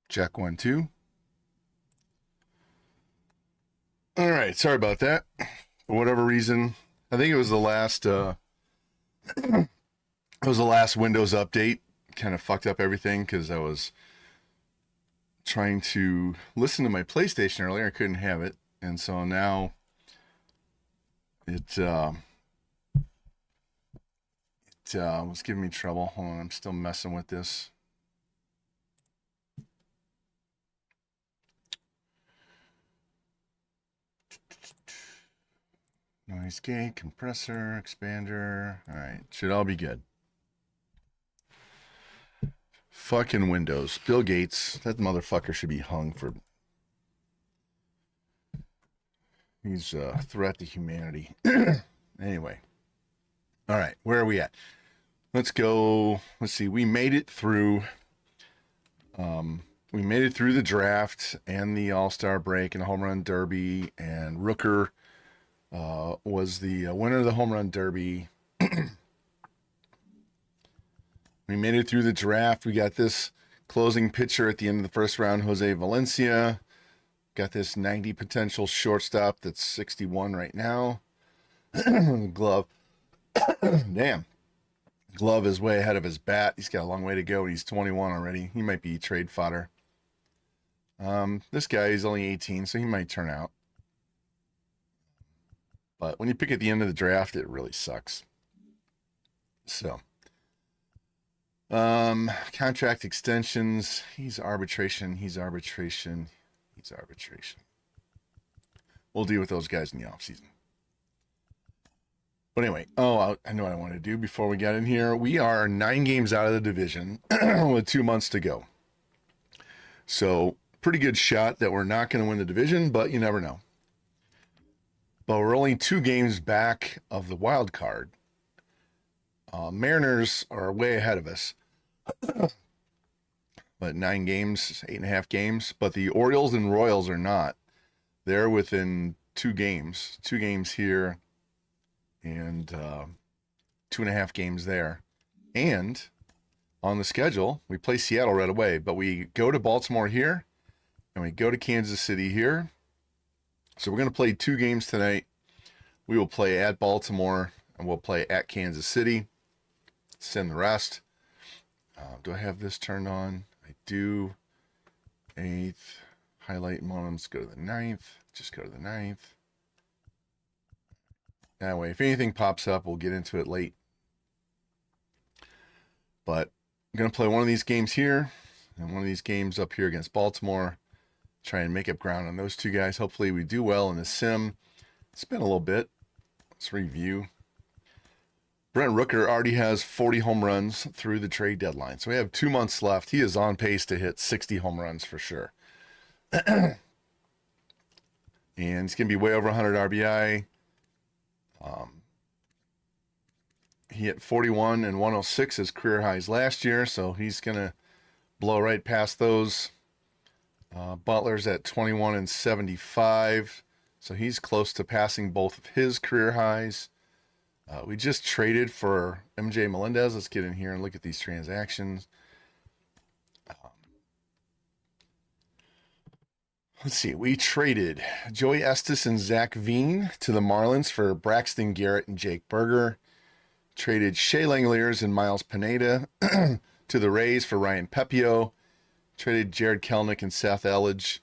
Check 1 2. All right, sorry about that. For whatever reason, I think it was the last. It was the last Windows update. Kind of fucked up everything because I was trying to listen to my PlayStation earlier. I couldn't have it, and so now it was giving me trouble. Hold on, I'm still messing with this. Noise gate, compressor, expander. All right, should all be good. Fucking Windows. Bill Gates, that motherfucker should be hung for. He's a threat to humanity. Anyway. All right, where are we at? Let's go. Let's see. We made it through. We made it through the draft and the All-Star break and the home run derby, and Rooker was the winner of the home run derby. We made it through the draft. We got this closing pitcher at the end of the first round, Jose Valencia. Got this 90 potential shortstop that's 61 right now. Glove. Damn. Glove is way ahead of his bat. He's got a long way to go. He's 21 already. He might be trade fodder. This guy is only 18, so he might turn out. But when you pick at the end of the draft, it really sucks. So, contract extensions. He's arbitration. We'll deal with those guys in the offseason. But anyway, I know what I want to do before we get in here. We are 9 games out of the division with 2 months to go. So, pretty good shot that we're not going to win the division, but you never know. But we're only 2 games back of the wild card. Mariners are way ahead of us. But 9 games, 8.5 games. But the Orioles and Royals are not. They're within 2 games. 2 games here and 2.5 games there. And on the schedule, we play Seattle right away. But we go to Baltimore here and we go to Kansas City here. So we're going to play 2 games tonight. We will play at Baltimore and we'll play at Kansas City. Send the rest. Do I have this turned on? I do. 8th. Highlight moments. Go to the 9th. Just go to the 9th. That way, if anything pops up, we'll get into it late. But I'm going to play one of these games here and one of these games up here against Baltimore. Try and make up ground on those 2 guys. Hopefully we do well in the sim. It's been a little bit. Let's review. Brent Rooker already has 40 home runs through the trade deadline. So we have 2 months left. He is on pace to hit 60 home runs for sure. And he's going to be way over 100 RBI. He hit 41 and 106 as career highs last year. So he's going to blow right past those. Butler's at 21 and 75. So he's close to passing both of his career highs. We just traded for MJ Melendez. Let's get in here and look at these transactions. Let's see. We traded Joey Estes and Zach Veen to the Marlins for Braxton Garrett and Jake Berger. Traded Shea Langoliers and Miles Pineda to the Rays for Ryan Pepio. Traded Jared Kelnick and Seth Elledge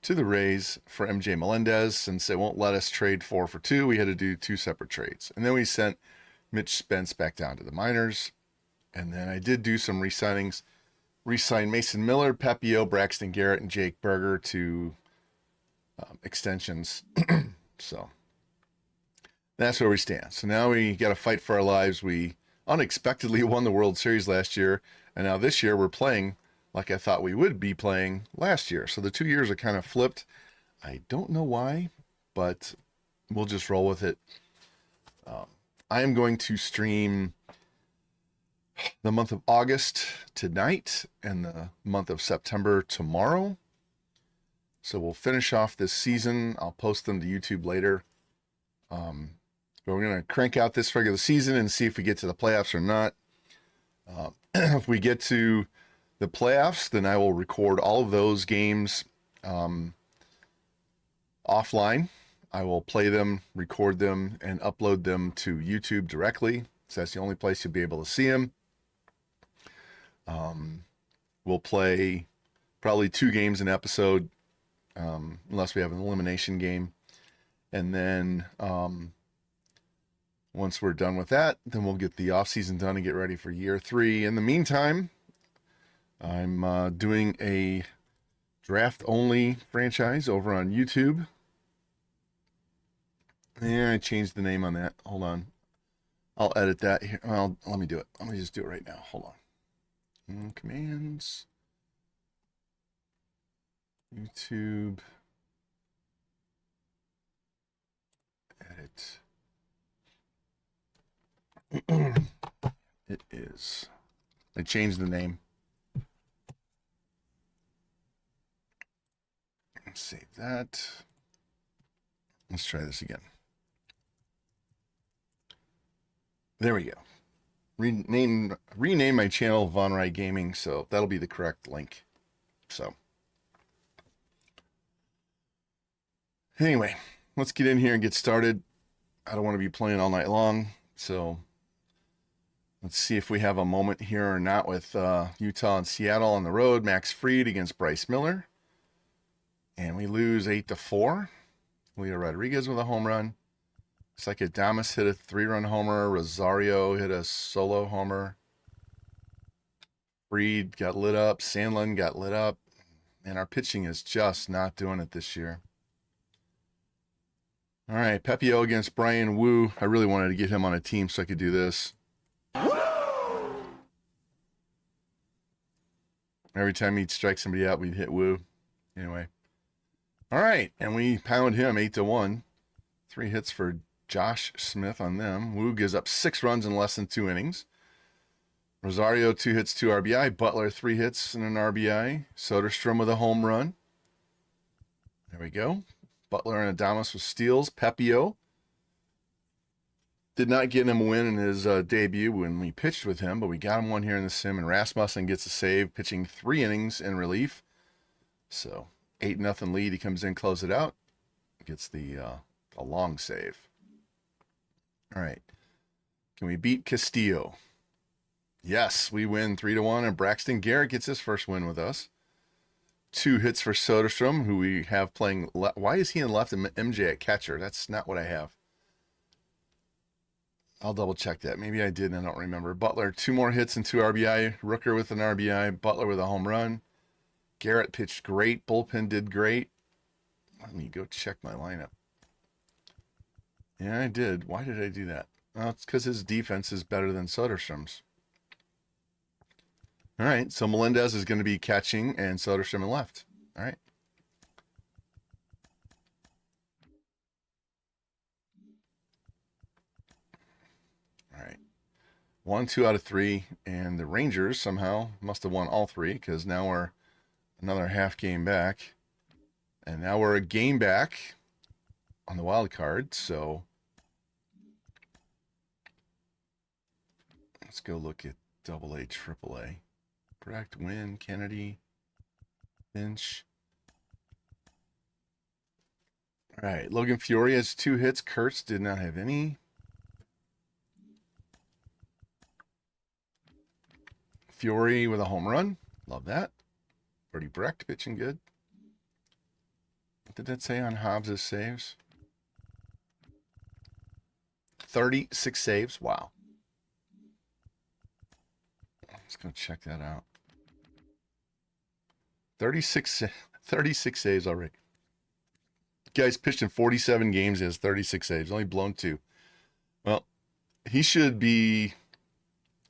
to the Rays for MJ Melendez. Since they won't let us trade 4 for 2, we had to do 2 separate trades. And then we sent Mitch Spence back down to the minors. And then I did do some re-signings. Re-signed Mason Miller, Pepio, Braxton Garrett, and Jake Berger to extensions. So that's where we stand. So now we got to fight for our lives. We unexpectedly won the World Series last year. And now this year we're playing like I thought we would be playing last year. So the 2 years are kind of flipped. I don't know why, but we'll just roll with it. I am going to stream the month of August tonight and the month of September tomorrow. So we'll finish off this season. I'll post them to YouTube later. But we're going to crank out this regular season and see if we get to the playoffs or not. If we get to the playoffs, then I will record all of those games offline. I will play them, record them, and upload them to YouTube directly. So that's the only place you'll be able to see them. We'll play probably 2 games an episode, unless we have an elimination game. And then once we're done with that, then we'll get the off season done and get ready for year 3. In the meantime, I'm doing a draft only franchise over on YouTube. Yeah, I changed the name on that. Hold on. I'll edit that here. Well, let me do it. Let me just do it right now. Hold on. Commands. YouTube. Edit. It is. I changed the name. Save that. Let's try this again. There we go. Rename my channel Von Wright Gaming, so that'll be the correct link. So anyway, let's get in here and get started. I don't want to be playing all night long, so let's see if we have a moment here or not with Utah and Seattle on the road. Max Fried against Bryce Miller, and we lose 8-4. Leo Rodriguez with a home run. Looks like Adames hit a 3-run homer. Rosario hit a solo homer. Fried got lit up. Sandlin got lit up. And our pitching is just not doing it this year. All right, Pepio against Brian Wu. I really wanted to get him on a team so I could do this. Every time he'd strike somebody out, we'd hit Wu. Anyway. All right, and we pound him 8-1. 3 hits for Josh Smith on them. Wu gives up 6 runs in less than 2 innings. Rosario 2 hits, 2 RBI. Butler 3 hits and an RBI. Soderstrom with a home run. There we go. Butler and Adames with steals. Pepio did not get him a win in his debut when we pitched with him, but we got him one here in the sim, and Rasmussen gets a save, pitching 3 innings in relief. So 8-0 lead. He comes in, close it out. Gets the a long save. All right. Can we beat Castillo? Yes, we win 3-1, and Braxton Garrett gets his first win with us. 2 hits for Soderstrom, who we have playing. Why is he in left and MJ at catcher? That's not what I have. I'll double check that. Maybe I did and I don't remember. Butler, 2 more hits and 2 RBI. Rooker with an RBI. Butler with a home run. Garrett pitched great. Bullpen did great. Let me go check my lineup. Yeah, I did. Why did I do that? Well, it's because his defense is better than Soderstrom's. All right, so Melendez is going to be catching and Soderstrom in left. All right. All right. 1, 2 out of 3, and the Rangers somehow must have won all 3 because now we're another half game back. And now we're a game back on the wild card, so let's go look at AA, AAA. Correct, Win, Kennedy, Finch. All right, Logan Fiore has 2 hits. Kurtz did not have any. Fiore with a home run. Love that. Brody Brecht pitching good. What did that say on Hobbs' saves? 36 saves. Wow. Let's go check that out. 36 saves already. Guy's pitched in 47 games. He has 36 saves. Only blown 2. Well, he should be.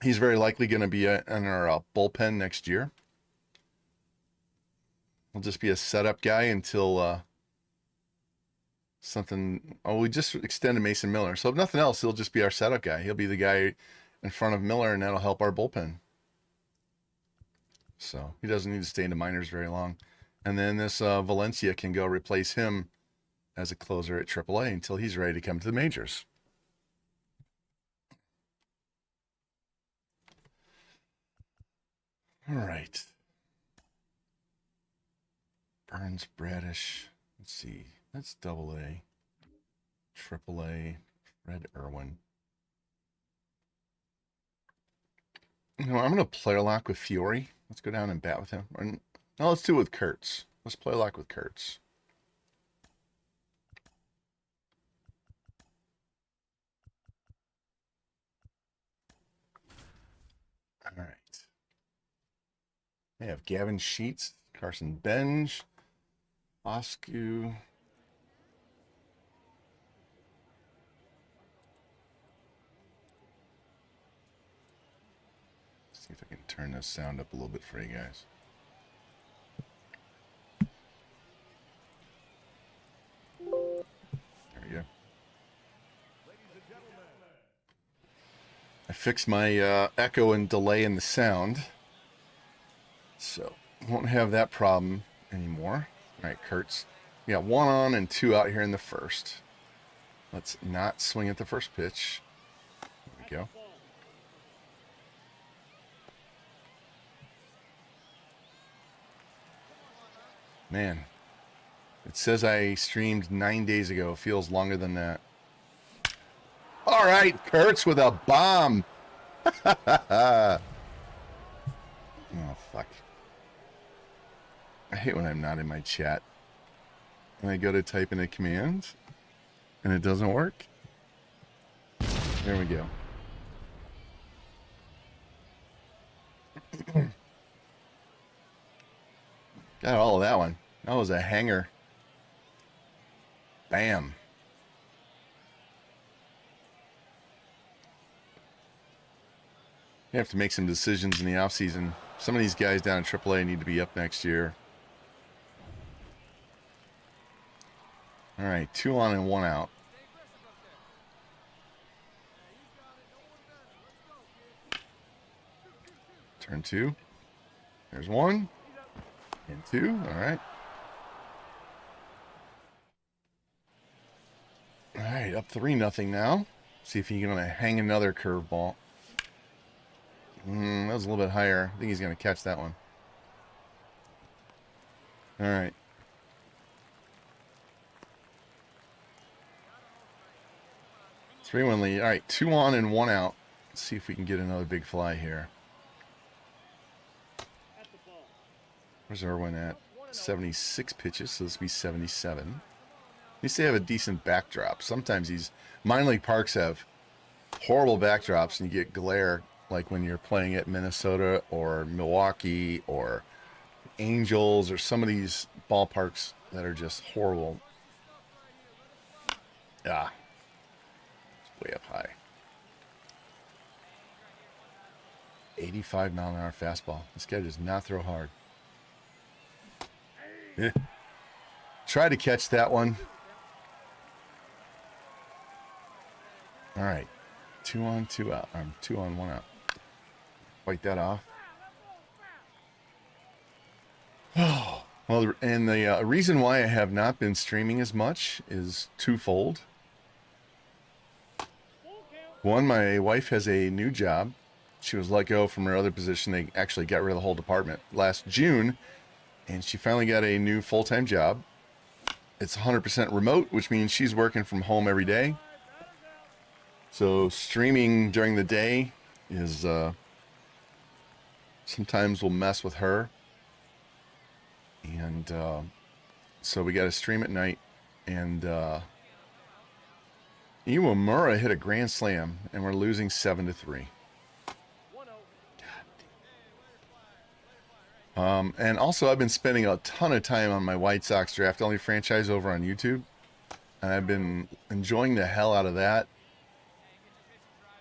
He's very likely going to be in our bullpen next year. He'll just be a setup guy until something. Oh, we just extended Mason Miller. So if nothing else, he'll just be our setup guy. He'll be the guy in front of Miller, and that'll help our bullpen. So he doesn't need to stay in the minors very long. And then this Valencia can go replace him as a closer at AAA until he's ready to come to the majors. All right. Burns, Bradish. Let's see. That's double A. Triple A. Fred Irwin. You know, I'm going to player lock with Fiore. Let's go down and bat with him. Or, no, let's do it with Kurtz. Let's player lock with Kurtz. All right. They have Gavin Sheets, Carson Benj, Oscu. See if I can turn this sound up a little bit for you guys. There we go. I fixed my echo and delay in the sound, so won't have that problem anymore. All right, Kurtz. We got 1 on and 2 out here in the first. Let's not swing at the first pitch. There we go. Man, it says I streamed 9 days ago. Feels longer than that. All right, Kurtz with a bomb. Oh, fuck. I hate when I'm not in my chat. And I go to type in a command, and it doesn't work. There we go. Got all of that one. That was a hanger. Bam. You have to make some decisions in the offseason. Some of these guys down in AAA need to be up next year. All right, 2 on and 1 out. Turn 2. There's 1 and 2. All right. All right, up 3-0 now. See if he's going to hang another curveball. That was a little bit higher. I think he's going to catch that one. All right. Three-one lead. All right, 2 on and 1 out. Let's see if we can get another big fly here. Where's Irwin at? 76 pitches, so this will be 77. At least they have a decent backdrop. Sometimes these minor league parks have horrible backdrops, and you get glare, like when you're playing at Minnesota or Milwaukee or Angels or some of these ballparks that are just horrible. Ah, it's way up high. 85-mile-an-hour fastball. This guy does not throw hard. Try to catch that one. All right, 2 on, 2 out. 2 on, 1 out. Wipe that off. Oh, well, and the reason why I have not been streaming as much is twofold. One, my wife has a new job. She was let go from her other position. They actually got rid of the whole department last June, and she finally got a new full-time job. It's 100% remote, which means she's working from home every day. So streaming during the day is sometimes will mess with her. And so we got to stream at night. And Iwamura hit a grand slam, and we're losing 7-3. And also, I've been spending a ton of time on my White Sox draft only franchise over on YouTube, and I've been enjoying the hell out of that.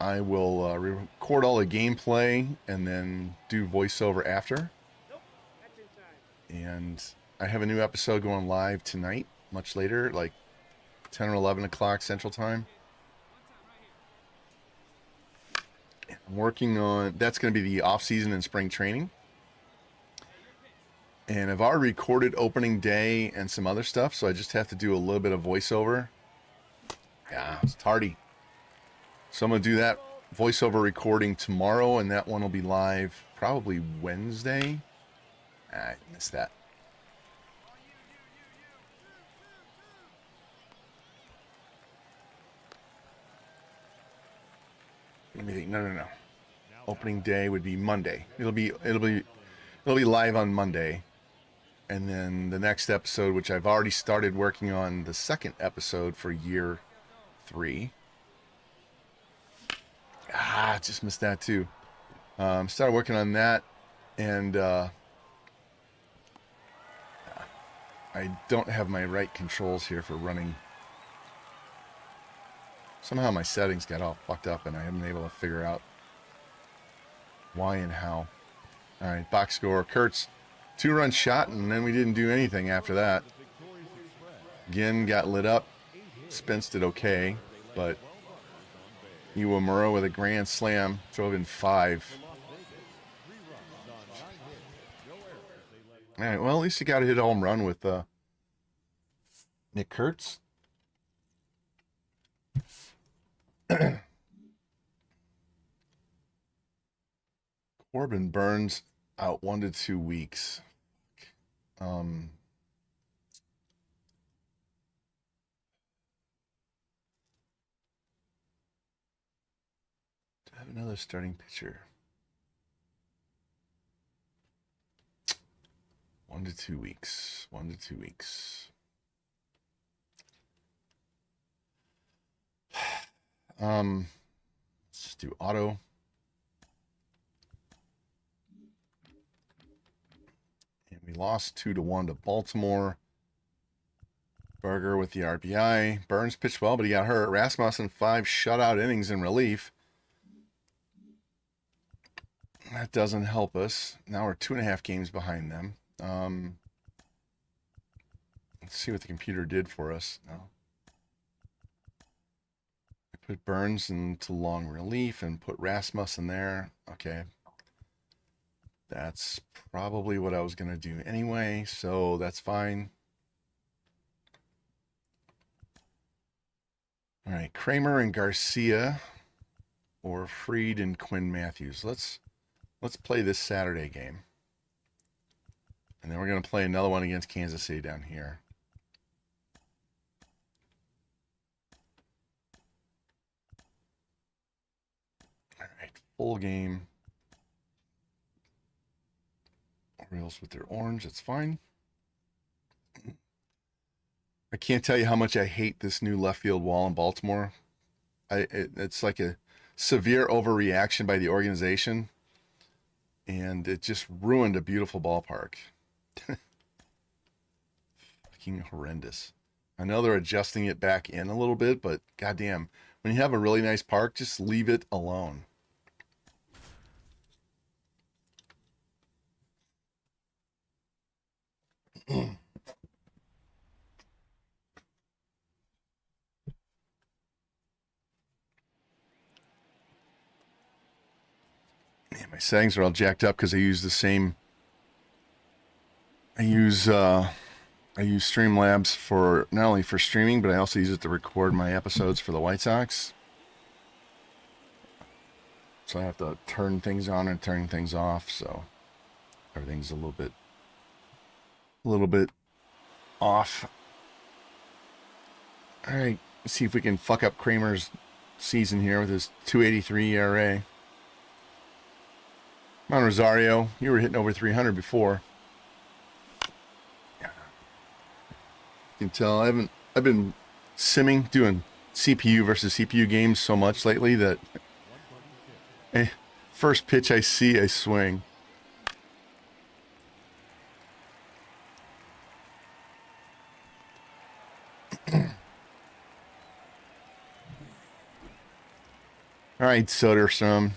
I will record all the gameplay and then do voiceover after. And I have a new episode going live tonight, much later, like 10 or 11 o'clock Central Time. I'm working on, that's going to be the off-season and spring training. And I've already recorded opening day and some other stuff, so I just have to do a little bit of voiceover. Yeah, it's tardy. So I'm going to do that voiceover recording tomorrow, and that one will be live probably Wednesday. I missed that. Let me think. No. Opening day would be Monday. It'll be live on Monday. And then the next episode, which I've already started working on the second episode for year 3. Just missed that too. Started working on that, and I don't have my right controls here for running. Somehow my settings got all fucked up, and I haven't been able to figure out why and how. All right, box score. Kurtz, 2-run shot, and then we didn't do anything after that. Again, got lit up. Spence did okay, but Iwamura with a grand slam drove in 5. All right, well, at least you got to hit a home run with Nick Kurtz. Corbin Burns out 1 to 2 weeks. Do I have another starting pitcher? 1 to 2 weeks. 1 to 2 weeks. Let's do auto. And we lost 2-1 to Baltimore. Berger with the RBI. Burns pitched well, but he got hurt. Rasmussen 5 shutout innings in relief. That doesn't help us. Now we're 2.5 games behind them. Let's see what the computer did for us. No. I put Burns into long relief and put Rasmussen there. Okay. That's probably what I was going to do anyway, so that's fine. All right, Kramer and Garcia or Fried and Quinn Matthews. Let's play this Saturday game. And then we're going to play another one against Kansas City down here. All right, full game. Orioles with their orange, that's fine. I can't tell you how much I hate this new left field wall in Baltimore. It's like a severe overreaction by the organization, and it just ruined a beautiful ballpark. Fucking horrendous. I know they're adjusting it back in a little bit, but goddamn, when you have a really nice park, just leave it alone. Yeah, my settings are all jacked up because I use the same. I use Streamlabs for not only for streaming, but I also use it to record my episodes for the White Sox. So I have to turn things on and turn things off, so everything's a little bit off. All right, let's see if we can fuck up Kramer's season here with his 2.83 ERA. Come on, Rosario, you were hitting over 300 before. You can tell I've been simming, doing CPU versus CPU games so much lately that first pitch I see, I swing. All right, Soderstrom.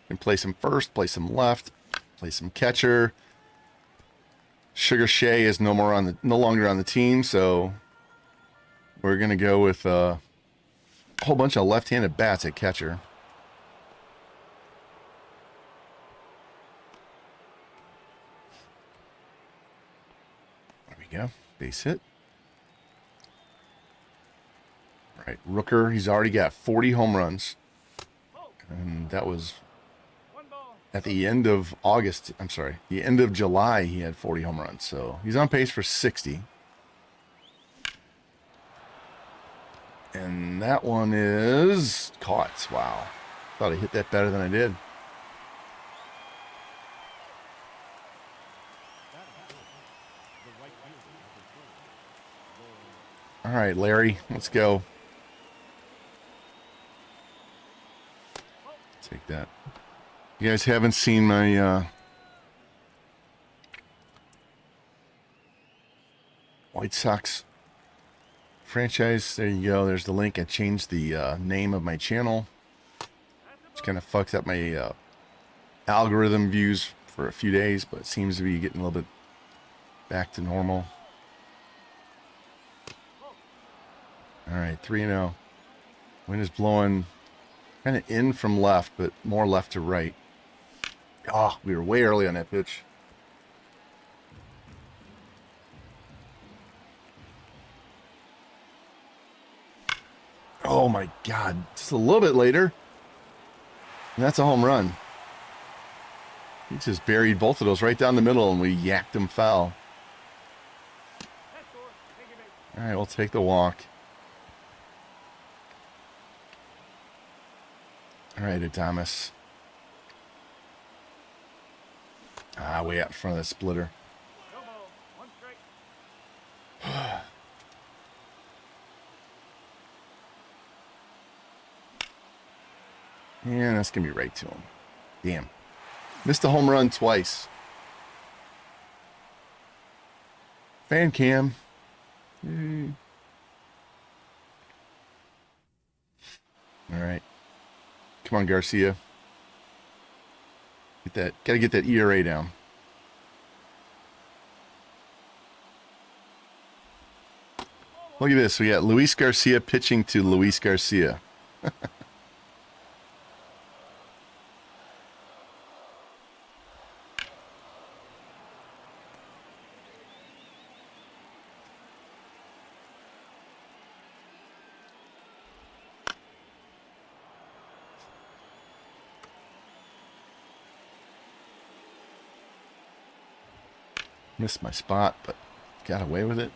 Can play some first, play some left, play some catcher. Sugar Shea is no longer on the team, so we're gonna go with a whole bunch of left-handed bats at catcher. There we go, base hit. All right, Rooker, he's already got 40 home runs, and that was at the end of August. I'm sorry, the end of July, he had 40 home runs, so he's on pace for 60. And that one is caught. Wow. Thought I hit that better than I did. All right, Larry, let's go. Take that. You guys haven't seen my White Sox franchise? There you go. There's the link. I changed the name of my channel. Which kind of fucks up my algorithm views for a few days, but it seems to be getting a little bit back to normal. All right, 3-0. Wind is blowing kind of in from left, but more left to right. Oh, we were way early on that pitch. Oh my God, just a little bit later. And that's a home run. He just buried both of those right down the middle, and we yacked them foul. All right, we'll take the walk. All right, Adamas. Way out in front of the splitter. Yeah, that's going to be right to him. Damn. Missed a home run twice. Fan cam. All right. Come on, Garcia. Get that. Got to get that ERA down. Look at this. We got Luis Garcia pitching to Luis Garcia. Missed my spot, but got away with it.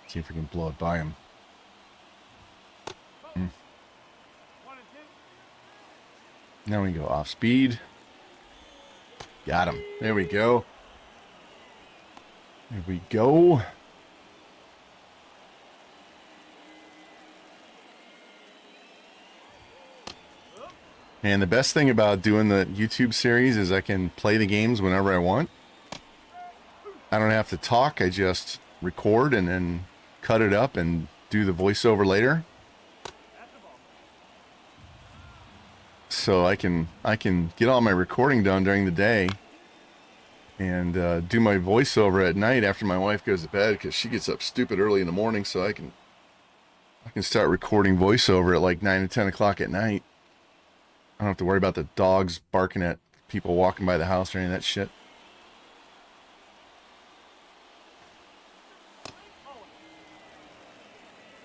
See if we can blow it by him. Now we go off speed. Got him. There we go. There we go. And the best thing about doing the YouTube series is I can play the games whenever I want. I don't have to talk. I just record and then cut it up and do the voiceover later. So I can get all my recording done during the day and do my voiceover at night after my wife goes to bed, because she gets up stupid early in the morning. So I can start recording voiceover at like 9 or 10 o'clock at night. I don't have to worry about the dogs barking at people walking by the house or any of that shit.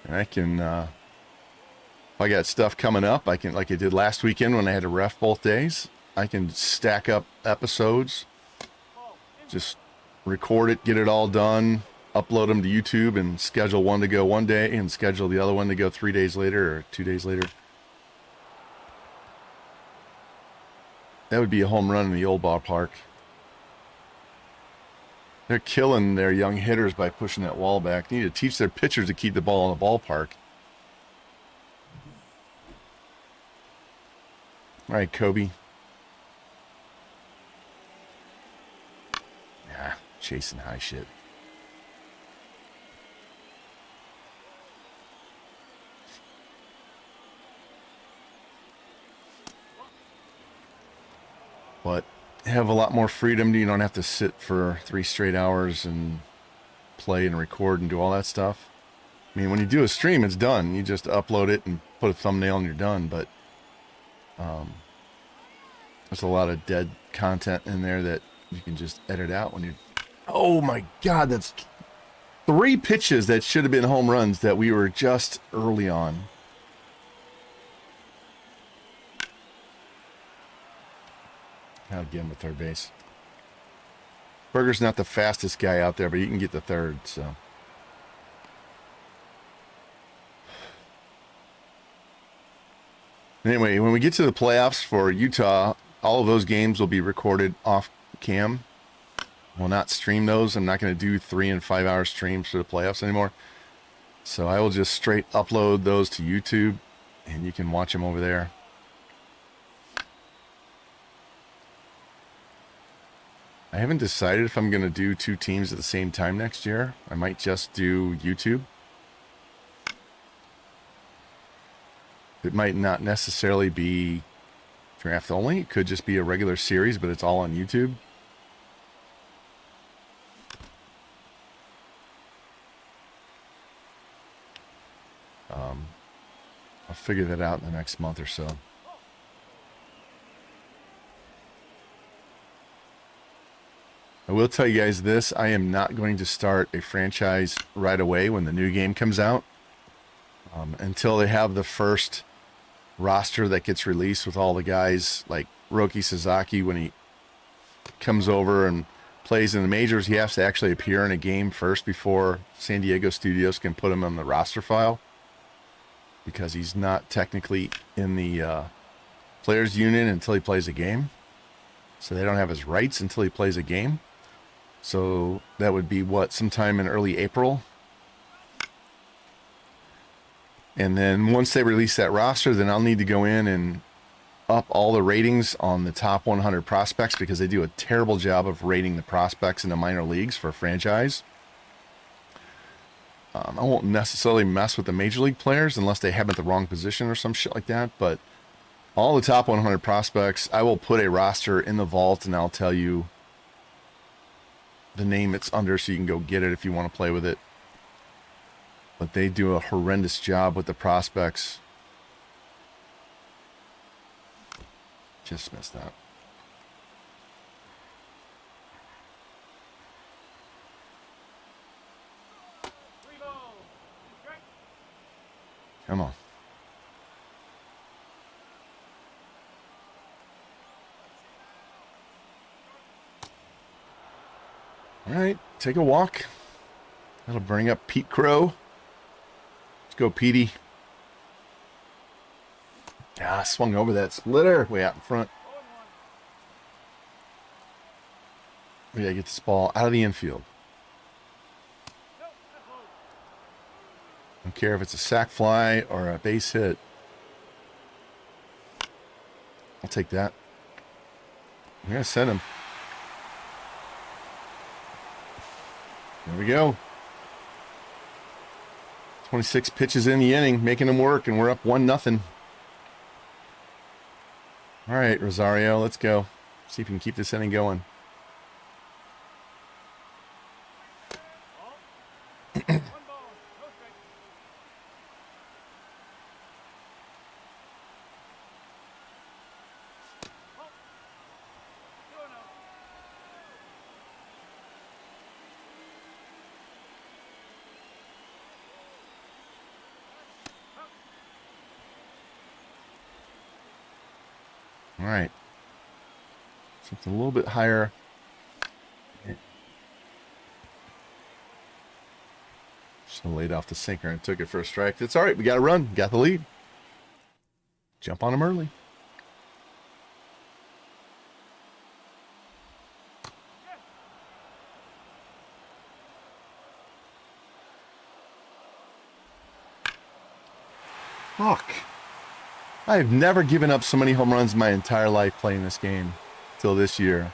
And I can, if I got stuff coming up, I can, like I did last weekend when I had to ref both days, I can stack up episodes, just record it, get it all done, upload them to YouTube, and schedule one to go one day and schedule the other one to go 3 days later or 2 days later. That would be a home run in the old ballpark. They're killing their young hitters by pushing that wall back. They need to teach their pitchers to keep the ball in the ballpark. All right, Kobe. Chasing high shit. But have a lot more freedom. You don't have to sit for 3 straight hours and play and record and do all that stuff. I mean, when you do a stream, it's done. You just upload it and put a thumbnail and you're done. But there's a lot of dead content in there that you can just edit out when you... Oh my God, that's 3 pitches that should have been home runs that we were just early on. Now again with third base. Berger's not the fastest guy out there, but he can get to third, so. Anyway, when we get to the playoffs for Utah, all of those games will be recorded off cam. We'll not stream those. I'm not going to do 3 and 5 hour streams for the playoffs anymore. So I will just straight upload those to YouTube, and you can watch them over there. I haven't decided if I'm going to do 2 teams at the same time next year. I might just do YouTube. It might not necessarily be draft only. It could just be a regular series, but it's all on YouTube. I'll figure that out in the next month or so. I will tell you guys this. I am not going to start a franchise right away when the new game comes out. Until they have the first roster that gets released with all the guys like Roki Sasaki. When he comes over and plays in the majors, he has to actually appear in a game first before San Diego Studios can put him on the roster file, because he's not technically in the players union until he plays a game. So they don't have his rights until he plays a game. So that would be sometime in early April. And then once they release that roster, then I'll need to go in and up all the ratings on the top 100 prospects, because they do a terrible job of rating the prospects in the minor leagues for a franchise. I won't necessarily mess with the major league players unless they have at the wrong position or some shit like that. But all the top 100 prospects, I will put a roster in the vault, and I'll tell you the name it's under so you can go get it if you want to play with it. But they do a horrendous job with the prospects. Just missed that. Come on. All right, take a walk. That'll bring up Pete Crow. Let's go, Petey. Ah, swung over that splitter way out in front. We gotta get this ball out of the infield. Don't care if it's a sac fly or a base hit. I'll take that. I'm gonna send him. There we go. 26 pitches in the inning, making them work, and we're up 1-0. All right, Rosario, let's go. See if we can keep this inning going. All right. Something a little bit higher. Just laid off the sinker and took it for a strike. It's all right. We got to run. Got the lead. Jump on him early. Fuck. I've never given up so many home runs in my entire life playing this game till this year.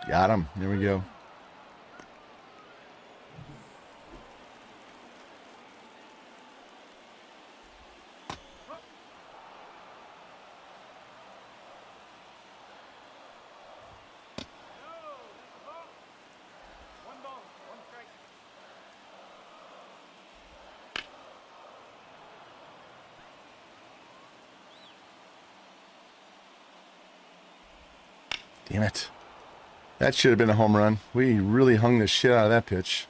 Got him. There we go. Damn it. That should have been a home run. We really hung the shit out of that pitch.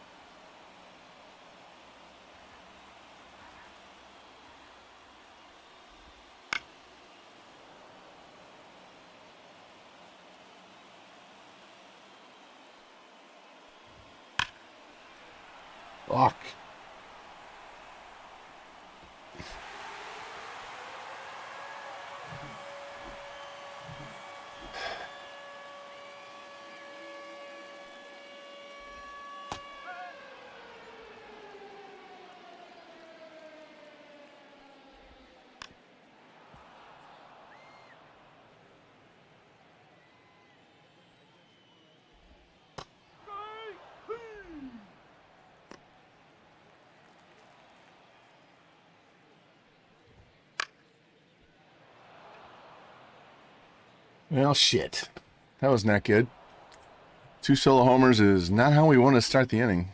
Fuck. Well, shit. That was not good. 2 solo homers is not how we want to start the inning.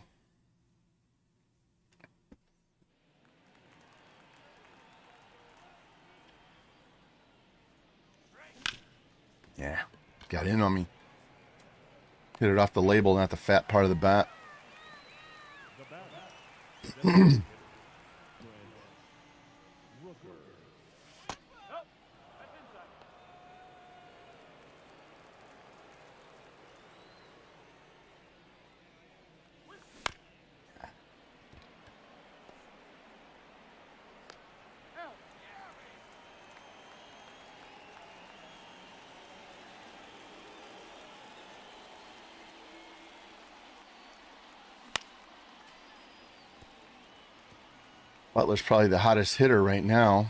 Yeah, got in on me. Hit it off the label, not the fat part of the bat. Butler's probably the hottest hitter right now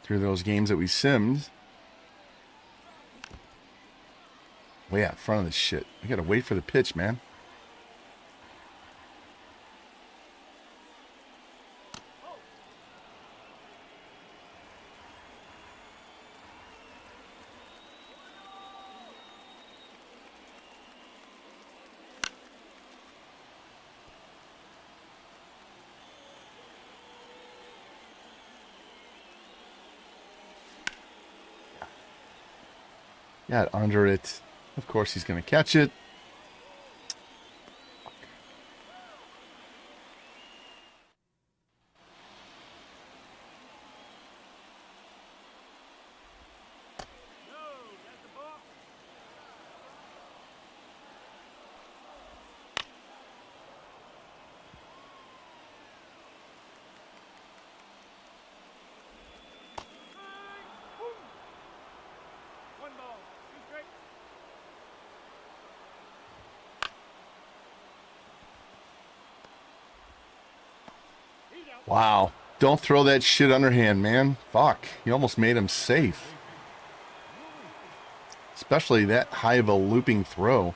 through those games that we simmed. Way out front of this shit. We gotta wait for the pitch, man. Got under it. Of course he's going to catch it. Wow. Don't throw that shit underhand, man. Fuck. You almost made him safe. Especially that high of a looping throw.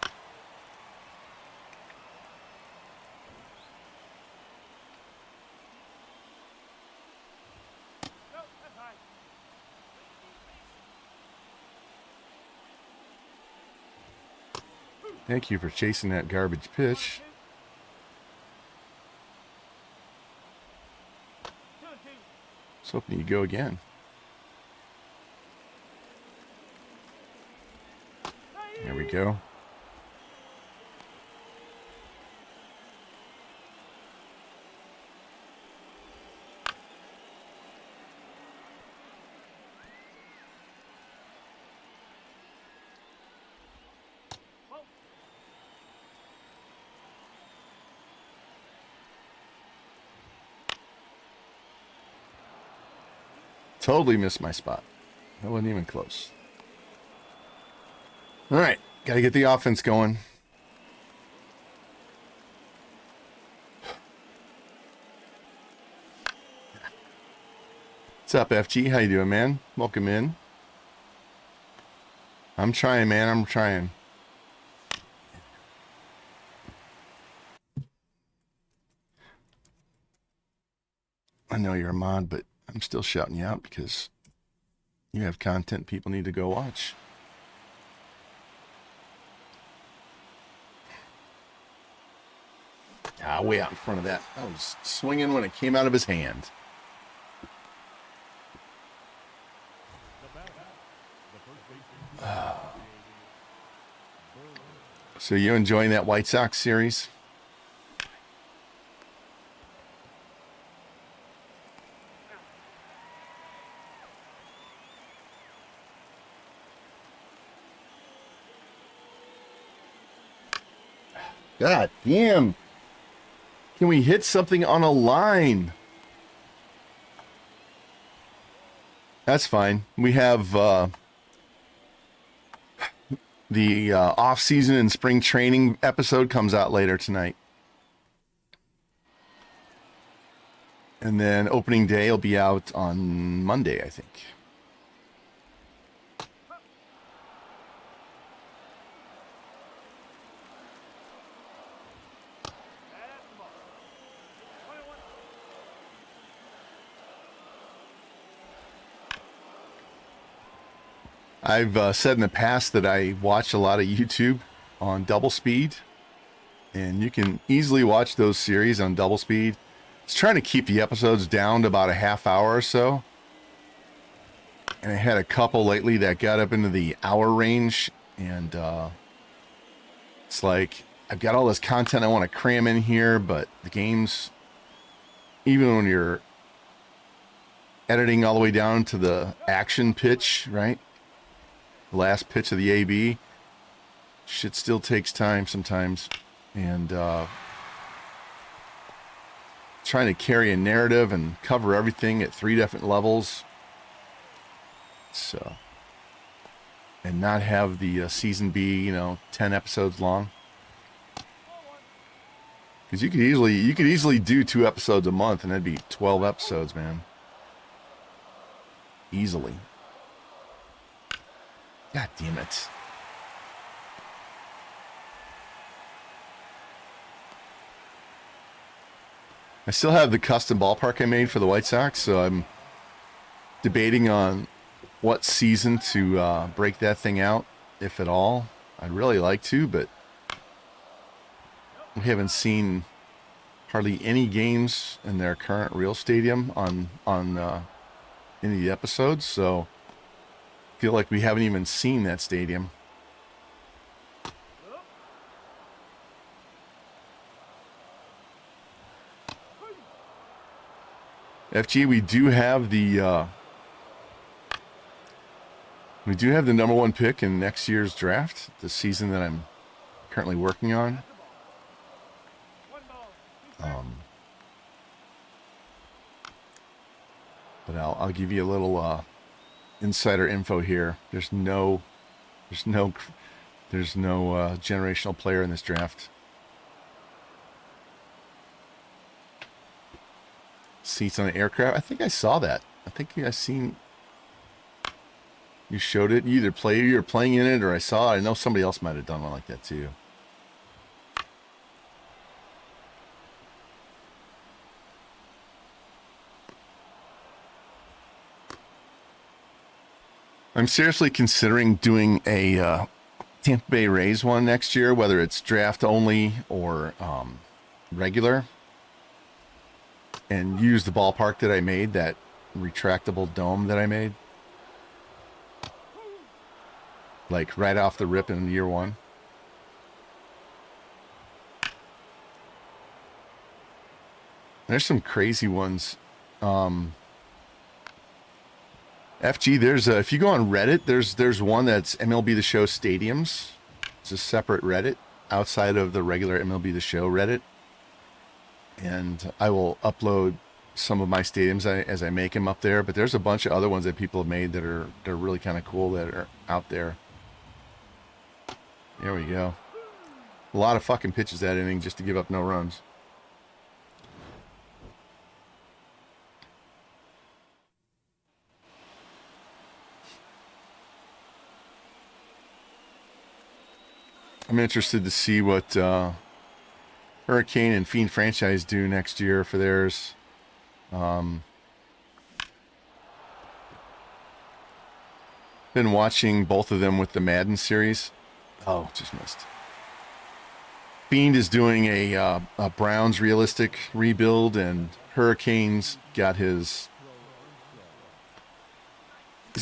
Thank you for chasing that garbage pitch. Let's hope you go again. There we go. Totally missed my spot. That wasn't even close. All right, got to get the offense going. What's up, FG? How you doing, man? Welcome in. I'm trying, man. I'm trying. I know you're a mod, but I'm still shouting you out because you have content people need to go watch. Ah, way out in front of that. I was swinging when it came out of his hand. So you enjoying that White Sox series? God damn. Can we hit something on a line? That's fine. We have the off-season and spring training episode comes out later tonight. And then opening day will be out on Monday, I think. I've said in the past that I watch a lot of YouTube on double speed, and you can easily watch those series on double speed. It's trying to keep the episodes down to about a half hour or so. And I had a couple lately that got up into the hour range, and it's like I've got all this content I want to cram in here, but the games, even when you're editing all the way down to the action pitch, right? The last pitch of the AB, shit still takes time sometimes. And trying to carry a narrative and cover everything at 3 different levels. So, and not have the season be, 10 episodes long. Because you could easily do 2 episodes a month, and that'd be 12 episodes, man. Easily. God damn it. I still have the custom ballpark I made for the White Sox, so I'm debating on what season to break that thing out, if at all. I'd really like to, but we haven't seen hardly any games in their current real stadium on any of the episodes, so I feel like we haven't even seen that stadium. FG, we do have the number 1 pick in next year's draft, the season that I'm currently working on. But I'll give you a little insider info here. There's no generational player in this draft. Seats on the aircraft. I think I saw that. I think I seen you showed it. You were playing in it, or I saw it. I know somebody else might have done one like that too. I'm seriously considering doing a Tampa Bay Rays one next year, whether it's draft only or regular, and use the ballpark that I made, that retractable dome that I made, like right off the rip in year 1. There's some crazy ones. FG, if you go on Reddit, there's one that's MLB The Show Stadiums. It's a separate Reddit outside of the regular MLB The Show Reddit. And I will upload some of my stadiums as I make them up there. But there's a bunch of other ones that people have made that are really kind of cool that are out there. There we go. A lot of fucking pitches that inning just to give up no runs. I'm interested to see what Hurricane and Fiend franchise do next year for theirs. Been watching both of them with the Madden series. Oh, just missed. Fiend is doing a Browns realistic rebuild, and Hurricane's got he's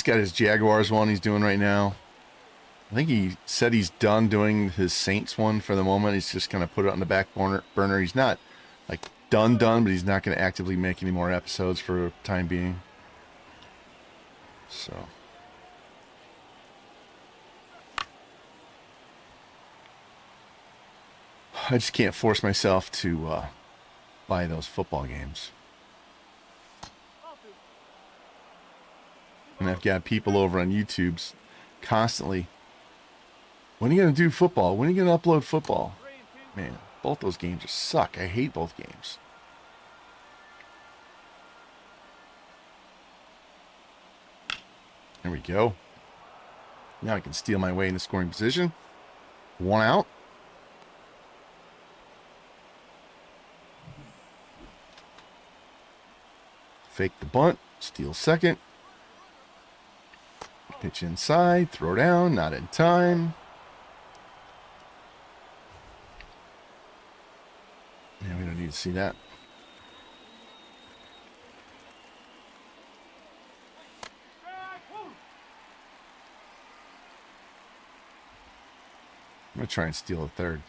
got his Jaguars one he's doing right now. I think he said he's done doing his Saints one for the moment. He's just going to put it on the back burner. He's not like done, but he's not going to actively make any more episodes for the time being. So. I just can't force myself to buy those football games. And I've got people over on YouTube's constantly, when are you going to do football? When are you going to upload football? Man, both those games just suck. I hate both games. There we go. Now I can steal my way into scoring position. 1 out. Fake the bunt. Steal second. Pitch inside. Throw down. Not in time. Yeah, we don't need to see that. I'm going to try and steal a third.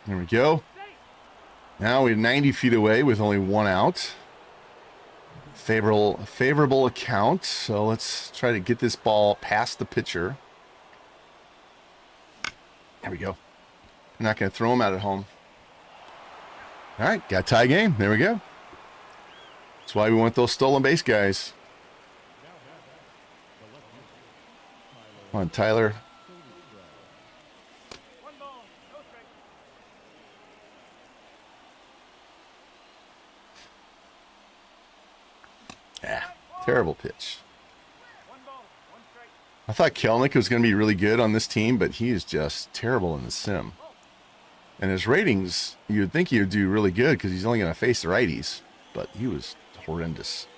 There we go. Now we're 90 feet away with only 1 out. Favorable account. So let's try to get this ball past the pitcher. There we go. I'm not going to throw him out at home. All right, got a tie game. There we go. That's why we want those stolen base guys. Come on, Tyler. Yeah, terrible pitch. I thought Kelnick was going to be really good on this team, but he is just terrible in the sim. And his ratings, you'd think he would do really good because he's only going to face the righties, but he was horrendous.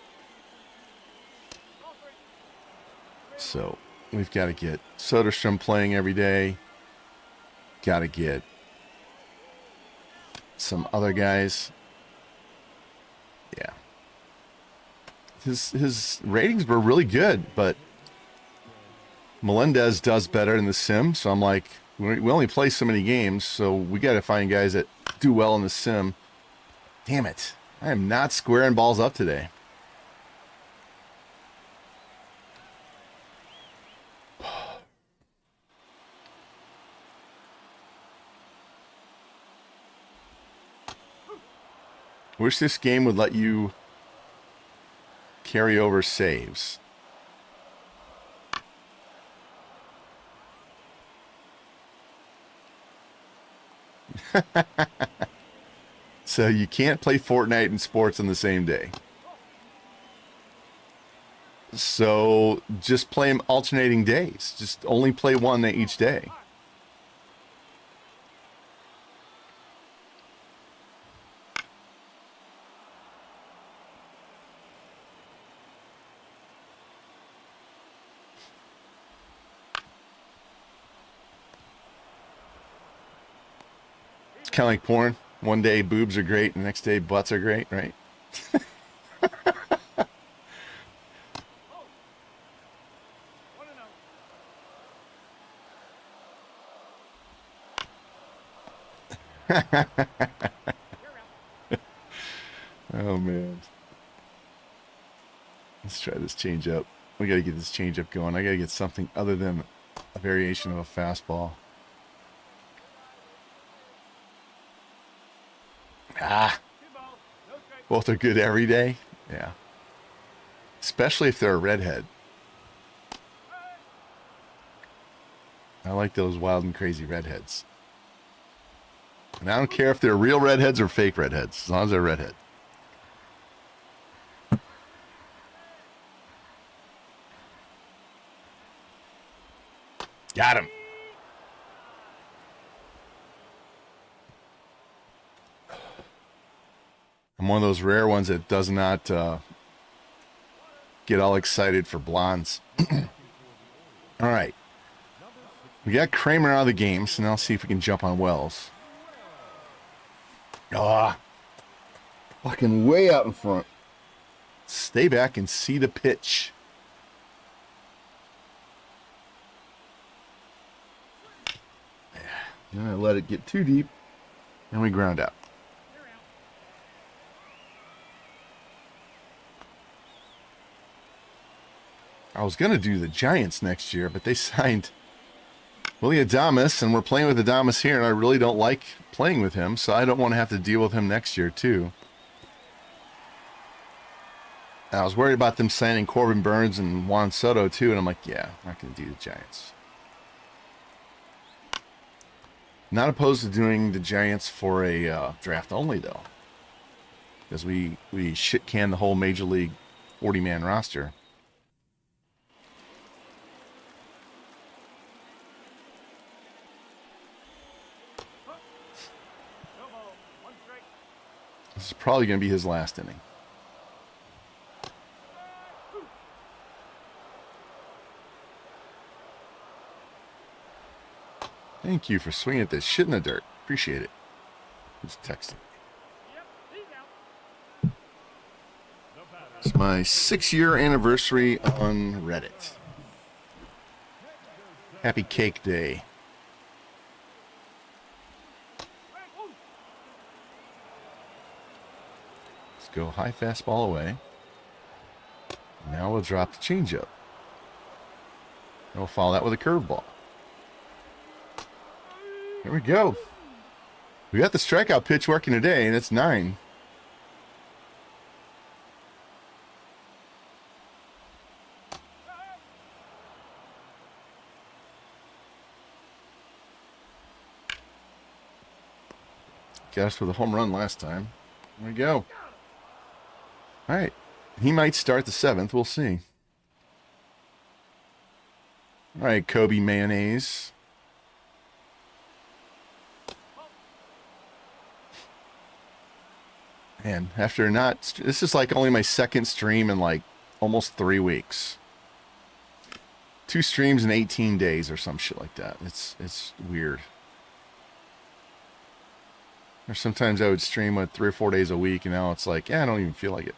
So we've got to get Soderstrom playing every day. Got to get some other guys. Yeah. His ratings were really good, but Melendez does better in the sim. So I'm like, we only play so many games, so we got to find guys that do well in the sim. Damn it. I am not squaring balls up today. Wish this game would let you carry over saves. So you can't play Fortnite and sports on the same day. So just play them alternating days. Just only play one each day. It's kind of like porn. One day boobs are great, and the next day butts are great, right? Oh, man. Let's try this change up. We got to get this change up going. I got to get something other than a variation of a fastball. Ah. Both are good every day. Yeah. Especially if they're a redhead. I like those wild and crazy redheads. And I don't care if they're real redheads or fake redheads, as long as they're redhead. Got him. I'm one of those rare ones that does not get all excited for blondes. All right. We got Kramer out of the game, so now let's see if we can jump on Wells. Ah. Fucking way out in front. stay back and see the pitch. Then I let it get too deep, and we ground out. I was going to do the Giants next year, but they signed Willie Adames, and we're playing with Adames here, and I really don't like playing with him, so I don't want to have to deal with him next year, too. And I was worried about them signing Corbin Burns and Juan Soto, too, and I'm like, yeah, I'm not going to do the Giants. Not opposed to doing the Giants for a draft only, though. Because we shit-can the whole Major League 40-man roster. This is probably going to be his last inning. Thank you for swinging at this shit in the dirt. Appreciate it. Who's texting? It's my 6-year anniversary on Reddit. Happy Cake Day. Let's go high fastball away. Now we'll drop the changeup. We'll follow that with a curveball. There we go. We got the strikeout pitch working today, and it's 9. Got us with a home run last time. There we go. All right. He might start the 7th. We'll see. All right, Kobe Mayonnaise. Man, after not... This is like only my 2nd stream in like almost 3 weeks. 2 streams in 18 days or some shit like that. It's weird. Or sometimes I would stream with 3 or 4 days a week, and now it's like, yeah, I don't even feel like it.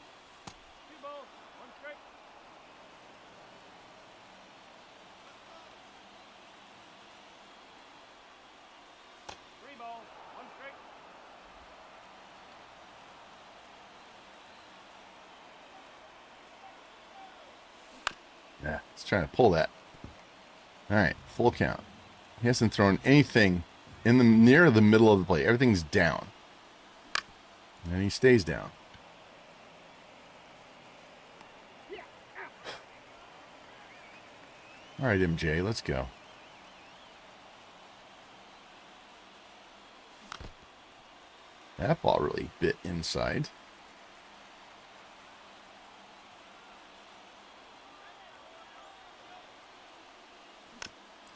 Yeah, he's trying to pull that. All right, full count. He hasn't thrown anything in the near the middle of the plate. Everything's down. And he stays down. All right, MJ, let's go. That ball really bit inside.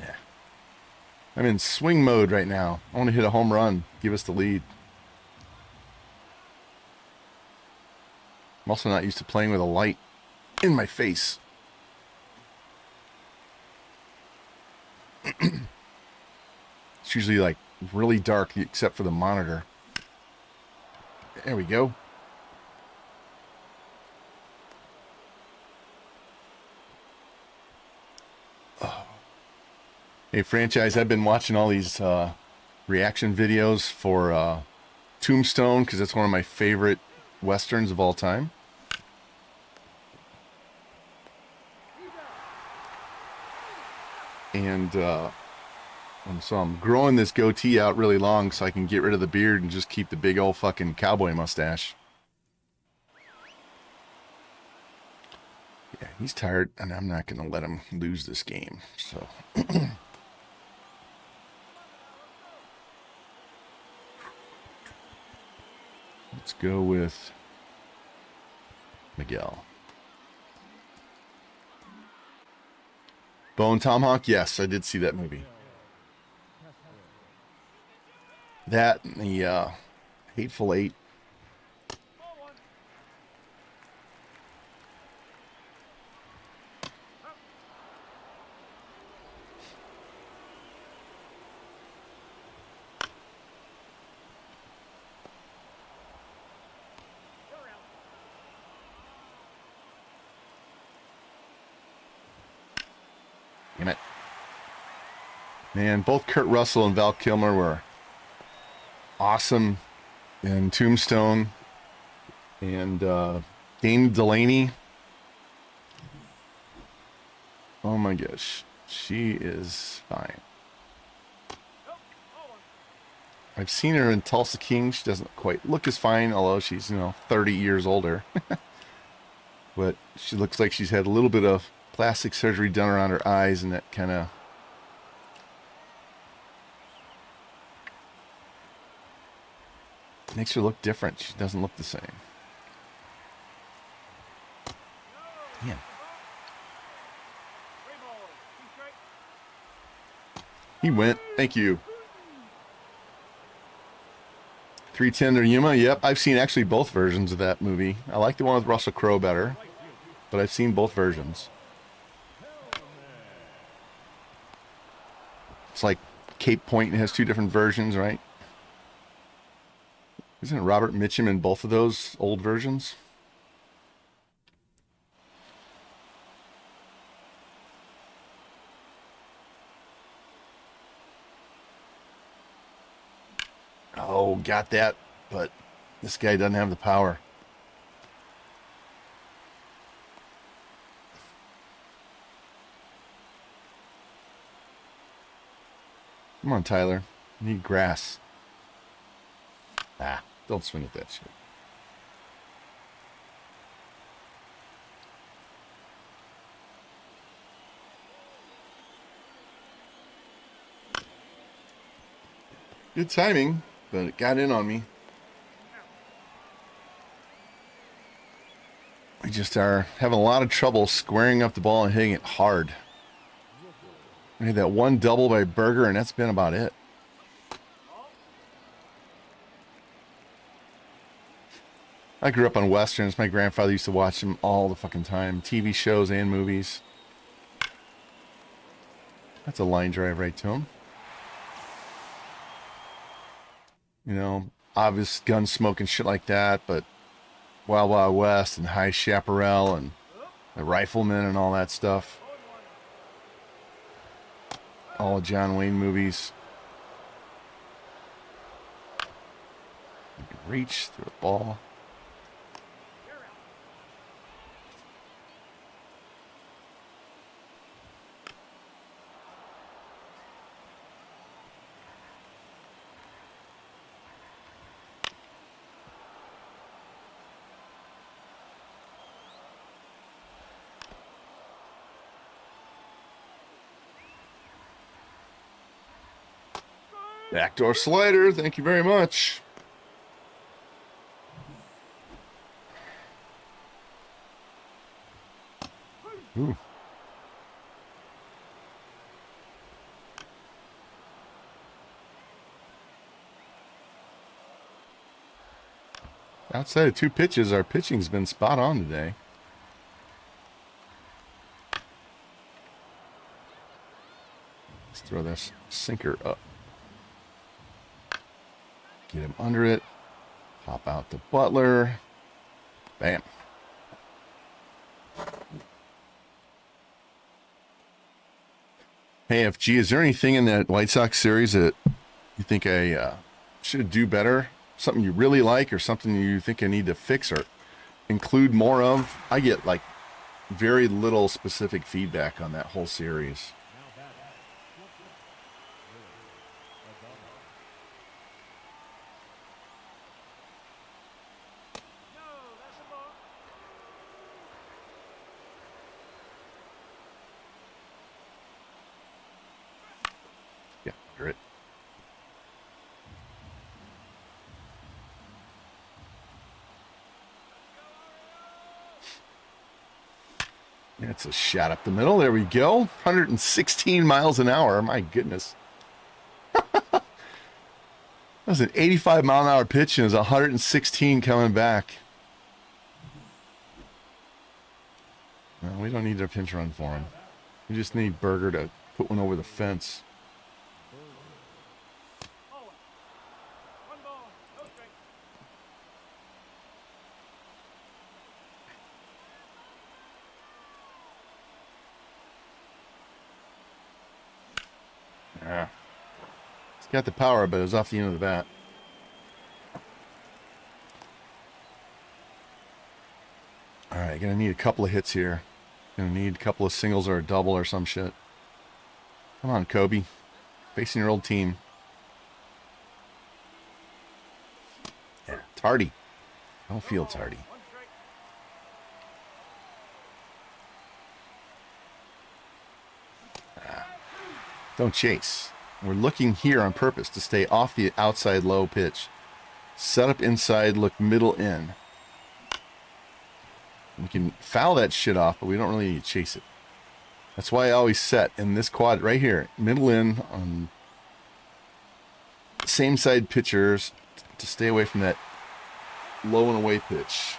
Yeah. I'm in swing mode right now. I want to hit a home run. Give us the lead. I'm also not used to playing with a light in my face. It's usually like really dark except for the monitor. There we go. Oh. Hey, franchise, I've been watching all these reaction videos for Tombstone because it's one of my favorite westerns of all time. And so I'm growing this goatee out really long so I can get rid of the beard and just keep the big old fucking cowboy mustache. Yeah, he's tired, and I'm not going to let him lose this game. So let's go with Miguel. Bone Tomahawk? Yes, I did see that movie. That and the Hateful Eight. Damn it. Man, both Kurt Russell and Val Kilmer were awesome in Tombstone. And Dane Delaney. Oh my gosh. She is fine. I've seen her in Tulsa King. She doesn't quite look as fine, although she's, 30 years older. But she looks like she's had a little bit of plastic surgery done around her eyes, and that kind of makes her look different. She doesn't look the same. Yeah. He went. Thank you. 310 to Yuma. Yep, I've seen actually both versions of that movie. I like the one with Russell Crowe better, but I've seen both versions. It's like Cape Point has two different versions, right? Isn't it Robert Mitchum in both of those old versions? Oh, got that, but this guy doesn't have the power. Come on, Tyler. You need grass. Ah, don't swing at that shit. Good timing, but it got in on me. We just are having a lot of trouble squaring up the ball and hitting it hard. We had that one double by Berger, and that's been about it. I grew up on Westerns. My grandfather used to watch them all the fucking time. TV shows and movies. That's a line drive right to him. Obvious gun smoke and shit like that, but Wild Wild West and High Chaparral and the Rifleman and all that stuff. All John Wayne movies. You can reach through a ball. Backdoor slider, thank you very much. Ooh. Outside of two pitches, our pitching's been spot on today. Let's throw this sinker up. Get him under it. Pop out to Butler. Bam. Hey, FG, is there anything in that White Sox series that you think I should do better? Something you really like, or something you think I need to fix or include more of? I get like very little specific feedback on that whole series. Yeah, under it. It's a shot up the middle. There we go. 116 miles an hour. My goodness. That was an 85 mile an hour pitch, and it was 116 coming back. No, we don't need a pinch run for him. We just need Berger to put one over the fence. Got the power, but it was off the end of the bat. All right, gonna need a couple of hits here. Gonna need a couple of singles or a double or some shit. Come on, Kobe. Facing your old team. Yeah, tardy. Don't feel tardy. Don't chase. We're looking here on purpose to stay off the outside low pitch. Set up inside, look middle in. We can foul that shit off, but we don't really need to chase it. That's why I always set in this quad right here, middle in on same side pitchers to stay away from that low and away pitch.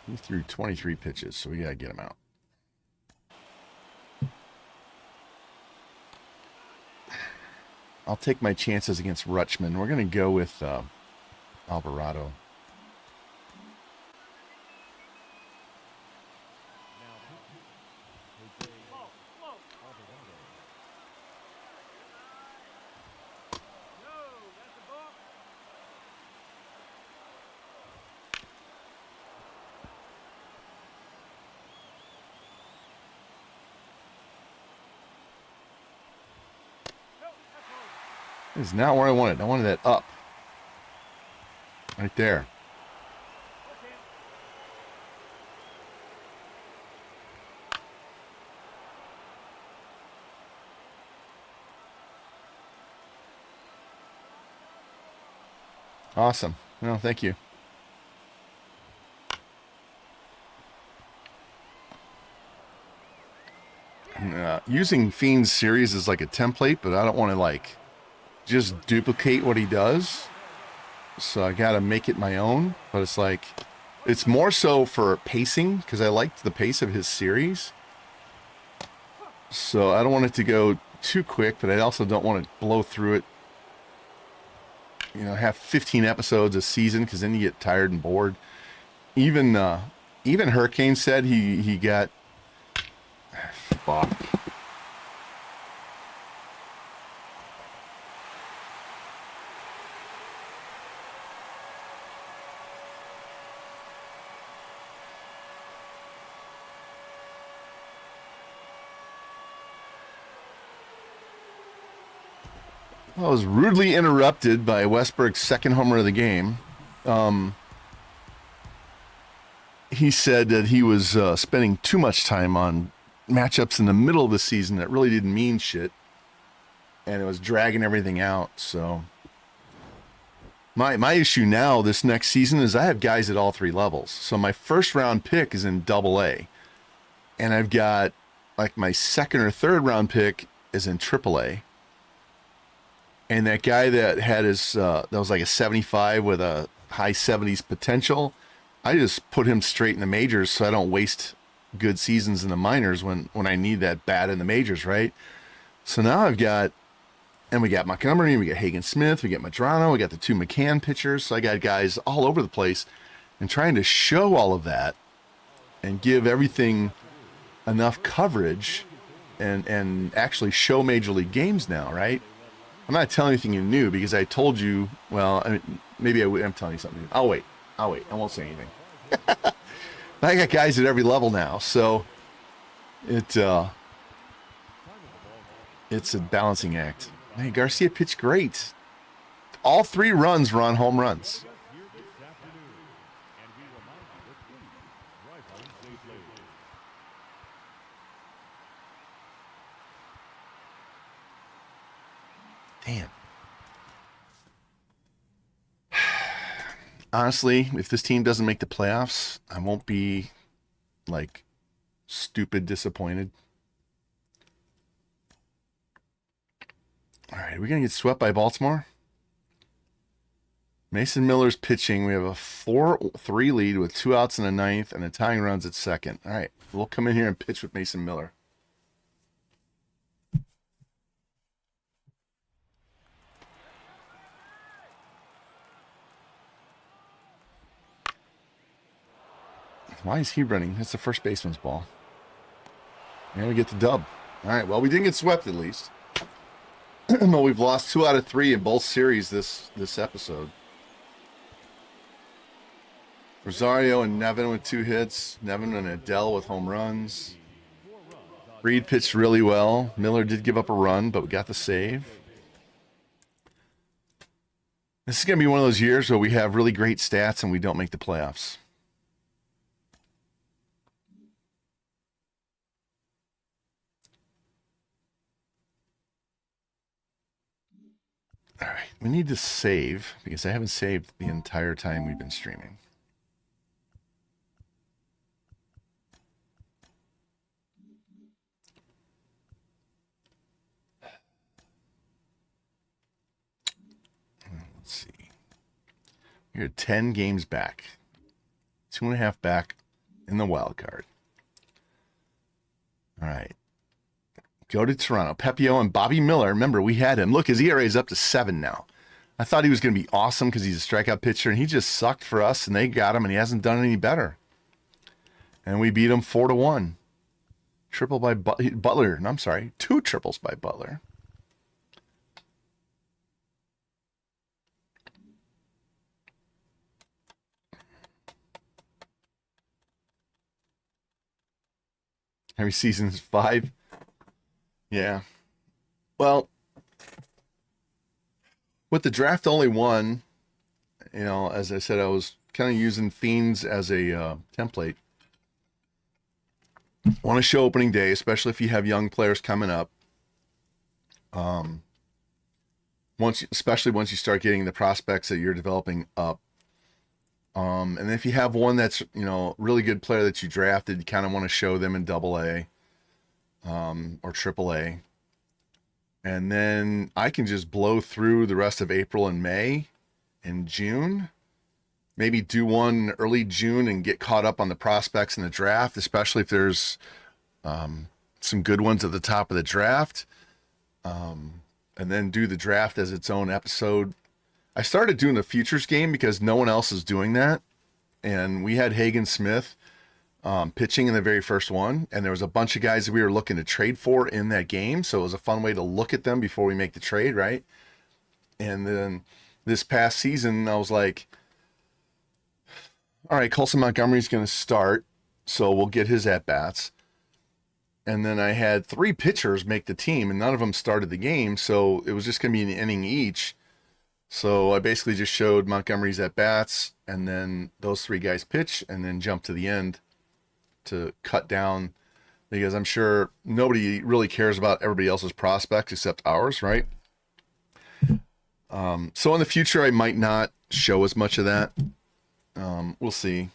He threw 23 pitches, so we gotta get him out. I'll take my chances against Rutschman. We're gonna go with Alvarado. This is not where I wanted. I wanted that up. Right there. Awesome. No, thank you. Using Fiend's series as like a template, but I don't want to like just duplicate what he does. So I got to make it my own. But it's like, it's more so for pacing because I liked the pace of his series. So I don't want it to go too quick, but I also don't want to blow through it. You know, have 15 episodes a season because then you get tired and bored. Even Hurricane said he got fuck. I was rudely interrupted by Westberg's second homer of the game. He said that he was spending too much time on matchups in the middle of the season that really didn't mean shit. And it was dragging everything out. So my issue now this next season is I have guys at all three levels. So my first round pick is in AA. And I've got like my second or third round pick is in AAA. And that guy that had his, that was like a 75 with a high 70s potential, I just put him straight in the majors so I don't waste good seasons in the minors when I need that bat in the majors, right? So now I've got, and we got Montgomery, we got Hagen Smith, we got Madrano, we got the two McCann pitchers. So I got guys all over the place and trying to show all of that and give everything enough coverage and actually show Major League games now, right? I'm not telling anything you knew because I told you, well, I mean, maybe I'm telling you something. I'll wait. I won't say anything. I got guys at every level now, so it's a balancing act. Man, Garcia pitched great. All three runs were on home runs. Damn. Honestly, if this team doesn't make the playoffs, I won't be like stupid disappointed. All right, we're going to get swept by Baltimore. Mason Miller's pitching. We have a 4-3 lead with 2 outs in the ninth and the tying runs at second. All right, we'll come in here and pitch with Mason Miller. Why is he running? That's the first baseman's ball. And we get the dub. All right, well, we didn't get swept at least. But we've lost 2 out of 3 in both series this episode. Rosario and Nevin with 2 hits. Nevin and Adele with home runs. Reed pitched really well. Miller did give up a run, but we got the save. This is going to be one of those years where we have really great stats and we don't make the playoffs. All right, we need to save because I haven't saved the entire time we've been streaming. Let's see. You're 10 games back. 2.5 back in the wild card. All right. Go to Toronto. Pepio and Bobby Miller. Remember, we had him. Look, his ERA is up to 7 now. I thought he was going to be awesome because he's a strikeout pitcher, and he just sucked for us, and they got him, and he hasn't done any better. And we beat him 4-1. Triple by Butler. No, I'm sorry. 2 triples by Butler. Every season's 5. Yeah. Well, with the draft only 1, you know, as I said, I was kind of using Fiends as a template. Want to show opening day, especially if you have young players coming up. Especially once you start getting the prospects that you're developing up. And if you have one that's, you know, really good player that you drafted, you kind of want to show them in AA or AAA. And then I can just blow through the rest of April and May and June. Maybe do one early June and get caught up on the prospects in the draft, especially if there's some good ones at the top of the draft. And then do the draft as its own episode. I started doing the futures game because no one else is doing that. And we had Hagen Smith pitching in the very first one. And there was a bunch of guys that we were looking to trade for in that game. So it was a fun way to look at them before we make the trade, right? And then this past season, I was like, all right, Colson Montgomery's going to start. So we'll get his at-bats. And then I had 3 pitchers make the team, and none of them started the game. So it was just going to be an inning each. So I basically just showed Montgomery's at-bats, and then those 3 guys pitch, and then jump to the end to cut down, because I'm sure nobody really cares about everybody else's prospects except ours, right? So in the future, I might not show as much of that. We'll see.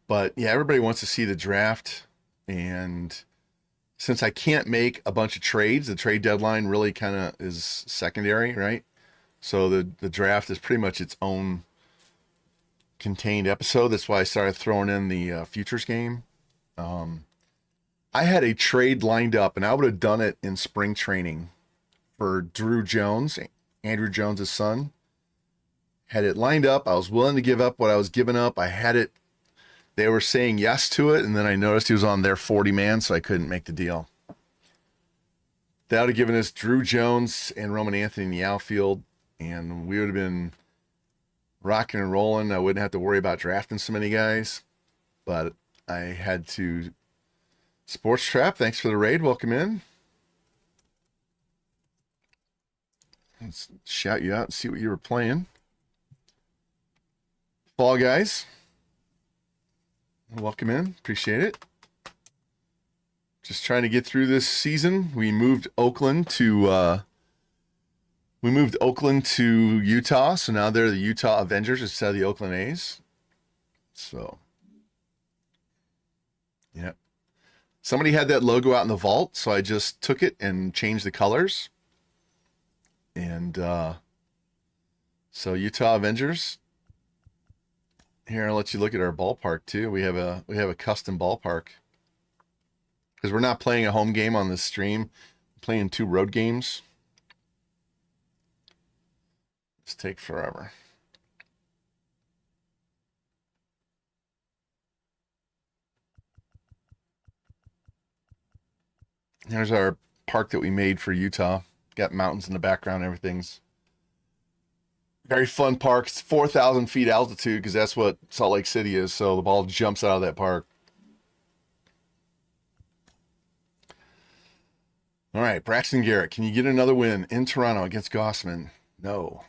But yeah, everybody wants to see the draft, and since I can't make a bunch of trades, the trade deadline really kind of is secondary, right? So the draft is pretty much its own contained episode. That's why I started throwing in the futures game. I had a trade lined up, and I would have done it in spring training for Drew Jones, Andrew Jones' son. Had it lined up. I was willing to give up what I was giving up. I had it. They were saying yes to it, and then I noticed he was on their 40-man, so I couldn't make the deal. That would have given us Drew Jones and Roman Anthony in the outfield, and we would have been rocking and rolling. I wouldn't have to worry about drafting so many guys, but I had to. Sports Trap, thanks for the raid. Welcome in. Let's shout you out and see what you were playing. Fall Guys. Welcome in. Appreciate it. Just trying to get through this season. We moved Oakland to Utah, so now they're the Utah Avengers instead of the Oakland A's. So, yeah. Somebody had that logo out in the vault, so I just took it and changed the colors. And so Utah Avengers. Here, I'll let you look at our ballpark too. We have a custom ballpark because we're not playing a home game on this stream. We're playing 2 road games. It's take forever. There's our park that we made for Utah. Got mountains in the background, everything's very fun park. It's 4,000 feet altitude because that's what Salt Lake City is. So the ball jumps out of that park. All right, Braxton Garrett, can you get another win in Toronto against Gossman? No.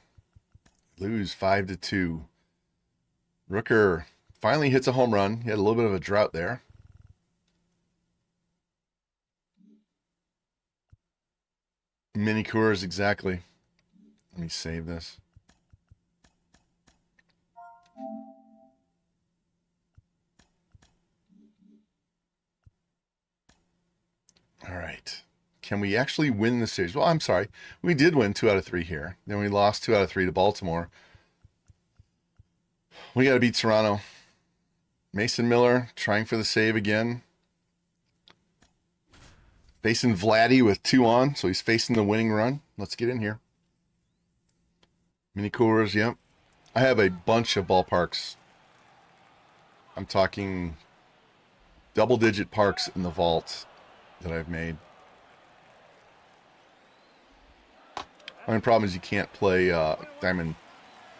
Lose 5-2. Rooker finally hits a home run. He had a little bit of a drought there. Mini Coors, exactly. Let me save this. All right. Can we actually win the series? Well, I'm sorry. We did win 2 out of 3 here. Then we lost 2 out of 3 to Baltimore. We got to beat Toronto. Mason Miller trying for the save again. Facing Vladdy with 2 on, so he's facing the winning run. Let's get in here. Mini Coors, yep. I have a bunch of ballparks. I'm talking double-digit parks in the vault that I've made. The only problem is you can't play Diamond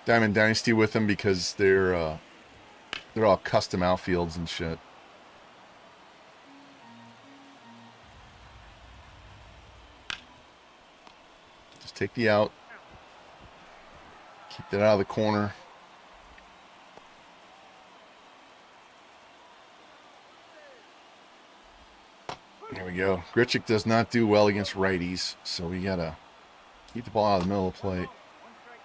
Dynasty with them because they're all custom outfields and shit. Just take the out. Keep that out of the corner. There we go. Grichuk does not do well against righties, so we gotta keep the ball out of the middle of the plate.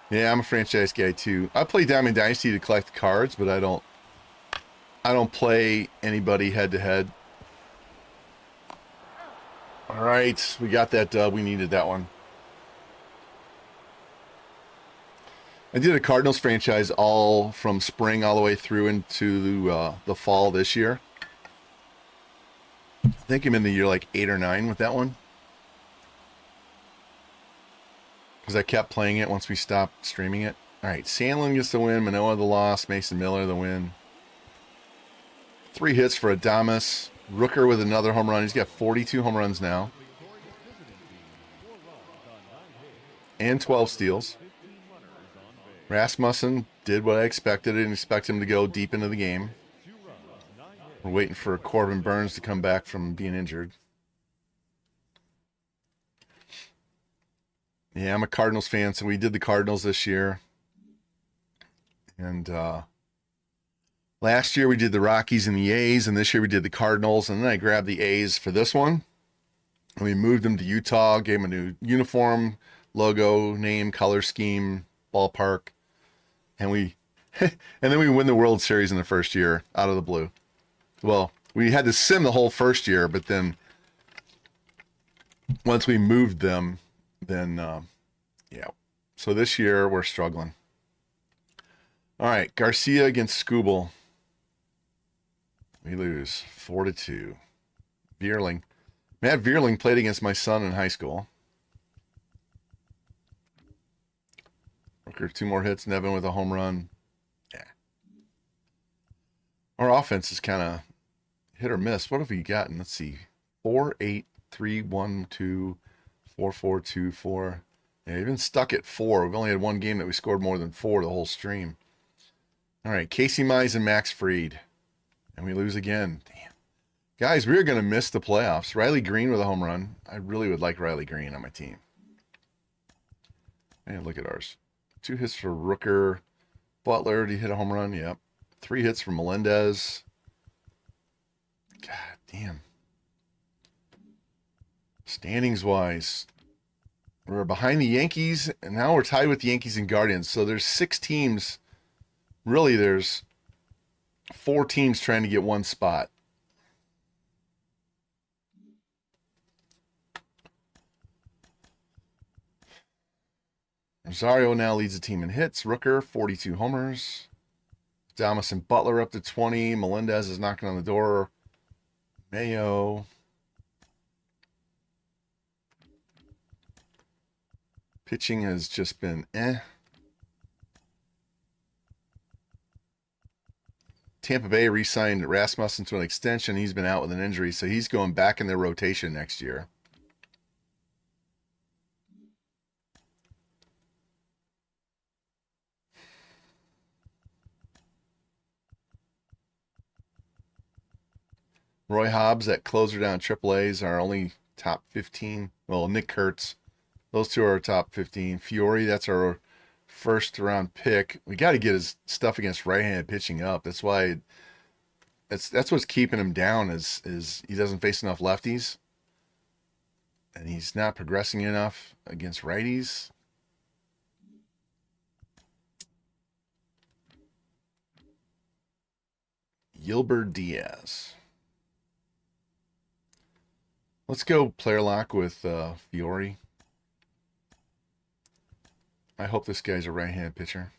Yeah, I'm a franchise guy too. I play Diamond Dynasty to collect cards, but I don't play anybody head to head. All right, we got that dub. We needed that one. I did a Cardinals franchise all from spring all the way through into the fall this year. I think I'm in the year like 8 or 9 with that one. Because I kept playing it once we stopped streaming it. All right, Sandlin gets the win. Manoah the loss. Mason Miller the win. 3 hits for Adames. Rooker with another home run. He's got 42 home runs now. And 12 steals. Rasmussen did what I expected. I didn't expect him to go deep into the game. We're waiting for Corbin Burns to come back from being injured. Yeah, I'm a Cardinals fan, so we did the Cardinals this year. And last year we did the Rockies and the A's, and this year we did the Cardinals. And then I grabbed the A's for this one. And we moved them to Utah, gave them a new uniform, logo, name, color scheme, ballpark. And and then we win the World Series in the first year out of the blue. Well, we had to sim the whole first year, but then once we moved them, then yeah. So this year we're struggling. All right, Garcia against Skubal. We lose 4-2. Vierling. Matt Vierling played against my son in high school. Rooker 2 more hits. Nevin with a home run. Yeah. Our offense is kind of hit or miss. What have we gotten? Let's see. 4-8-3-1-2, 4-4-2-4. Yeah, even stuck at 4. We've only had one game that we scored more than 4 the whole stream. All right, Casey Mize and Max Fried. And we lose again. Damn. Guys, we are going to miss the playoffs. Riley Green with a home run. I really would like Riley Green on my team. Hey, look at ours. 2 hits for Rooker. Butler, did he hit a home run? Yep. 3 hits for Melendez. God damn. Standings wise, we're behind the Yankees, and now we're tied with the Yankees and Guardians. So there's 6 teams. Really, there's 4 teams trying to get one spot. Rosario now leads the team in hits. Rooker, 42 homers. Damas and Butler up to 20. Melendez is knocking on the door. Mayo. Pitching has just been Tampa Bay re-signed Rasmussen to an extension. He's been out with an injury, so he's going back in their rotation next year. Roy Hobbs, that closer down AAA's, are only top 15. Well, Nick Kurtz, those two are top 15. Fiore, that's our first round pick. We got to get his stuff against right-handed pitching up. That's why that's what's keeping him down is he doesn't face enough lefties, and he's not progressing enough against righties. Gilbert Diaz. Let's go player lock with Fiore. I hope this guy's a right-handed pitcher.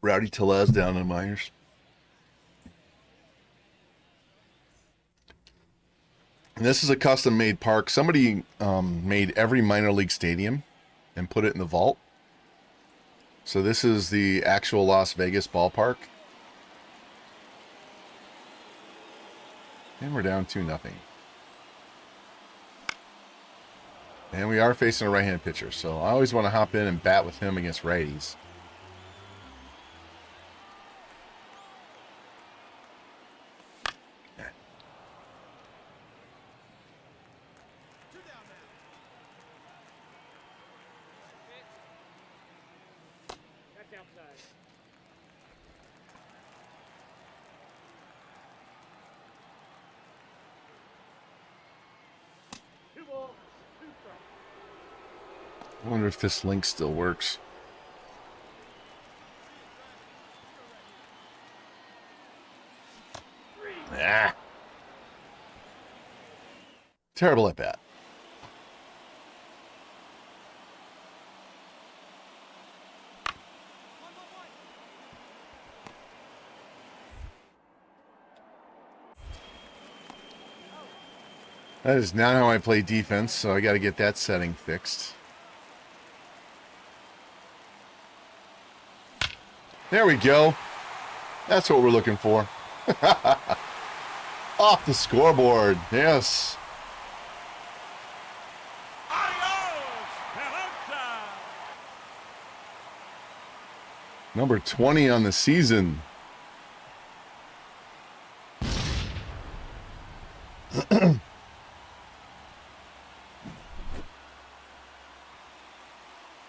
Rowdy Tellez down in Myers. And this is a custom-made park. Somebody made every minor league stadium and put it in the vault. So this is the actual Las Vegas ballpark. And we're down 2-0. And we are facing a right-handed pitcher, so I always want to hop in and bat with him against righties. I wonder if this link still works. Ah. Terrible at bat. That is not how I play defense, so I got to get that setting fixed. There we go. That's what we're looking for. Off the scoreboard. Yes. Number 20 on the season.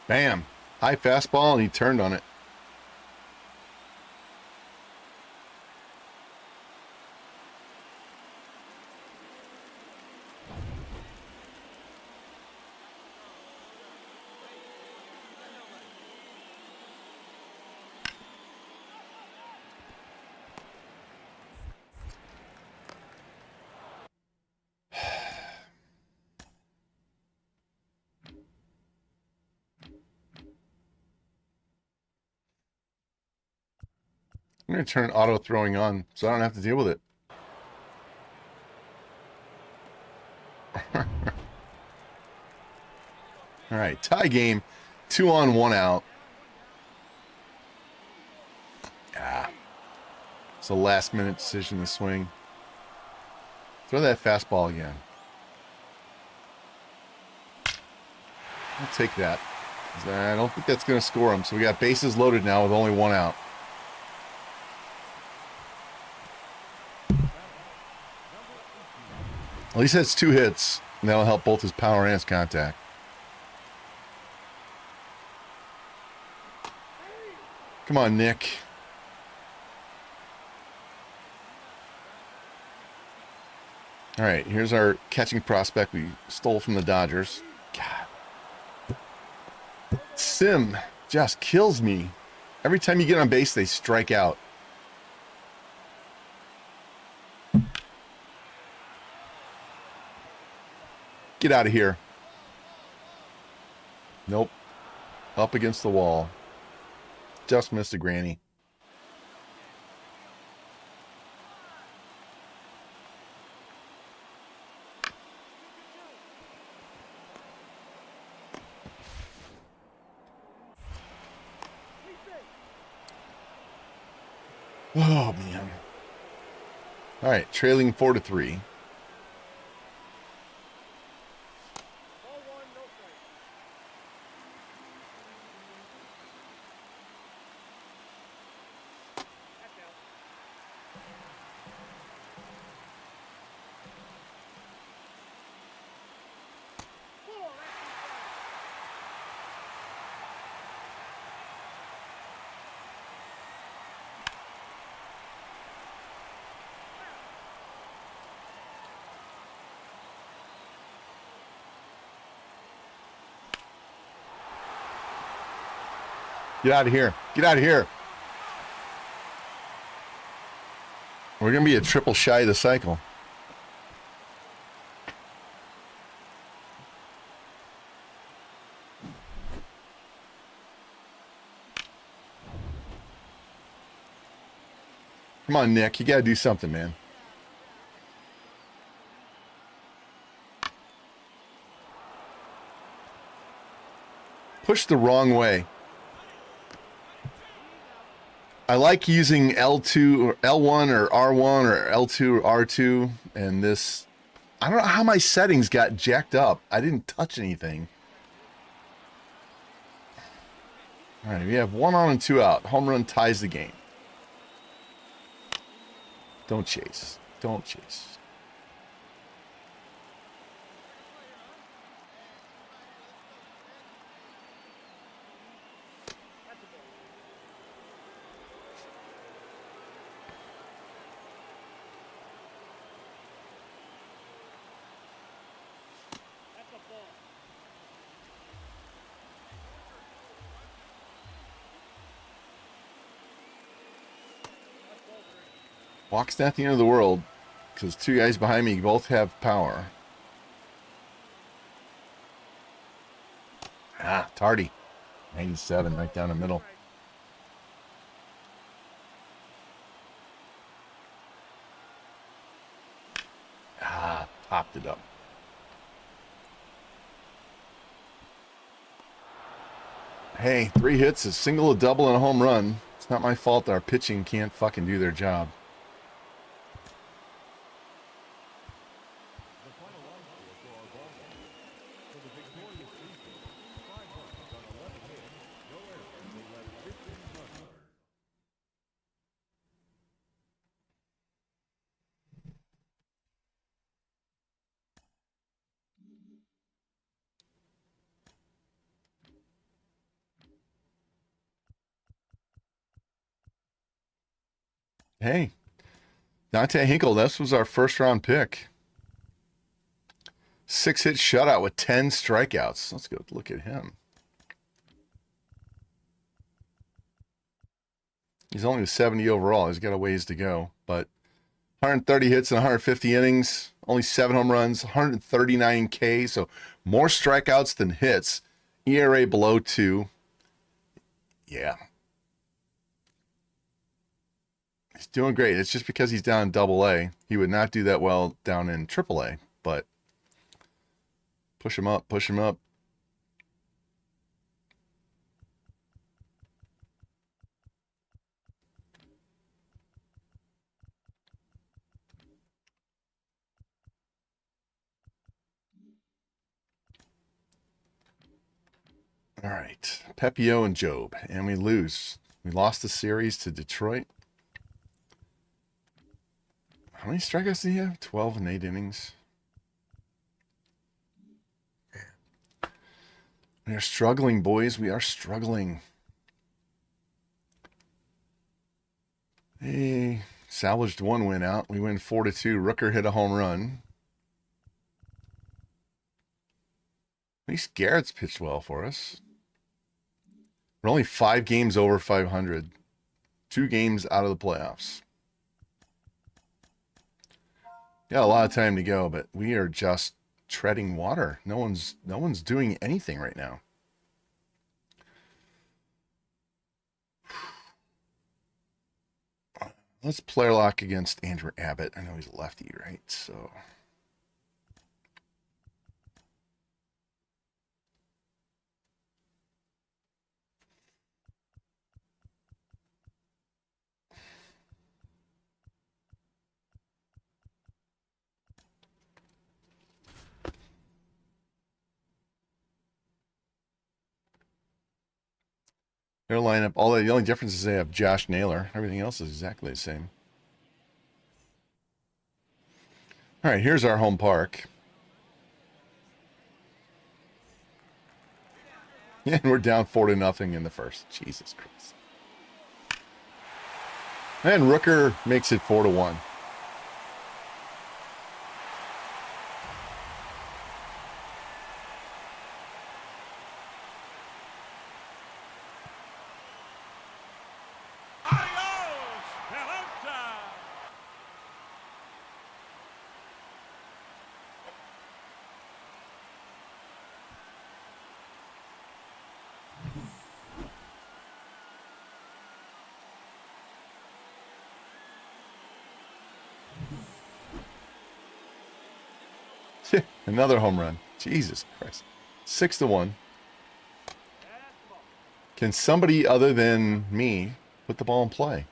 Bam. High fastball, and he turned on it. I'm going to turn auto throwing on so I don't have to deal with it. All right, tie game. 2 on, 1 out. Ah, it's a last-minute decision to swing. Throw that fastball again. I'll take that. I don't think that's going to score him. So we got bases loaded now with only 1 out. At least that's 2 hits, and that'll help both his power and his contact. Come on, Nick. All right, here's our catching prospect we stole from the Dodgers. God. Sim just kills me. Every time you get on base, they strike out. Get out of here. Nope. Up against the wall. Just missed a granny. Oh, man. All right, trailing 4-3. Get out of here. Get out of here. We're going to be a triple shy of the cycle. Come on, Nick. You got to do something, man. Push the wrong way. I like using L2 or L1 or R1 or L2 or R2, and this, I don't know how my settings got jacked up. I didn't touch anything. All right, we have 1 on and 2 out. Home run ties the game. Don't chase. Don't chase. Walk's not the end of the world, because 2 guys behind me both have power. Ah, Tardy. 97, right down the middle. Ah, popped it up. Hey, 3 hits, a single, a double, and a home run. It's not my fault that our pitching can't fucking do their job. Hey, Dante Hinkle, this was our first round pick. 6-hit shutout with 10 strikeouts. Let's go look at him. He's only a 70 overall. He's got a ways to go, but 130 hits in 150 innings, only 7 home runs, 139 K, so more strikeouts than hits. ERA below 2. Yeah. He's doing great. It's just because he's down in Double-A. He would not do that well down in Triple-A, but push him up, push him up. All right, Pepio and Job, and we lose. We lost the series to Detroit. How many strikeouts did he have? 12 in 8 innings. We are struggling, boys. We are struggling. Hey, salvaged 1 win out. We win 4-2. Rooker hit a home run. At least Garrett's pitched well for us. We're only 5 games over 500. 2 games out of the playoffs. Got a lot of time to go, but we are just treading water. No one's doing anything right now. Let's player lock against Andrew Abbott. I know he's a lefty, right? So their lineup, the only difference is they have Josh Naylor. Everything else is exactly the same. All right, here's our home park. And we're down 4-0 in the first. Jesus Christ. And Rooker makes it 4-1. Another home run. Jesus Christ. 6-1. Can somebody other than me put the ball in play?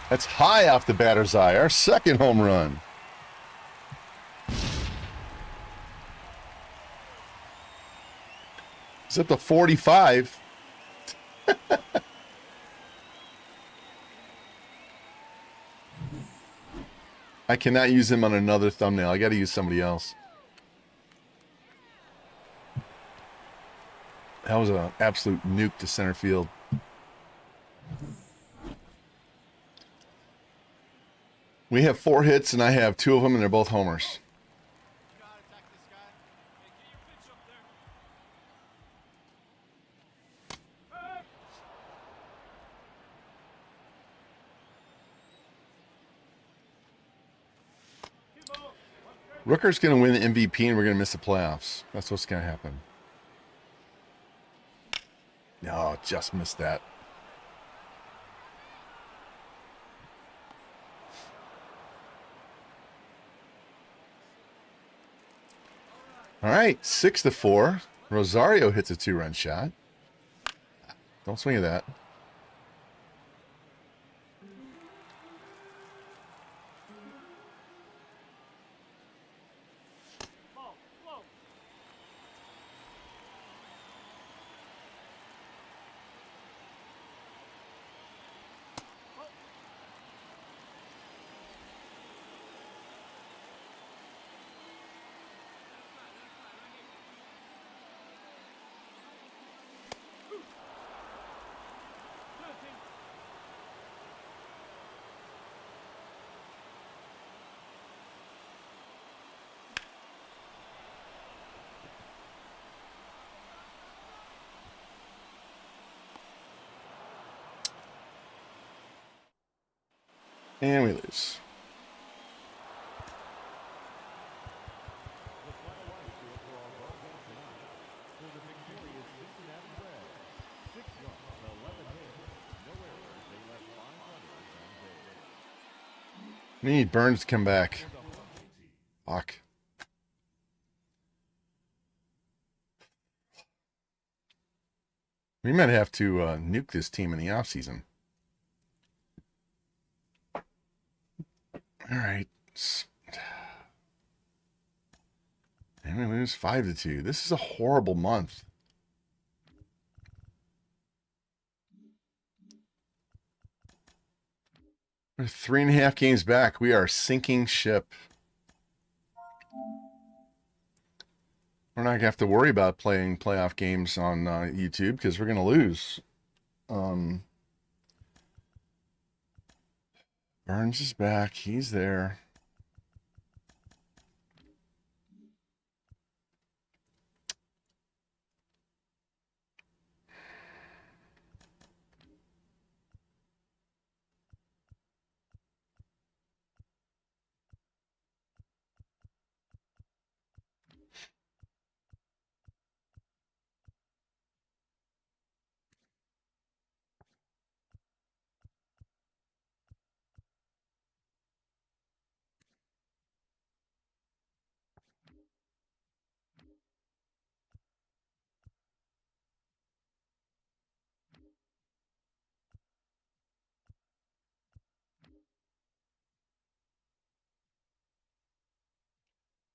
That's high off the batter's eye. Our second home run. It's up to 45. I cannot use him on another thumbnail. I got to use somebody else. That was an absolute nuke to center field. We have 4 hits, and I have 2 of them, and they're both homers. Rooker's going to win the MVP, and we're going to miss the playoffs. That's what's going to happen. No, just missed that. All right, 6-4. Rosario hits a 2-run shot. Don't swing at that. And we lose. We need Burns to come back. Fuck. We might have to nuke this team in the offseason. All right. And we lose 5-2. This is a horrible month. We're 3.5 games back. We are sinking ship. We're not going to have to worry about playing playoff games on YouTube because we're going to lose. Burns is back. He's there.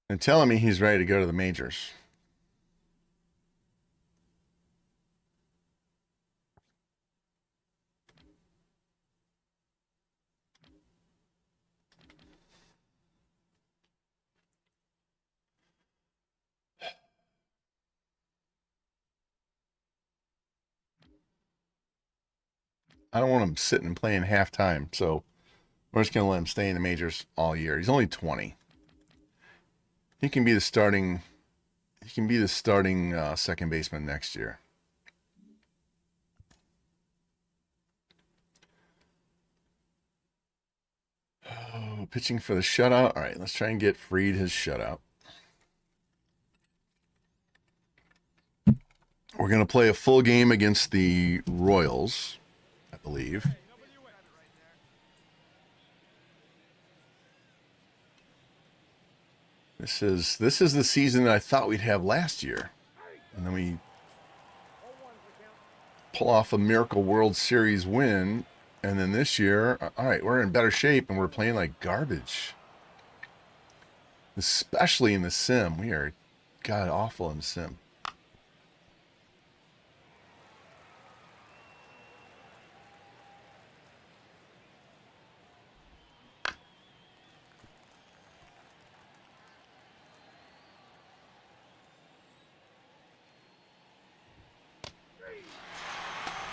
And telling me he's ready to go to the majors. I don't want him sitting and playing halftime, so we're just going to let him stay in the majors all year. He's only 20. He can be the starting. He can be the starting second baseman next year. Oh, pitching for the shutout. All right, let's try and get Fried his shutout. We're going to play a full game against the Royals at believe. This is the season that I thought we'd have last year. And then we pull off a Miracle World Series win. And then this year, all right, we're in better shape and we're playing like garbage. Especially in the sim. We are god awful in the sim.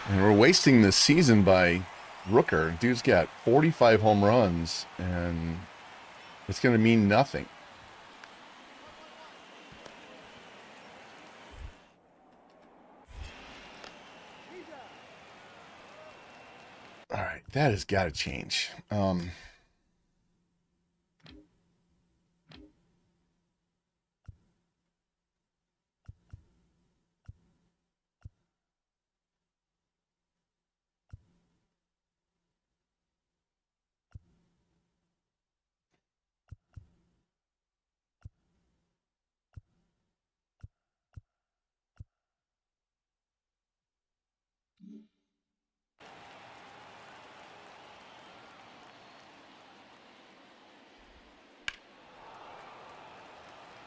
And we're wasting this season by Rooker. Dude's got 45 home runs, and it's going to mean nothing. All right, that has got to change.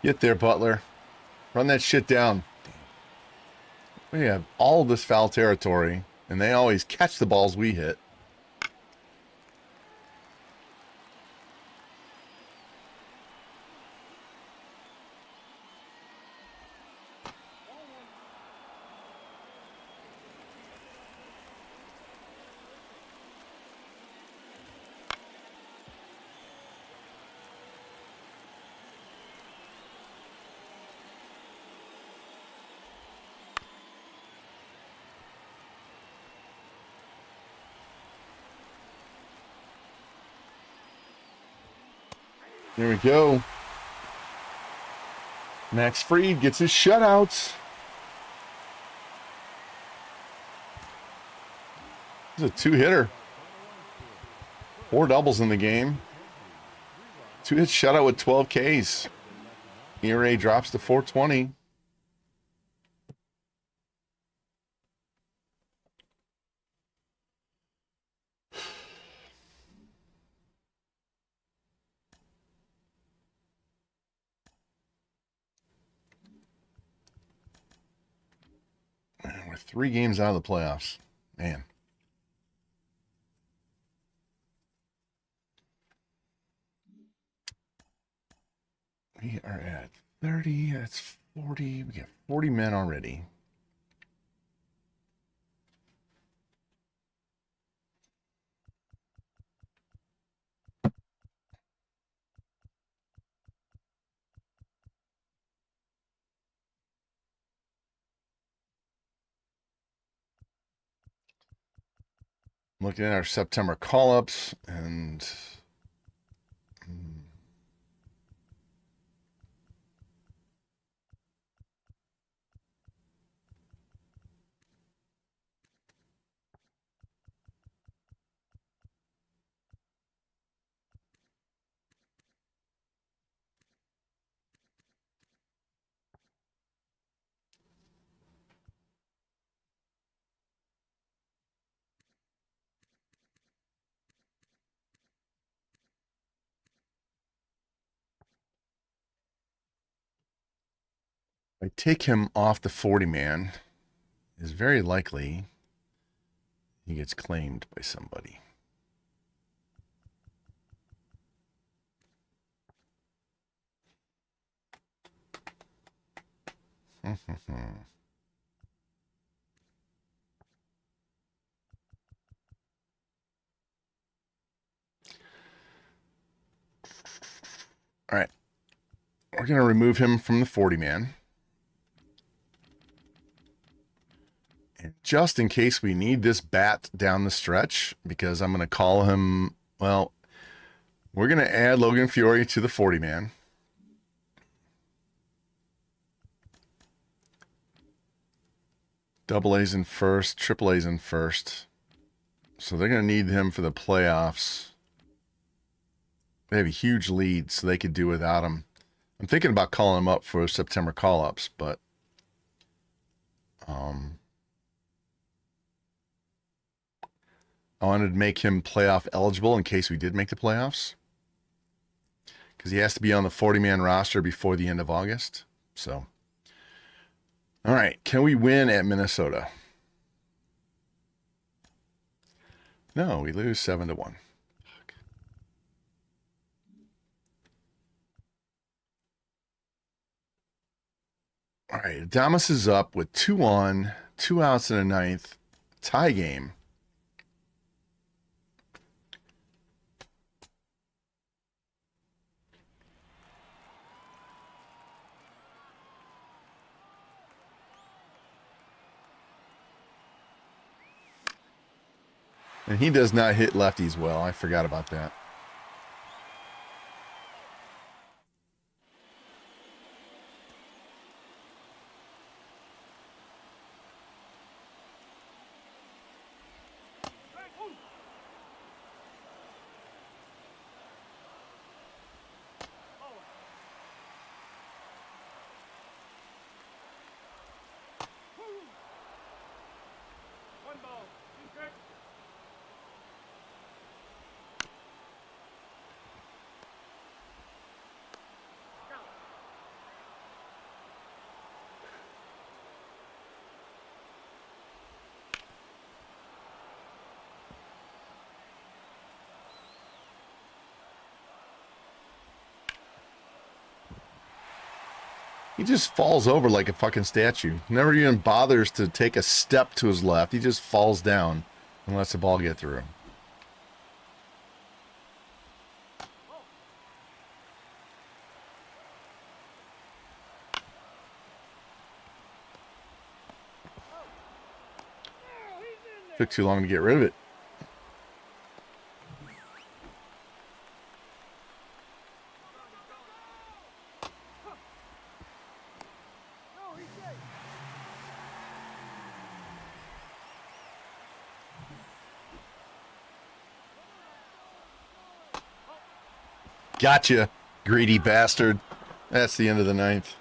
Get there, Butler. Run that shit down. We have all this foul territory, and they always catch the balls we hit. Here we go. Max Fried gets his shutouts. This is a two-hitter. 4 doubles in the game. 2-hit shutout with 12 Ks. ERA drops to 4.20. We're 3 games out of the playoffs. Man. We are at 30. That's 40. We got 40 men already. Looking at our September call-ups, and I take him off the 40-man, is very likely he gets claimed by somebody. All right. We're going to remove him from the 40-man. And just in case we need this bat down the stretch, because I'm going to call him, well, we're going to add Logan Fiore to the 40-man. Double A's in first, triple A's in first. So they're going to need him for the playoffs. They have a huge lead, so they could do without him. I'm thinking about calling him up for September call-ups, but I wanted to make him playoff eligible in case we did make the playoffs, because he has to be on the 40-man roster before the end of August. So, all right, can we win at Minnesota? No, we lose 7-1. All right, Adamas is up with 2 on, 2 outs in the ninth, tie game. And he does not hit lefties well. I forgot about that. He just falls over like a fucking statue. Never even bothers to take a step to his left. He just falls down and lets the ball get through. Took too long to get rid of it. Gotcha, greedy bastard. That's the end of the ninth.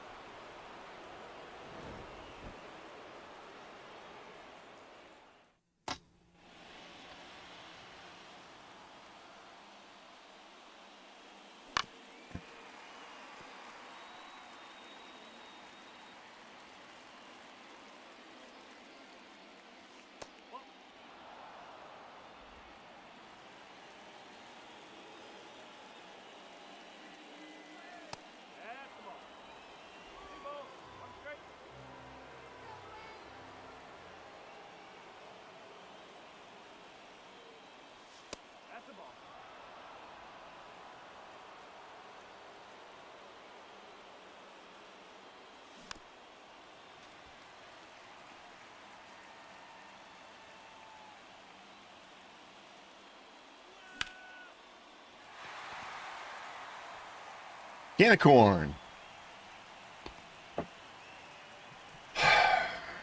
Can of corn.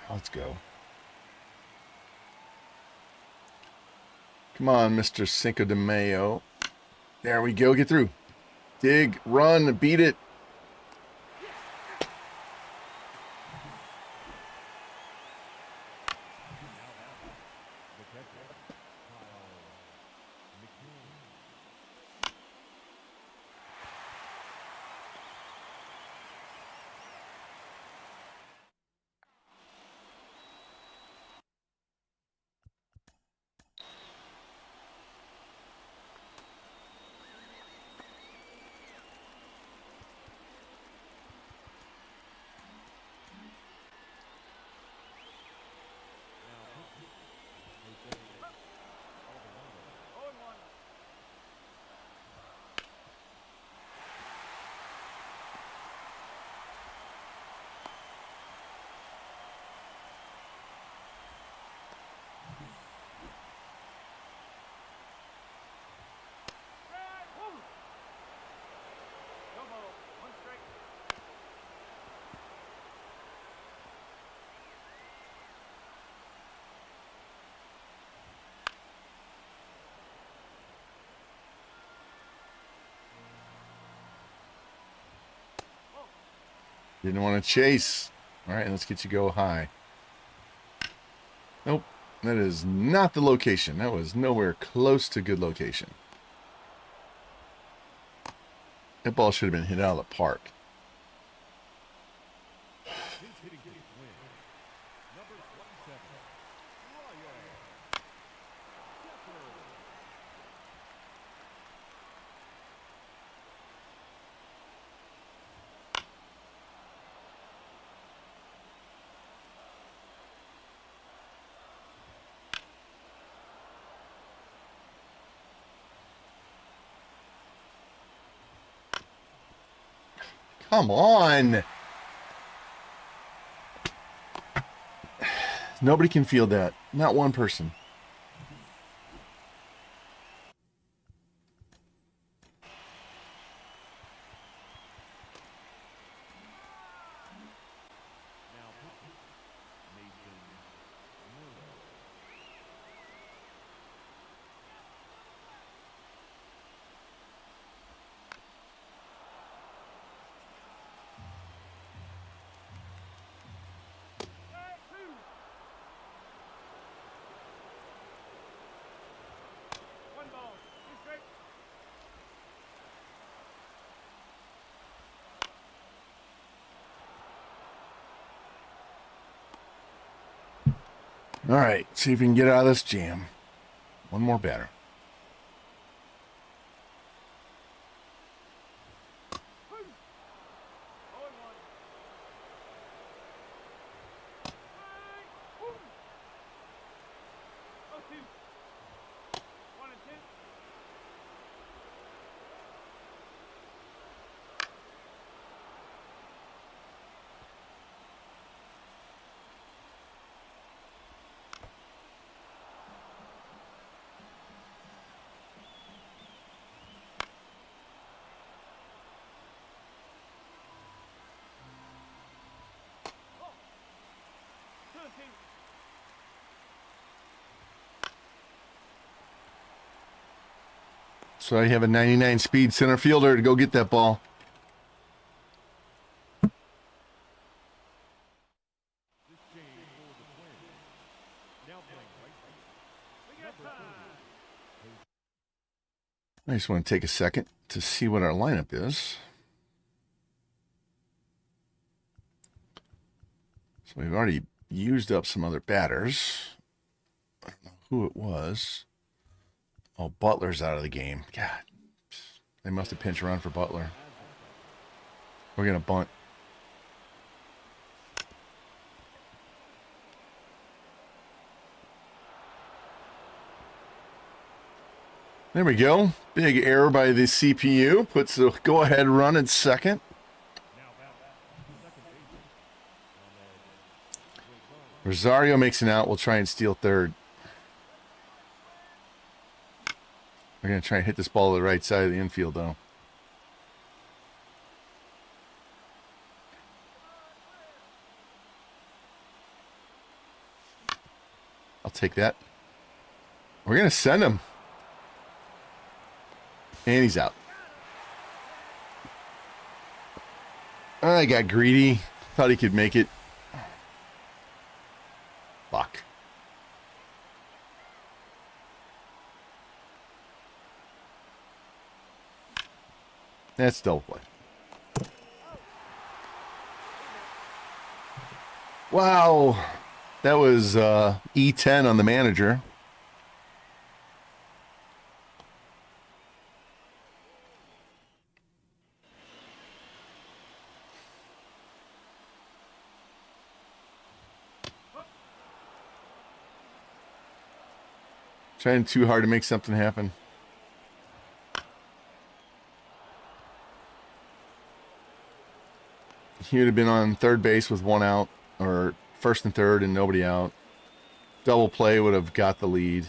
Let's go. Come on, Mr. Cinco de Mayo. There we go. Get through. Dig, run, beat it. Didn't want to chase. All right, let's get you go high. Nope, that is not the location. That was nowhere close to good location. That ball should have been hit out of the park. Come on. Nobody can field that. Not one person. All right, see if we can get out of this jam. One more batter. So I have a 99 speed center fielder to go get that ball. I just want to take a second to see what our lineup is. So we've already used up some other batters. I don't know who it was. Oh, Butler's out of the game. God, they must have pinch run for Butler. We're going to bunt. There we go. Big error by the CPU. Puts the go-ahead run at second. Rosario makes an out. We'll try and steal third. We're going to try and hit this ball to the right side of the infield, though. I'll take that. We're going to send him. And he's out. I got greedy. Thought he could make it. Fuck. That's double play. Wow. That was E10 on the manager. Trying too hard to make something happen. He would have been on third base with one out, or first and third and nobody out. Double play would have got the lead.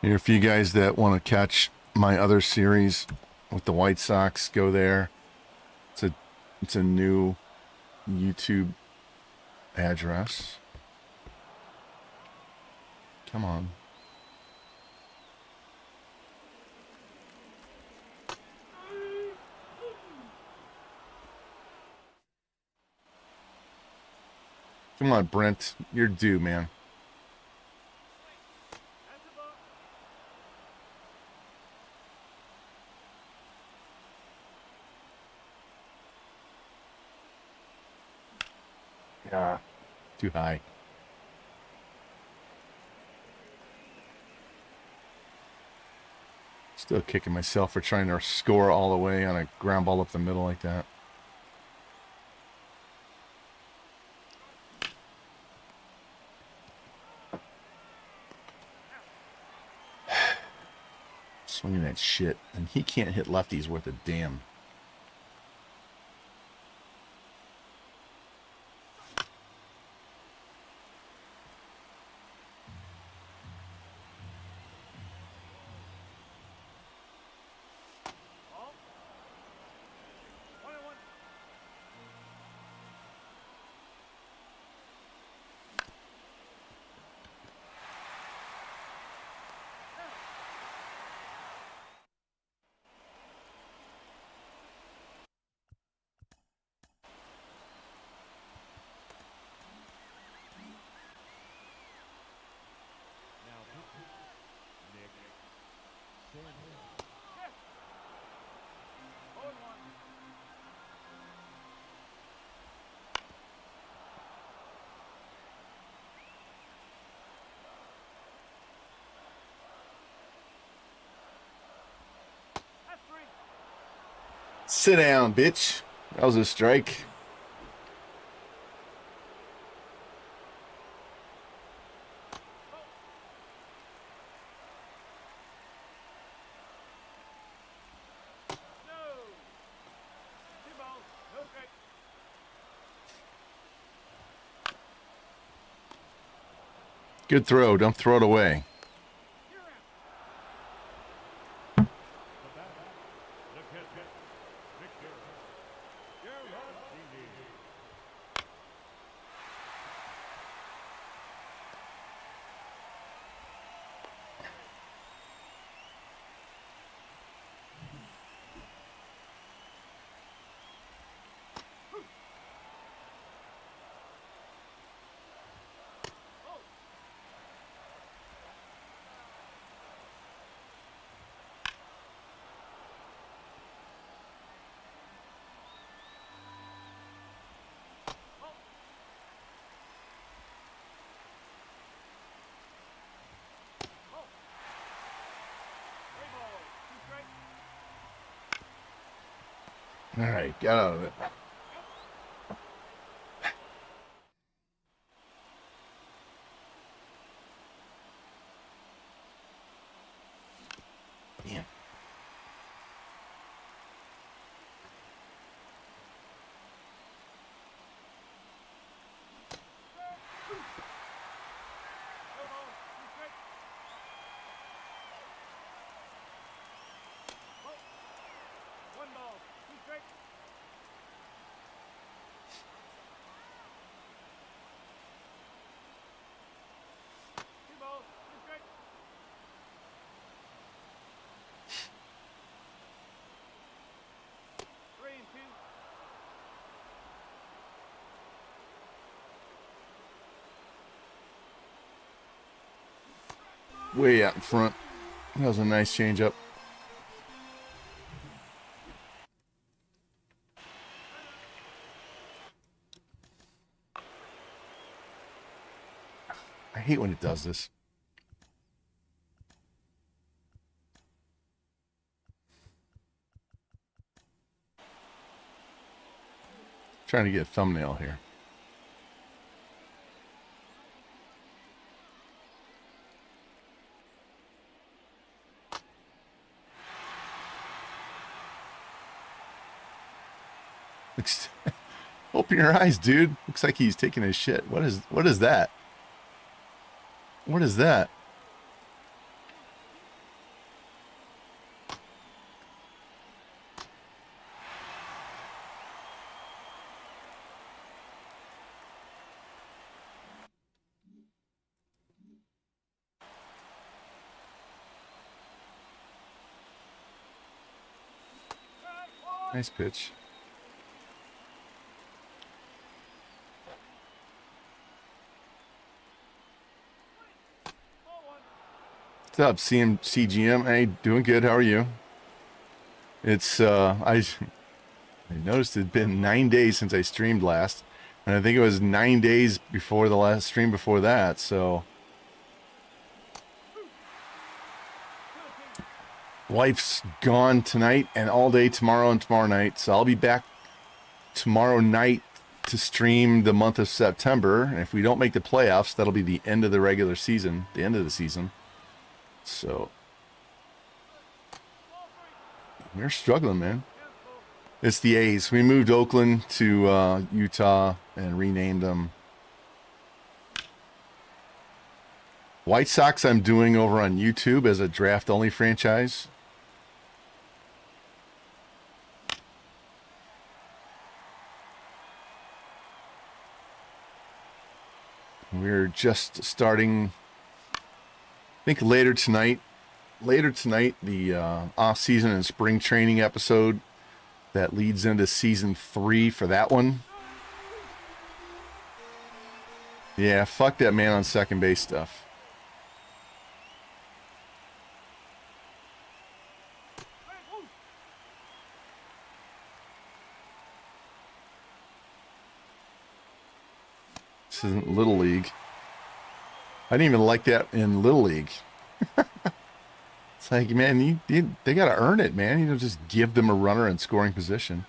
Here, for you guys that want to catch my other series with the White Sox, go there. It's a new YouTube address. Come on. Come on, Brent. You're due, man. Yeah. Too high. Still kicking myself for trying to score all the way on a ground ball up the middle like that. Swinging that shit. And he can't hit lefties worth a damn. Sit down, bitch. That was a strike. Good throw. Don't throw it away. All right, get out of it. Damn. Way out in front. That was a nice changeup. I hate when it does this. Trying to get a thumbnail here. Open your eyes, dude. Looks like he's taking his shit. What is that? What is that? Nice pitch. What's up, CGM? Hey, doing good. How are you? It's I noticed it'd been 9 days since I streamed last, and I think it was 9 days before the last stream before that. So, wife's gone tonight and all day tomorrow and tomorrow night. So I'll be back tomorrow night to stream the month of September. And if we don't make the playoffs, that'll be the end of the regular season, the end of the season. So we're struggling, man. It's the A's. We moved Oakland to Utah and renamed them. White Sox I'm doing over on YouTube as a draft-only franchise. We're just starting, I think later tonight, the off-season and spring training episode that leads into season 3 for that one. Yeah, fuck that man on second base stuff. This isn't Little League. I didn't even like that in Little League. It's like, man, they got to earn it, man. You don't just give them a runner in scoring position.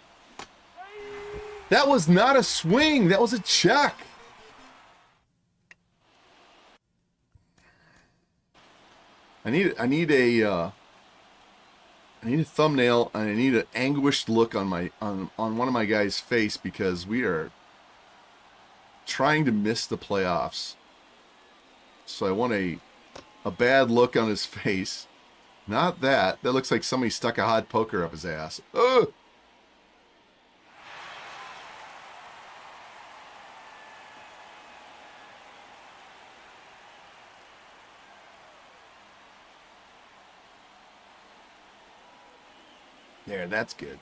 That was not a swing. That was a check. I need a thumbnail, and I need an anguished look on one of my guys' face because we are trying to miss the playoffs. So I want a bad look on his face. Not that. That looks like somebody stuck a hot poker up his ass. Ugh! There, that's good.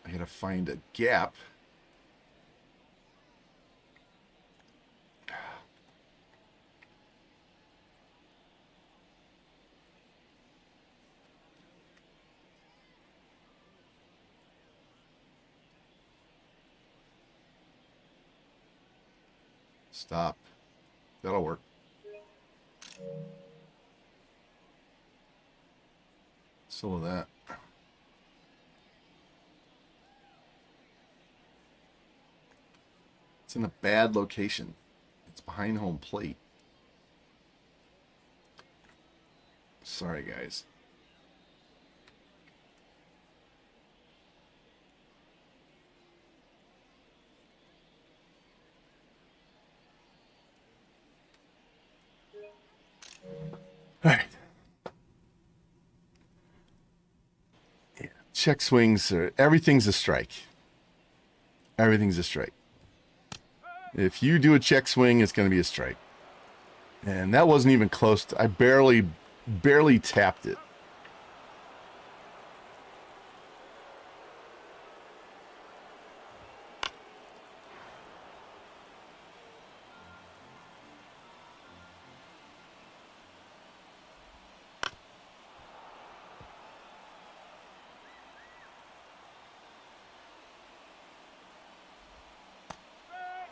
I gotta find a gap. Stop. That'll work. So will that. It's in a bad location. It's behind home plate. Sorry, guys. All right. Yeah. Check swings are, everything's a strike. Everything's a strike. If you do a check swing, it's going to be a strike. And that wasn't even close to, I barely tapped it.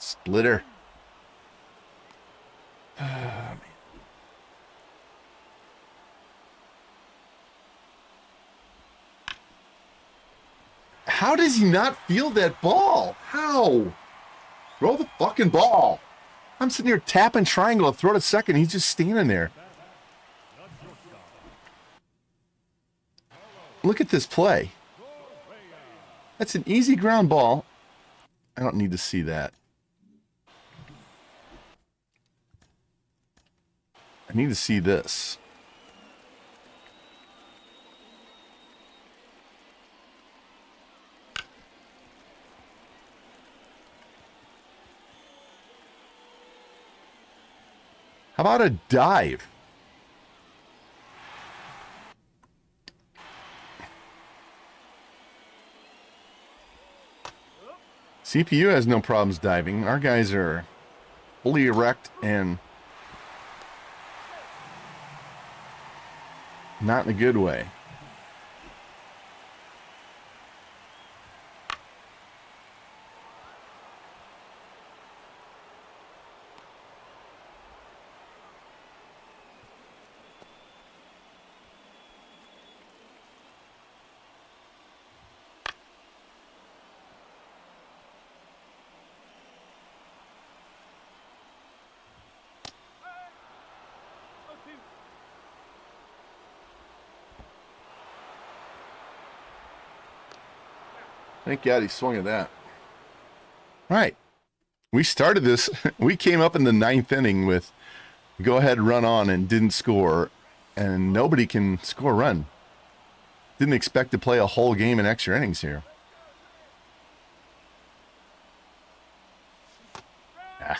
Splitter. Man. How does he not feel that ball? How? Throw the fucking ball. I'm sitting here tapping triangle, throw it a second. He's just standing there. Look at this play. That's an easy ground ball. I don't need to see that. I need to see this. How about a dive? CPU has no problems diving. Our guys are fully erect and not in a good way. Thank God he swung at that. All right. We started this. We came up in the 9th inning with go ahead, run on, and didn't score. And nobody can score a run. Didn't expect to play a whole game in extra innings here. Ah.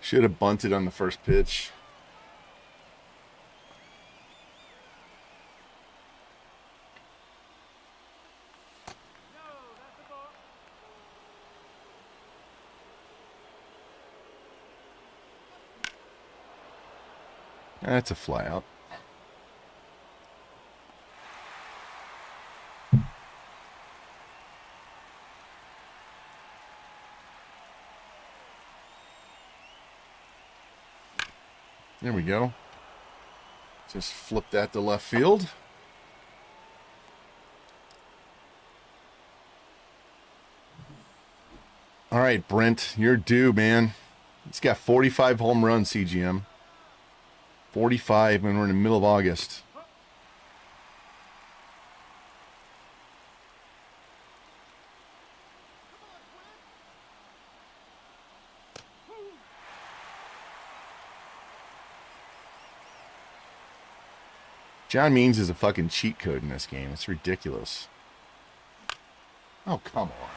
Should have bunted on the first pitch. That's a fly out. There we go. Just flip that to left field. All right, Brent, you're due, man. He's got 45 home runs, CGM. 45 when we're in the middle of August. John Means is a fucking cheat code in this game. It's ridiculous. Oh, come on.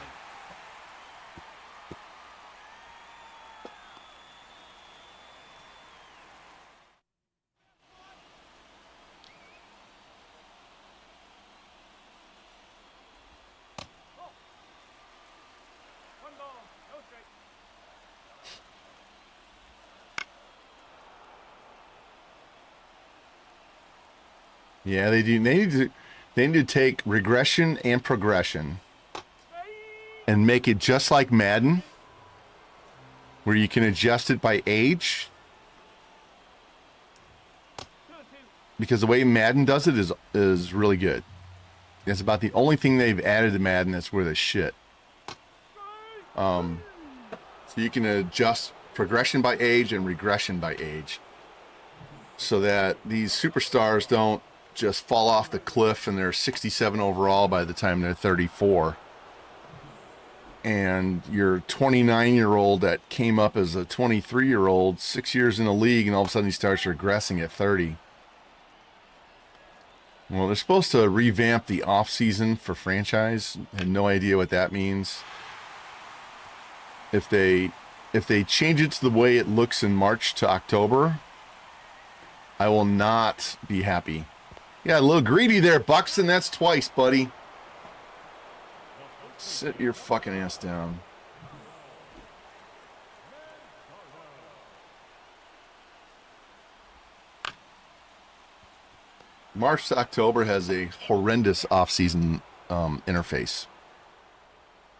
Yeah, they do. They need to take regression and progression and make it just like Madden, where you can adjust it by age. Because the way Madden does it is really good. It's about the only thing they've added to Madden that's worth a shit. So you can adjust progression by age and regression by age, so that these superstars don't just fall off the cliff and they're 67 overall by the time they're 34. And your 29-year-old that came up as a 23-year-old, 6 years in the league, and all of a sudden he starts regressing at 30. Well, they're supposed to revamp the off-season for franchise. I have no idea what that means. If they change it to the way it looks in March to October, I will not be happy. Yeah, a little greedy there, Buxton. That's twice, buddy. Sit your fucking ass down. March to October has a horrendous off-season interface.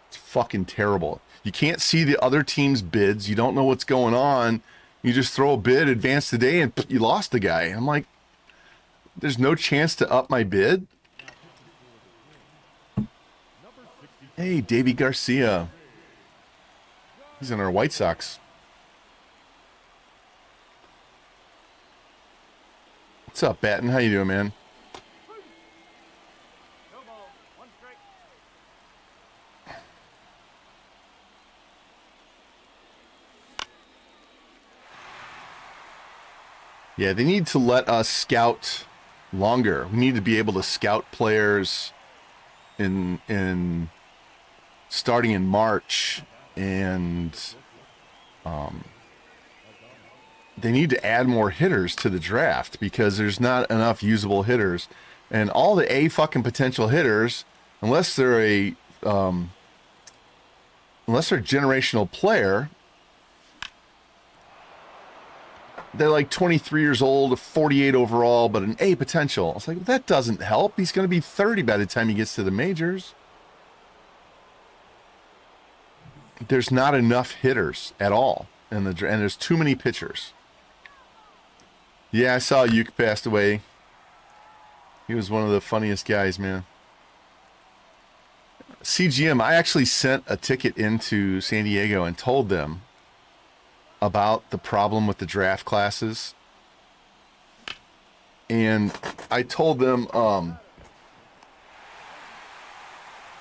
It's fucking terrible. You can't see the other team's bids. You don't know what's going on. You just throw a bid, advance today, and you lost the guy. I'm like, there's no chance to up my bid? Hey, Davey Garcia. He's in our White Sox. What's up, Batten? How you doing, man? Yeah, they need to let us scout longer. We need to be able to scout players in starting in March, and they need to add more hitters to the draft because there's not enough usable hitters, and all the fucking potential hitters, unless they're a generational player, they're like 23 years old, 48 overall, but an A potential. It's like, that doesn't help. He's going to be 30 by the time he gets to the majors. There's not enough hitters at all, and there's too many pitchers. Yeah, I saw Yuke passed away. He was one of the funniest guys, man. CGM, I actually sent a ticket into San Diego and told them about the problem with the draft classes. And I told them,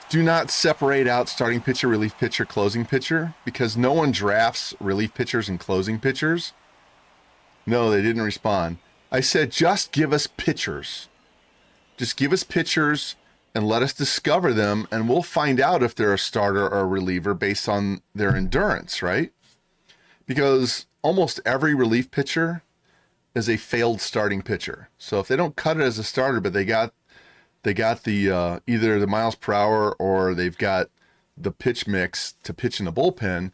do not separate out starting pitcher, relief pitcher, closing pitcher, because no one drafts relief pitchers and closing pitchers. No, they didn't respond. I said, just give us pitchers. Just give us pitchers and let us discover them, and we'll find out if they're a starter or a reliever based on their endurance, right? Because almost every relief pitcher is a failed starting pitcher. So if they don't cut it as a starter, but they got the either the miles per hour or they've got the pitch mix to pitch in the bullpen,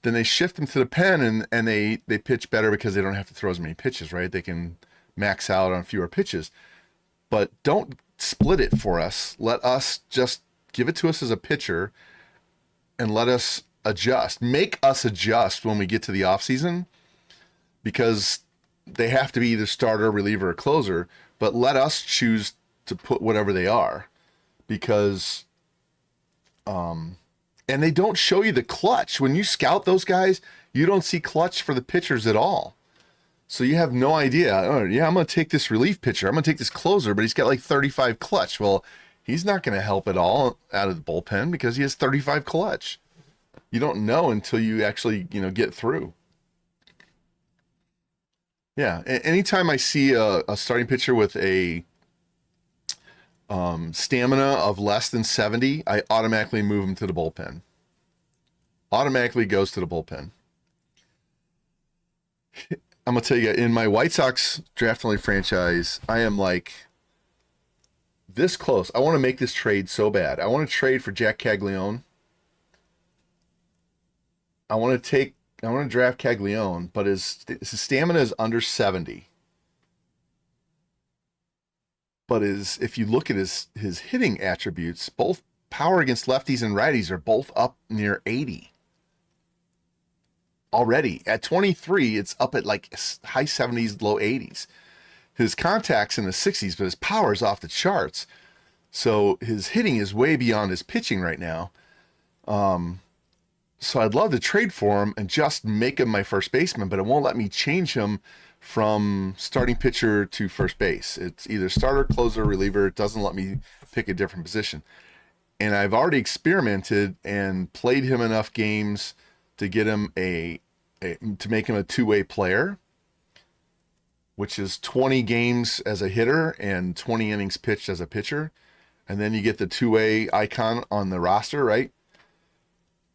then they shift them to the pen and they pitch better because they don't have to throw as many pitches, right? They can max out on fewer pitches. But don't split it for us. Let us just give it to us as a pitcher and let us adjust. Make us adjust when we get to the offseason, because they have to be either starter, reliever, or closer, but let us choose to put whatever they are, because and they don't show you the clutch. When you scout those guys, you don't see clutch for the pitchers at all. So you have no idea. Oh, yeah, I'm going to take this relief pitcher. I'm going to take this closer, but he's got like 35 clutch. Well, he's not going to help at all out of the bullpen because he has 35 clutch. You don't know until you actually, get through. Yeah, anytime I see a starting pitcher with a stamina of less than 70, I automatically move him to the bullpen. Automatically goes to the bullpen. I'm going to tell you, in my White Sox draft-only franchise, I am like this close. I want to make this trade so bad. I want to trade for Jack Caglione. I want to draft Caglione, but his stamina is under 70. But if you look at his hitting attributes, both power against lefties and righties are both up near 80. Already at 23, it's up at like high 70s, low 80s. His contact's in the 60s, but his power is off the charts. So his hitting is way beyond his pitching right now. So I'd love to trade for him and just make him my first baseman, but it won't let me change him from starting pitcher to first base. It's either starter, closer, reliever. It doesn't let me pick a different position. And I've already experimented and played him enough games to get him to make him a two-way player, which is 20 games as a hitter and 20 innings pitched as a pitcher. And then you get the two-way icon on the roster, right?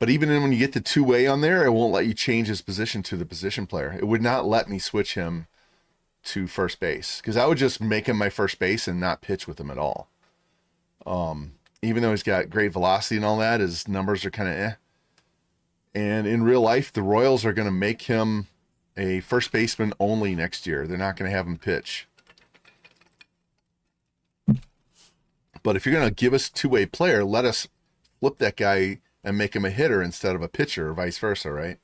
But even when you get the two-way on there, it won't let you change his position to the position player. It would not let me switch him to first base, because I would just make him my first base and not pitch with him at all. Even though he's got great velocity and all that, his numbers are kind of eh. And in real life, the Royals are going to make him a first baseman only next year. They're not going to have him pitch. But if you're going to give us a two-way player, let us flip that guy and make him a hitter instead of a pitcher, or vice versa, right?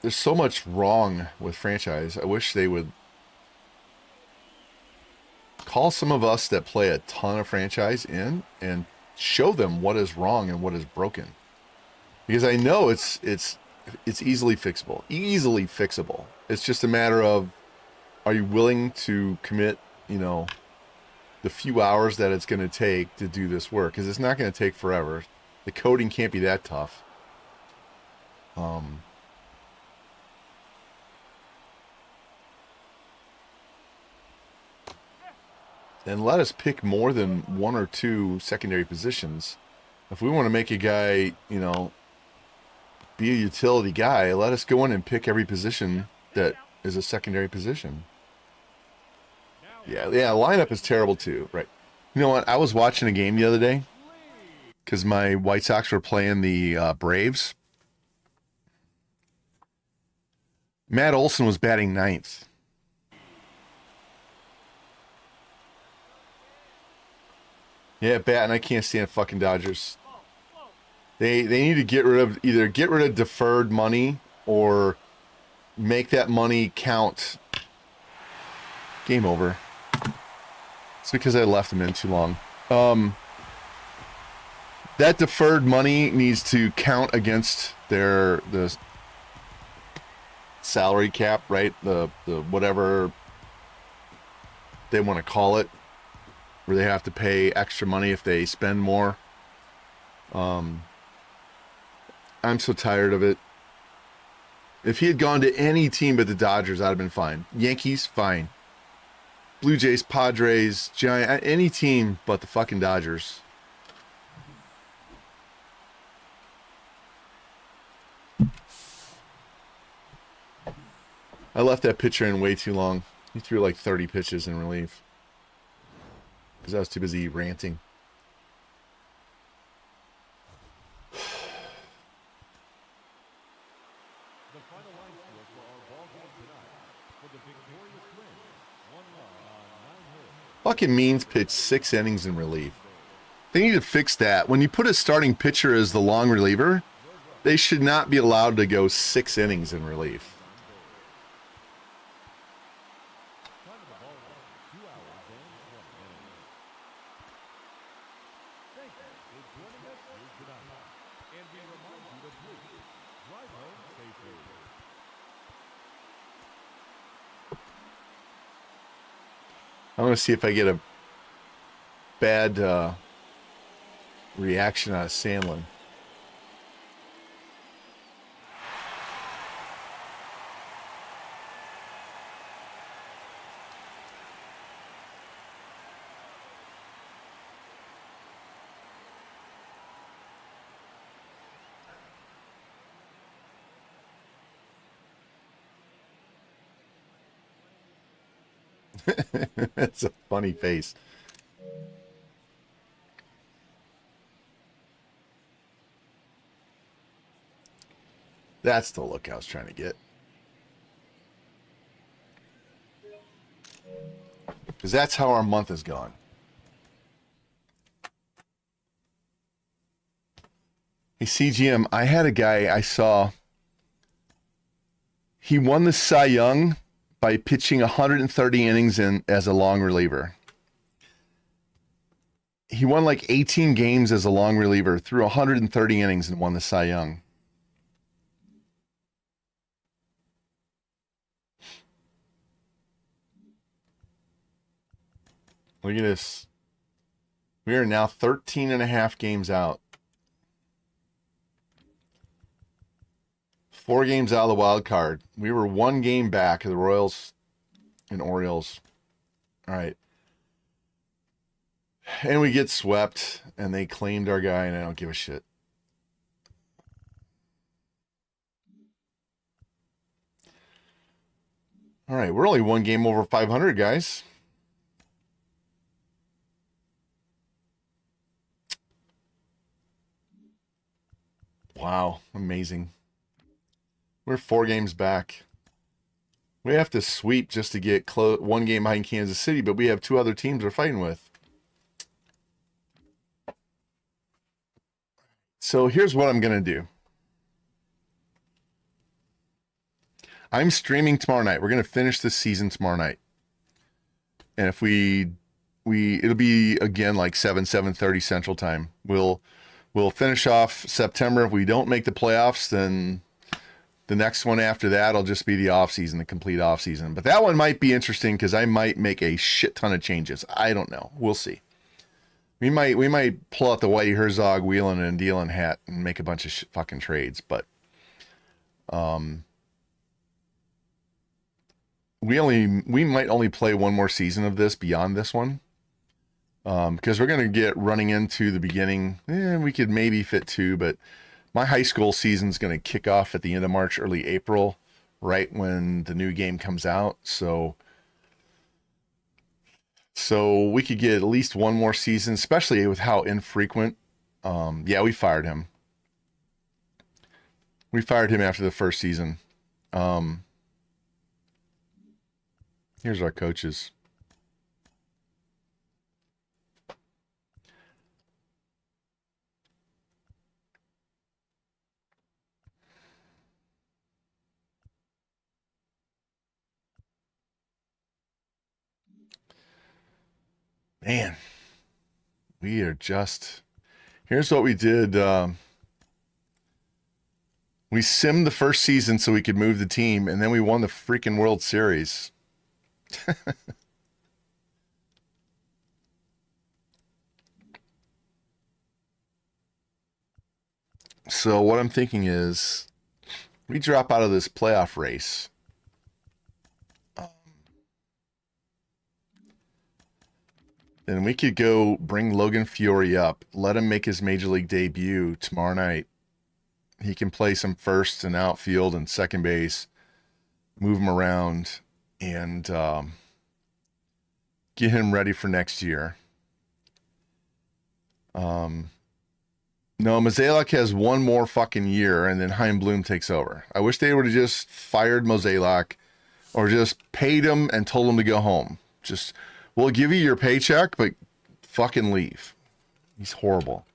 There's so much wrong with franchise. I wish they would call some of us that play a ton of franchise in and show them what is wrong and what is broken. Because I know it's easily fixable. Easily fixable. It's just a matter of, are you willing to commit, the few hours that it's going to take to do this work? Because it's not going to take forever. The coding can't be that tough. and let us pick more than one or two secondary positions. If we want to make a guy, be a utility guy, let us go in and pick every position that is a secondary position. Yeah, lineup is terrible too, right? You know what? I was watching a game the other day because my White Sox were playing the Braves. Matt Olson was batting ninth. Yeah, batting. I can't stand fucking Dodgers. They need to get rid of deferred money or make that money count. Game over. It's because I left them in too long. That deferred money needs to count against the salary cap, right? The whatever they want to call it, where they have to pay extra money if they spend more. I'm so tired of it. If he had gone to any team but the Dodgers, I'd have been fine. Yankees, fine. Blue Jays, Padres, Giants, any team but the fucking Dodgers. I left that pitcher in way too long. He threw like 30 pitches in relief because I was too busy ranting. Fucking Means pitched 6 innings in relief. They need to fix that. When you put a starting pitcher as the long reliever, they should not be allowed to go 6 innings in relief. I'm going to see if I get a bad reaction out of Sandlin. That's a funny face. That's the look I was trying to get. Because that's how our month has gone. Hey, CGM, I had a guy I saw. He won the Cy Young by pitching 130 innings in as a long reliever. He won like 18 games as a long reliever, threw 130 innings and won the Cy Young. Look at this. We are now 13 and a half games out. 4 games out of the wild card. We were 1 game back of the Royals and Orioles. All right. And we get swept, and they claimed our guy, and I don't give a shit. All right, we're only 1 game over 500, guys. Wow, amazing. We're 4 games back. We have to sweep just to get 1 game behind Kansas City, but we have 2 other teams we're fighting with. So here's what I'm going to do. I'm streaming tomorrow night. We're going to finish this season tomorrow night. And if it'll be again like 7:30 Central Time. We'll finish off September. If we don't make the playoffs, then the next one after that will just be the off season, the complete off season. But that one might be interesting because I might make a shit ton of changes. I don't know. We'll see. We might pull out the Whitey Herzog wheeling and dealing hat and make a bunch of fucking trades. But we might only play 1 more season of this beyond this one. because we're going to get running into the beginning. We could maybe fit 2, but my high school season's going to kick off at the end of March, early April, right when the new game comes out. So we could get at least one more season, especially with how infrequent. Yeah, we fired him. We fired him after the first season. Here's our coaches. Man, we are just. Here's what we did. We simmed the first season so we could move the team, and then we won the freaking World Series. So what I'm thinking is we drop out of this playoff race. Then we could go bring Logan Fiore up, let him make his major league debut tomorrow night. He can play some first and outfield and second base, move him around, and get him ready for next year. No, Mozeliak has one more fucking year, and then Chaim Bloom takes over. I wish they would have just fired Mozeliak or just paid him and told him to go home. Just, we'll give you your paycheck, but fucking leave. He's horrible.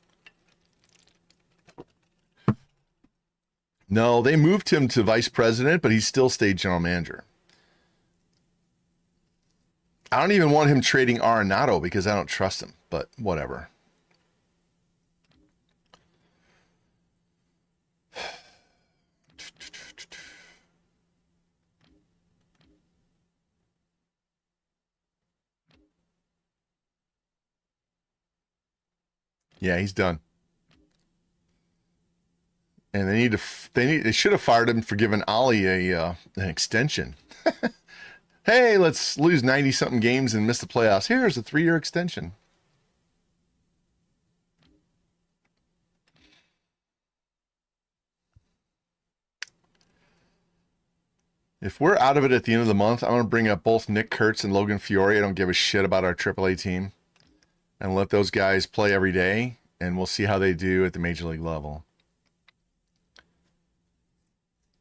No, they moved him to vice president, but he still stayed general manager. I don't even want him trading Arenado because I don't trust him, but whatever. Yeah, he's done. And they should have fired him for giving Ollie an extension. Hey, let's lose 90 something games and miss the playoffs. Here's a 3-year extension. If we're out of it at the end of the month, I'm going to bring up both Nick Kurtz and Logan Fiore. I don't give a shit about our AAA team, and let those guys play every day, and we'll see how they do at the major league level.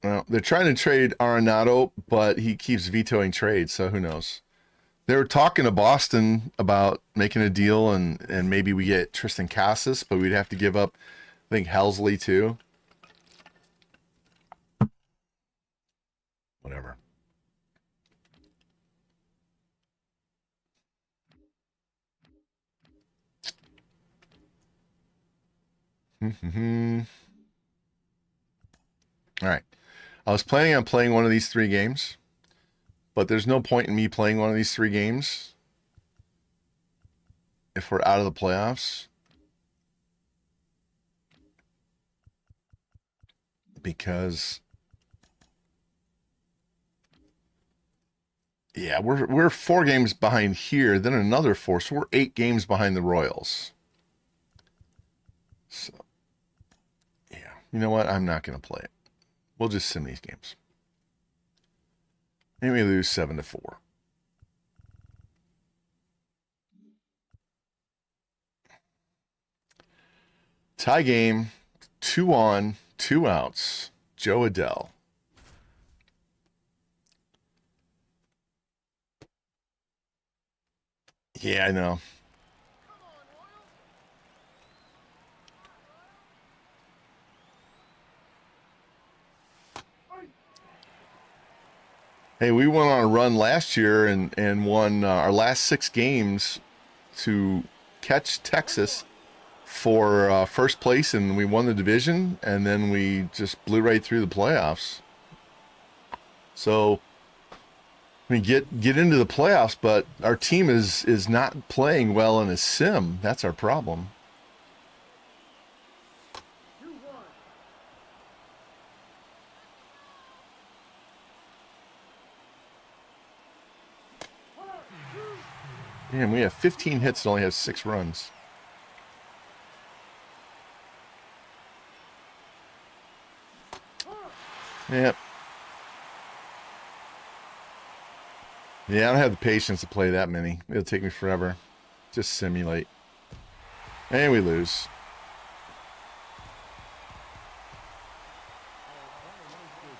Well, they're trying to trade Arenado, but he keeps vetoing trades, so who knows? They were talking to Boston about making a deal, and maybe we get Tristan Casas, but we'd have to give up, I think, Helsley too. Whatever. All right. I was planning on playing one of these 3 games, but there's no point in me playing one of these 3 games if we're out of the playoffs, because yeah, we're 4 games behind here, then another 4, so we're 8 games behind the Royals. So yeah, you know what? I'm not going to play it. We'll just sim these games. Maybe we lose 7-4. Tie game, 2 on, 2 outs. Joe Adell. Yeah, I know. Hey, we went on a run last year and won our last 6 games to catch Texas for first place, and we won the division, and then we just blew right through the playoffs. So we get into the playoffs, but our team is not playing well in a sim. That's our problem. Damn, we have 15 hits and only have 6 runs. Yep. Yeah, I don't have the patience to play that many. It'll take me forever. Just simulate. And we lose.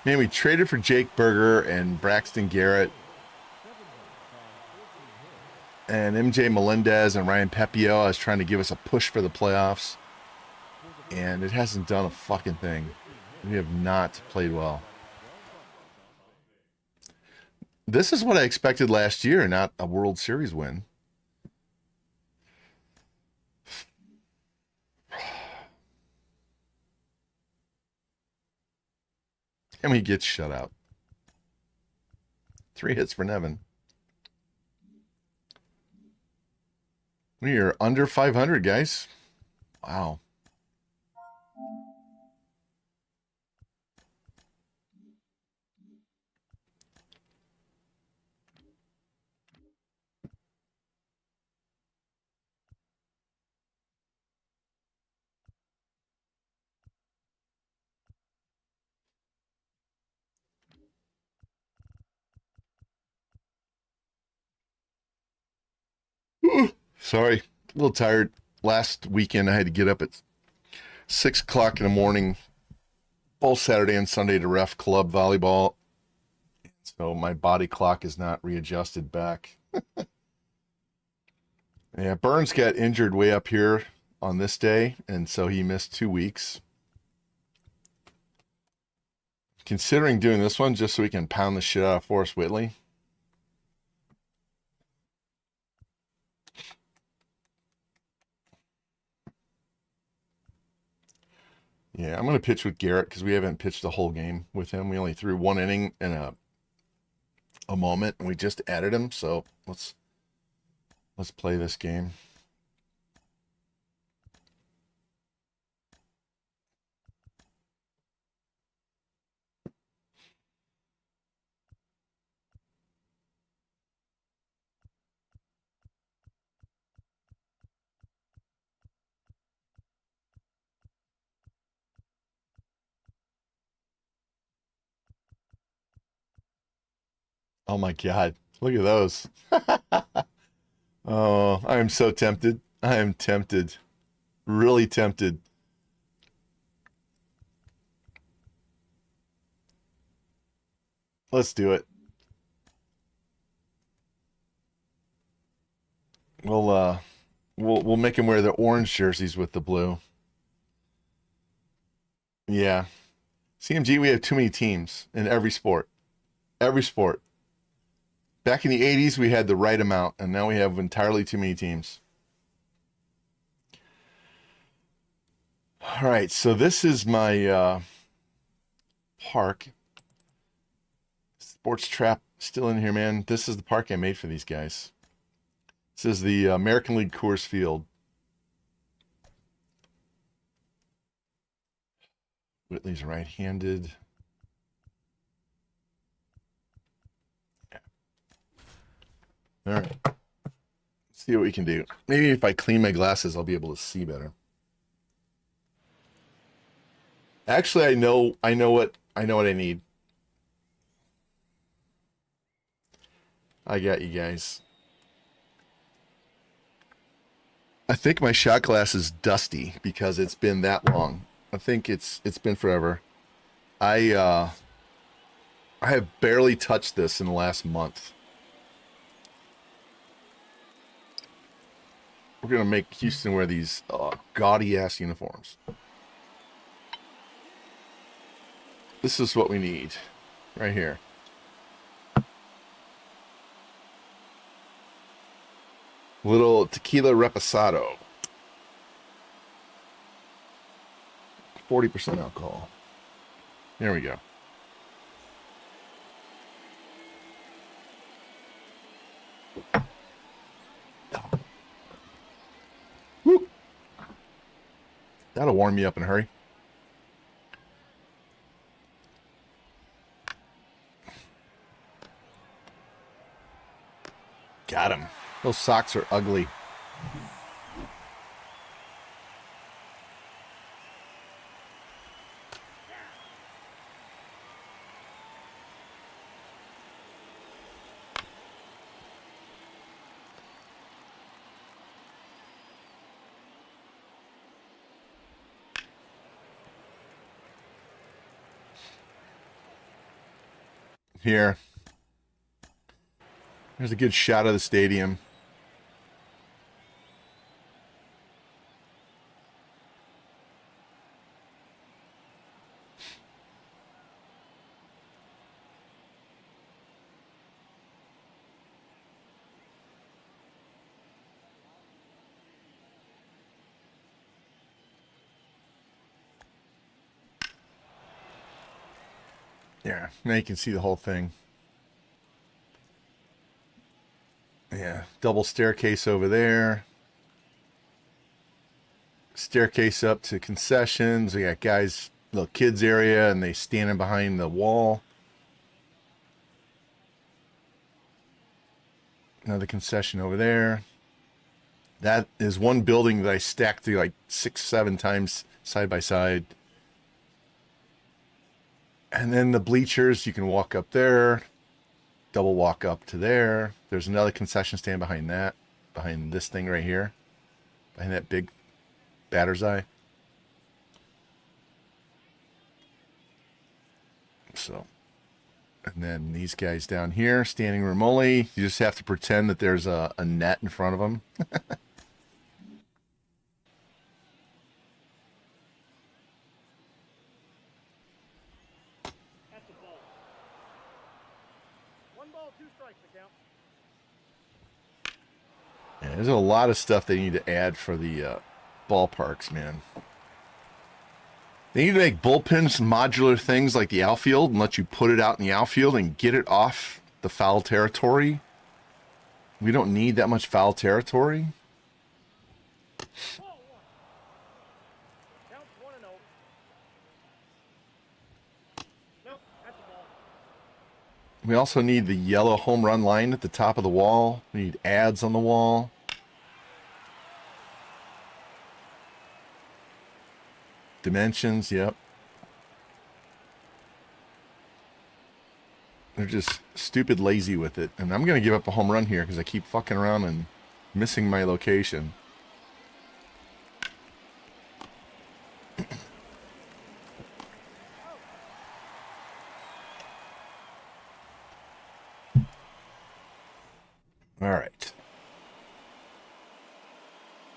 Man, we traded for Jake Berger and Braxton Garrett and MJ Melendez and Ryan Pepio. I was trying to give us a push for the playoffs, and it hasn't done a fucking thing. We have not played well. This is what I expected last year, not a World Series win. And we get shut out. 3 hits for Nevin. We are under 500, guys. Wow. Sorry, a little tired. Last weekend, I had to get up at 6 o'clock in the morning, both Saturday and Sunday, to ref club volleyball. So my body clock is not readjusted back. Yeah, Burns got injured way up here on this day, and so he missed 2 weeks. Considering doing this one just so we can pound the shit out of Forrest Whitley. Yeah, I'm going to pitch with Garrett because we haven't pitched the whole game with him. We only threw 1 inning and a moment, and we just added him. So let's play this game. Oh my God. Look at those. Oh, I am so tempted. I am tempted. Really tempted. Let's do it. We'll make him wear the orange jerseys with the blue. Yeah. CMG, we have too many teams in every sport. Every sport. Back in the 80s, we had the right amount, and now we have entirely too many teams. All right, so this is my park. Sports Trap still in here, man. This is the park I made for these guys. This is the American League Coors Field. Whitley's right-handed. All right. Let's see what we can do. Maybe if I clean my glasses, I'll be able to see better. Actually, I know what I need. I got you guys. I think my shot glass is dusty because it's been that long. I think it's been forever. I have barely touched this in the last month. We're gonna make Houston wear these gaudy ass uniforms. This is what we need, right here. Little tequila reposado. 40% alcohol. There we go. Woo. That'll warm me up in a hurry. Got him. Those socks are ugly. Here. There's a good shot of the stadium. Yeah, now you can see the whole thing. Yeah, double staircase over there. Staircase up to concessions. We got guys, little kids area, and they standing behind the wall. Another concession over there. That is one building that I stacked like 6-7 times side by side. And then the bleachers, you can walk up there, double walk up to there. There's another concession stand behind that, behind this thing right here, behind that big batter's eye. So, and then these guys down here, standing room only. You just have to pretend that there's a net in front of them. Yeah, there's a lot of stuff they need to add for the ballparks, man. They need to make bullpens modular things like the outfield and let you put it out in the outfield and get it off the foul territory. We don't need that much foul territory. We also need the yellow home run line at the top of the wall. We need ads on the wall. Dimensions, yep. They're just stupid lazy with it. And I'm going to give up a home run here because I keep fucking around and missing my location. All right.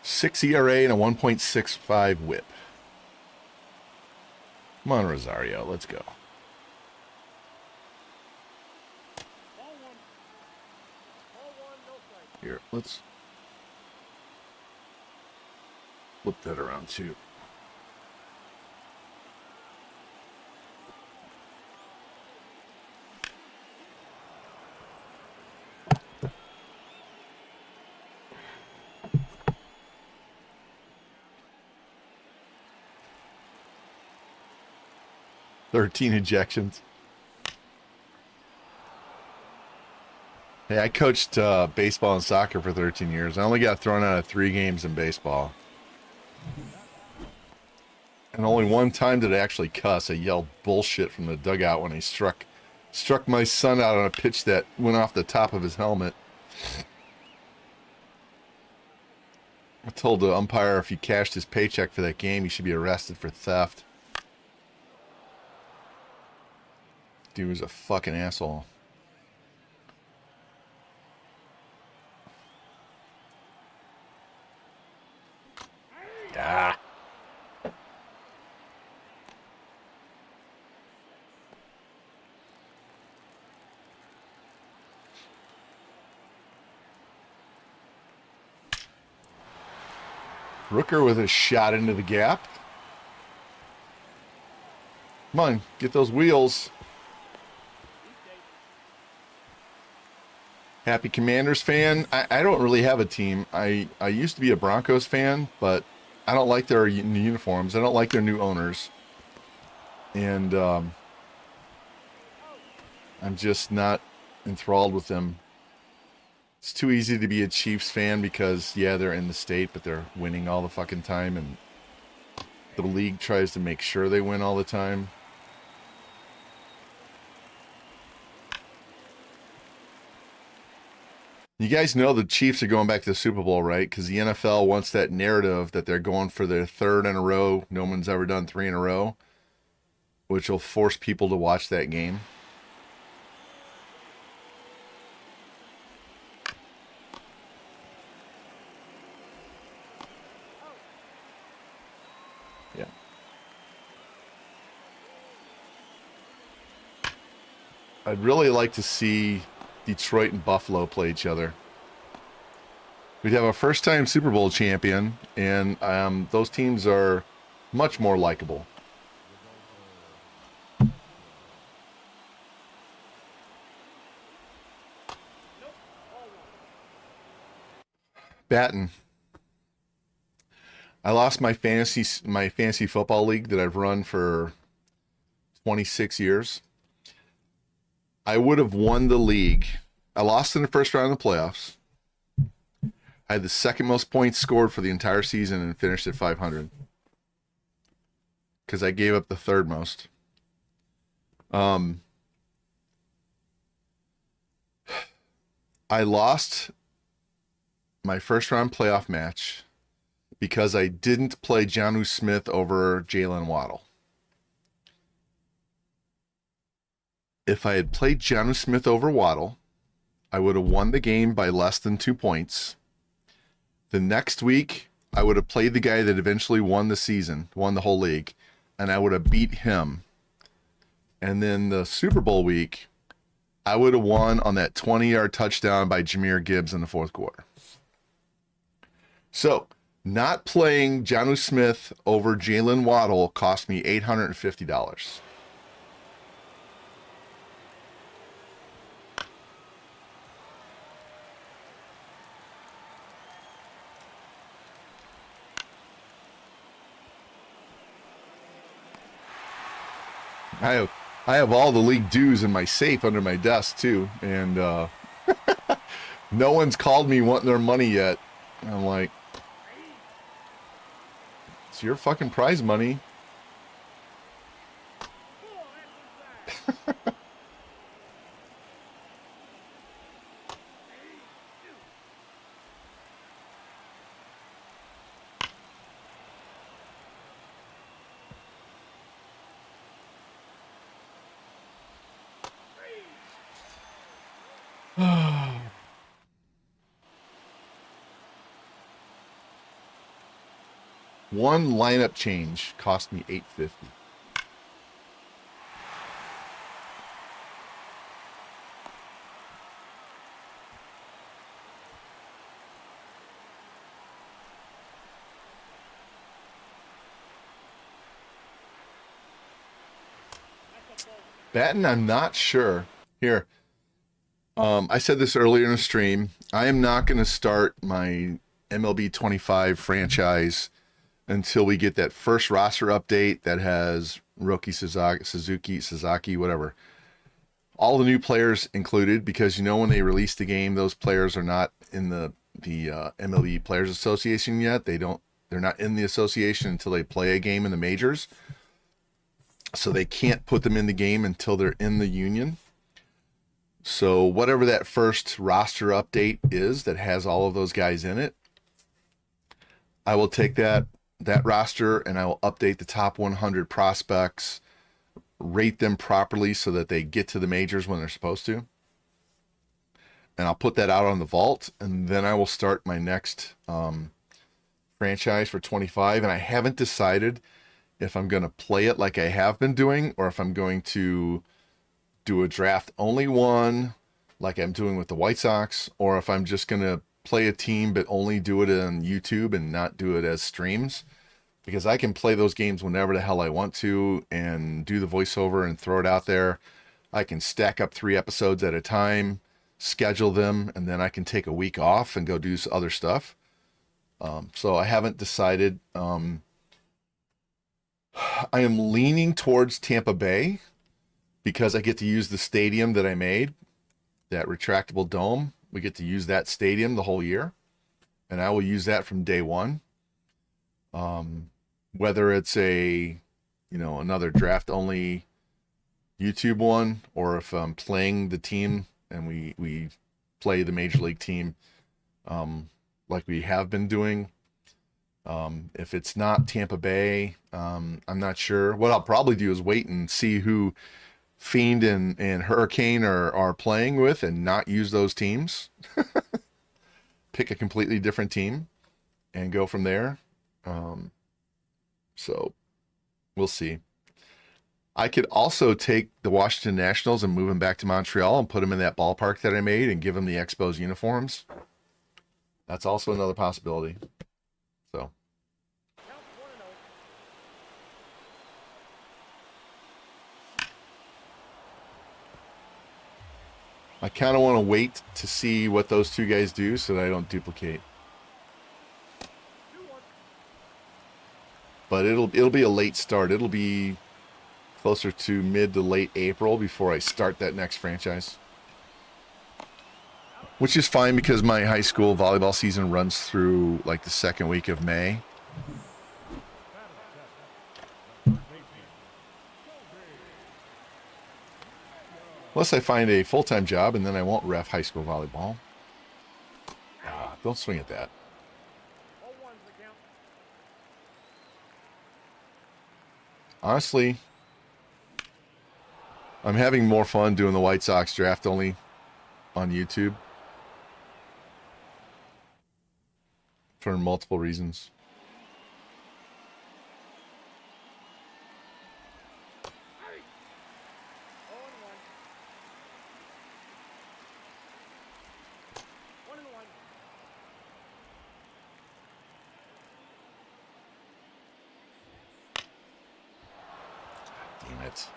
6 ERA and a 1.65 whip. Come on, Rosario. Let's go. Here, let's flip that around too. "13 ejections. Hey, I coached baseball and soccer for 13 years. I only got thrown out of 3 games in baseball. And only one time did I actually cuss. I yelled bullshit from the dugout when he struck my son out on a pitch that went off the top of his helmet. I told the umpire if he cashed his paycheck for that game, he should be arrested for theft. Dude was a fucking asshole. Ah. Rooker with a shot into the gap. Come on, get those wheels. Happy Commanders fan. I don't really have a team. I used to be a Broncos fan, but I don't like their uniforms. I don't like their new owners. And I'm just not enthralled with them. It's too easy to be a Chiefs fan because, yeah, they're in the state, but they're winning all the fucking time, and the league tries to make sure they win all the time. You guys know the Chiefs are going back to the Super Bowl, right? Because the NFL wants that narrative that they're going for their third in a row. No one's ever done three in a row, which will force people to watch that game. Yeah. I'd really like to see Detroit and Buffalo play each other. We'd have a first-time Super Bowl champion, and those teams are much more likable. Batten. I lost my fantasy football league that I've run for 26 years. I would have won the league. I lost in the first round of the playoffs. I had the second most points scored for the entire season and finished at 500 because I gave up the third most. I lost my first round playoff match because I didn't play Jonnu Smith over Jalen Waddle. If I had played Jonnu Smith over Waddle, I would have won the game by less than 2 points. The next week, I would have played the guy that eventually won the season, won the whole league, and I would have beat him. And then the Super Bowl week, I would have won on that 20-yard touchdown by Jahmyr Gibbs in the fourth quarter. So, not playing Jonnu Smith over Jalen Waddle cost me $850. I have all the league dues in my safe under my desk too, and no one's called me wanting their money yet. And I'm like, it's your fucking prize money. One lineup change cost me $850. Batten, I'm not sure. Here, I said this earlier in the stream. I am not going to start my MLB 25 franchise until we get that first roster update that has Roki Sasaki, whatever. All the new players included, because when they release the game, those players are not in the MLB Players Association yet. They're not in the association until they play a game in the majors. So they can't put them in the game until they're in the union. So whatever that first roster update is that has all of those guys in it, I will take that roster and I will update the top 100 prospects, rate them properly so that they get to the majors when they're supposed to. And I'll put that out on the vault, and then I will start my next franchise for 25. And I haven't decided if I'm going to play it like I have been doing, or if I'm going to do a draft only one like I'm doing with the White Sox, or if I'm just going to play a team but only do it on YouTube and not do it as streams, because I can play those games whenever the hell I want to and do the voiceover and throw it out there. I can stack up 3 episodes at a time, schedule them, and then I can take a week off and go do other stuff. So I haven't decided. I am leaning towards Tampa Bay because I get to use the stadium that I made, that retractable dome, We get to use that stadium the whole year, and I will use that from day one. Whether it's another draft only YouTube one, or if I'm playing the team and we play the major league team, like we have been doing. If it's not Tampa Bay, I'm not sure. What I'll probably do is wait and see who Fiend and Hurricane are playing with, and not use those teams. Pick a completely different team and go from there. So we'll see. I could also take the Washington Nationals and move them back to Montreal and put them in that ballpark that I made and give them the Expos uniforms. That's also another possibility. So. I kind of want to wait to see what those two guys do so that I don't duplicate. But it'll be a late start. It'll be closer to mid to late April before I start that next franchise. Which is fine because my high school volleyball season runs through like the second week of May. Unless I find a full-time job, and then I won't ref high school volleyball. Don't swing at that. Honestly, I'm having more fun doing the White Sox draft only on YouTube for multiple reasons. Damn it.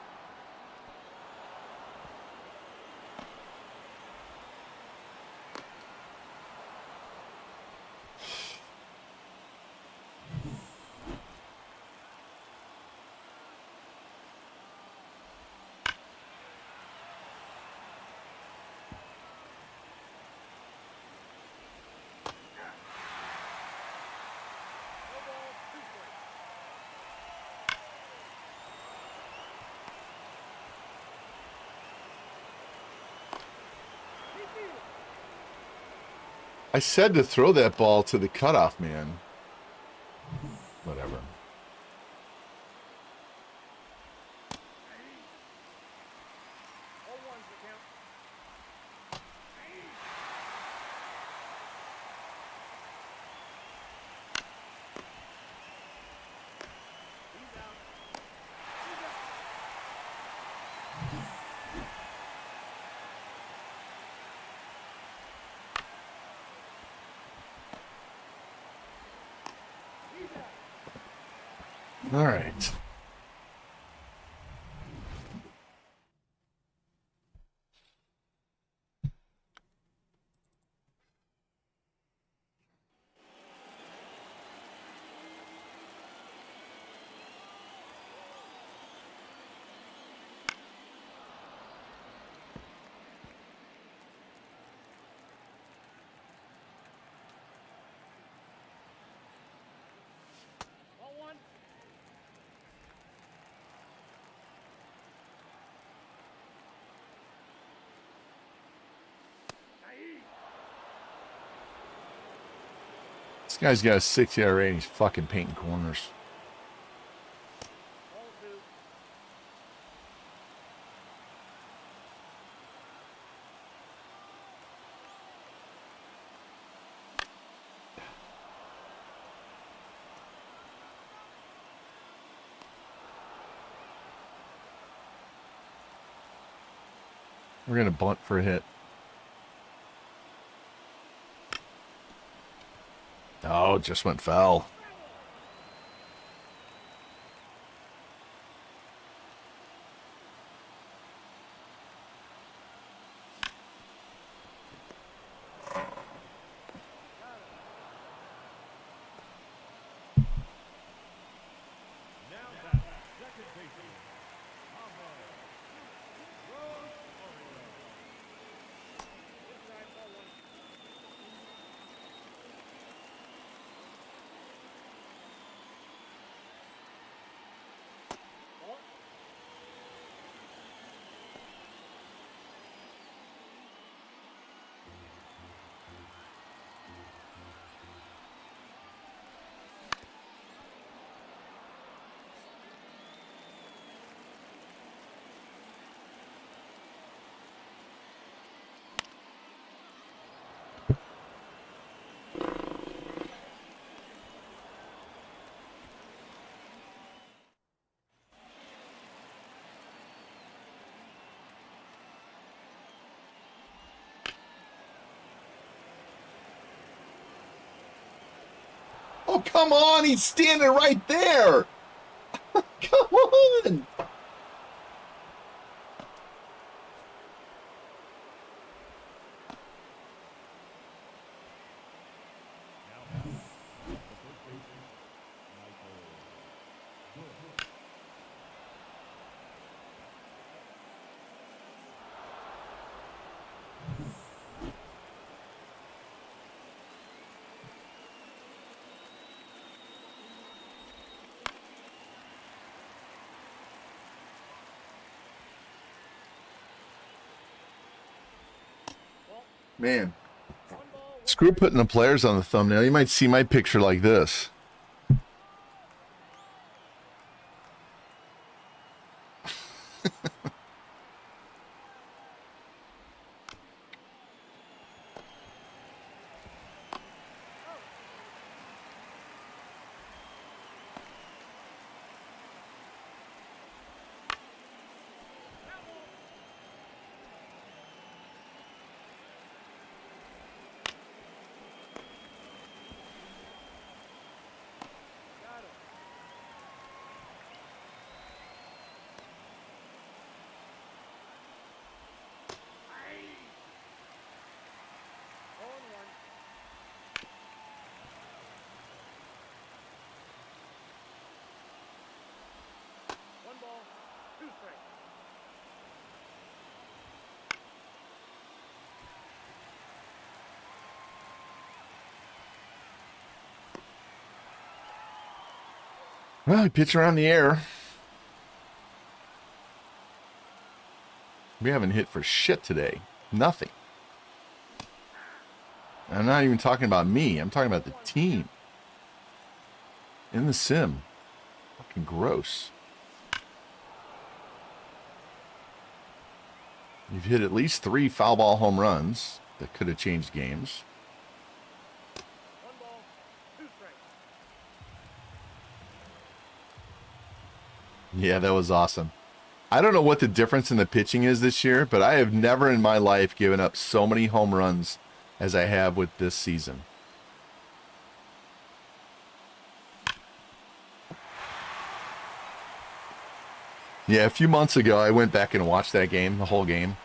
I said to throw that ball to the cutoff man. Whatever. All right. This guy's got a 6 ERA and he's fucking painting corners. We're going to bunt for a hit. Oh, just went foul. Oh, come on. He's standing right there. Come on. Man, screw putting the players on the thumbnail. You might see my picture like this. Well, he pitched around the air. We haven't hit for shit today. Nothing. I'm not even talking about me. I'm talking about the team. In the sim. Fucking gross. You've hit at least 3 foul ball home runs that could have changed games. Yeah, that was awesome. I don't know what the difference in the pitching is this year, but I have never in my life given up so many home runs as I have with this season. Yeah, a few months ago, I went back and watched that game, the whole game.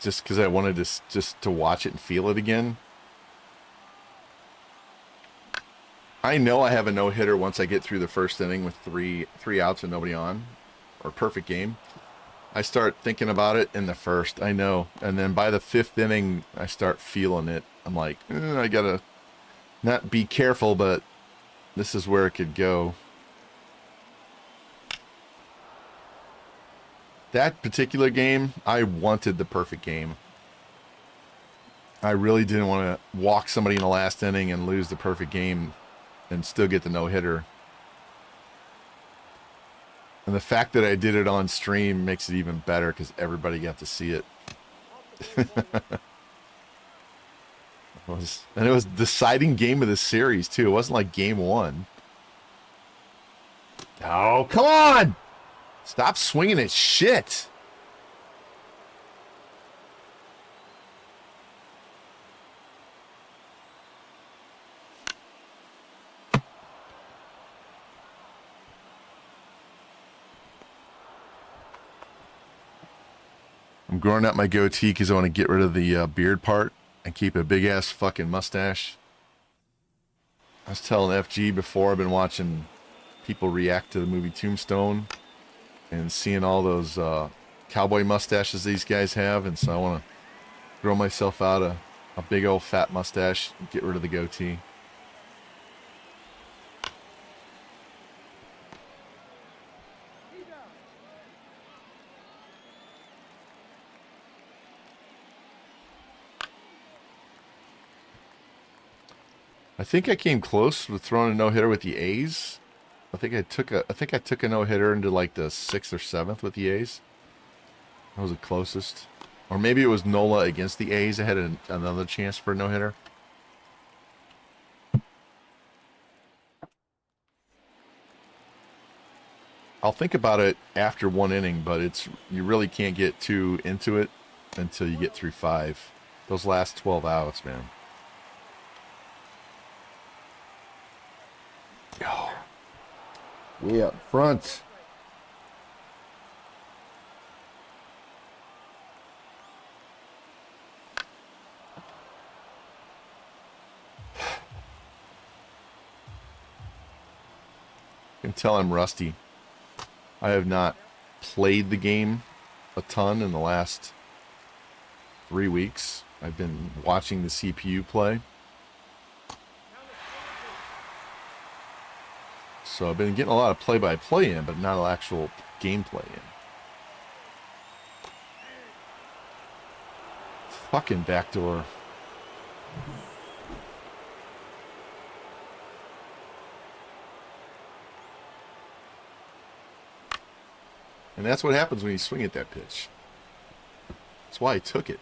Just because I wanted to just to watch it and feel it again. I know I have a no-hitter once I get through the first inning with three outs and nobody on, or perfect game. I start thinking about it in the first, I know. And then by the 5th inning, I start feeling it. I'm like, I gotta not be careful, but this is where it could go. That particular game, I wanted the perfect game. I really didn't want to walk somebody in the last inning and lose the perfect game and still get the no-hitter. And the fact that I did it on stream makes it even better because everybody got to see it. And it was deciding game of the series, too. It wasn't like game 1. Oh, come on! Stop swinging at shit. I'm growing out my goatee because I want to get rid of the beard part and keep a big-ass fucking mustache. I was telling FG before, I've been watching people react to the movie Tombstone and seeing all those cowboy mustaches these guys have, and so I want to grow myself out a big old fat mustache and get rid of the goatee. I think I came close with throwing a no-hitter with the A's. I think I took a no-hitter into like the 6th or 7th with the A's. That was the closest. Or maybe it was Nola against the A's. I had another chance for a no-hitter. I'll think about it after 1 inning, but you really can't get too into it until you get through 5. Those last 12 outs, man. Way up front. You can tell I'm rusty. I have not played the game a ton in the last 3 weeks. I've been watching the CPU play. So I've been getting a lot of play-by-play in, but not actual gameplay in. Fucking backdoor. And that's what happens when you swing at that pitch. That's why I took it.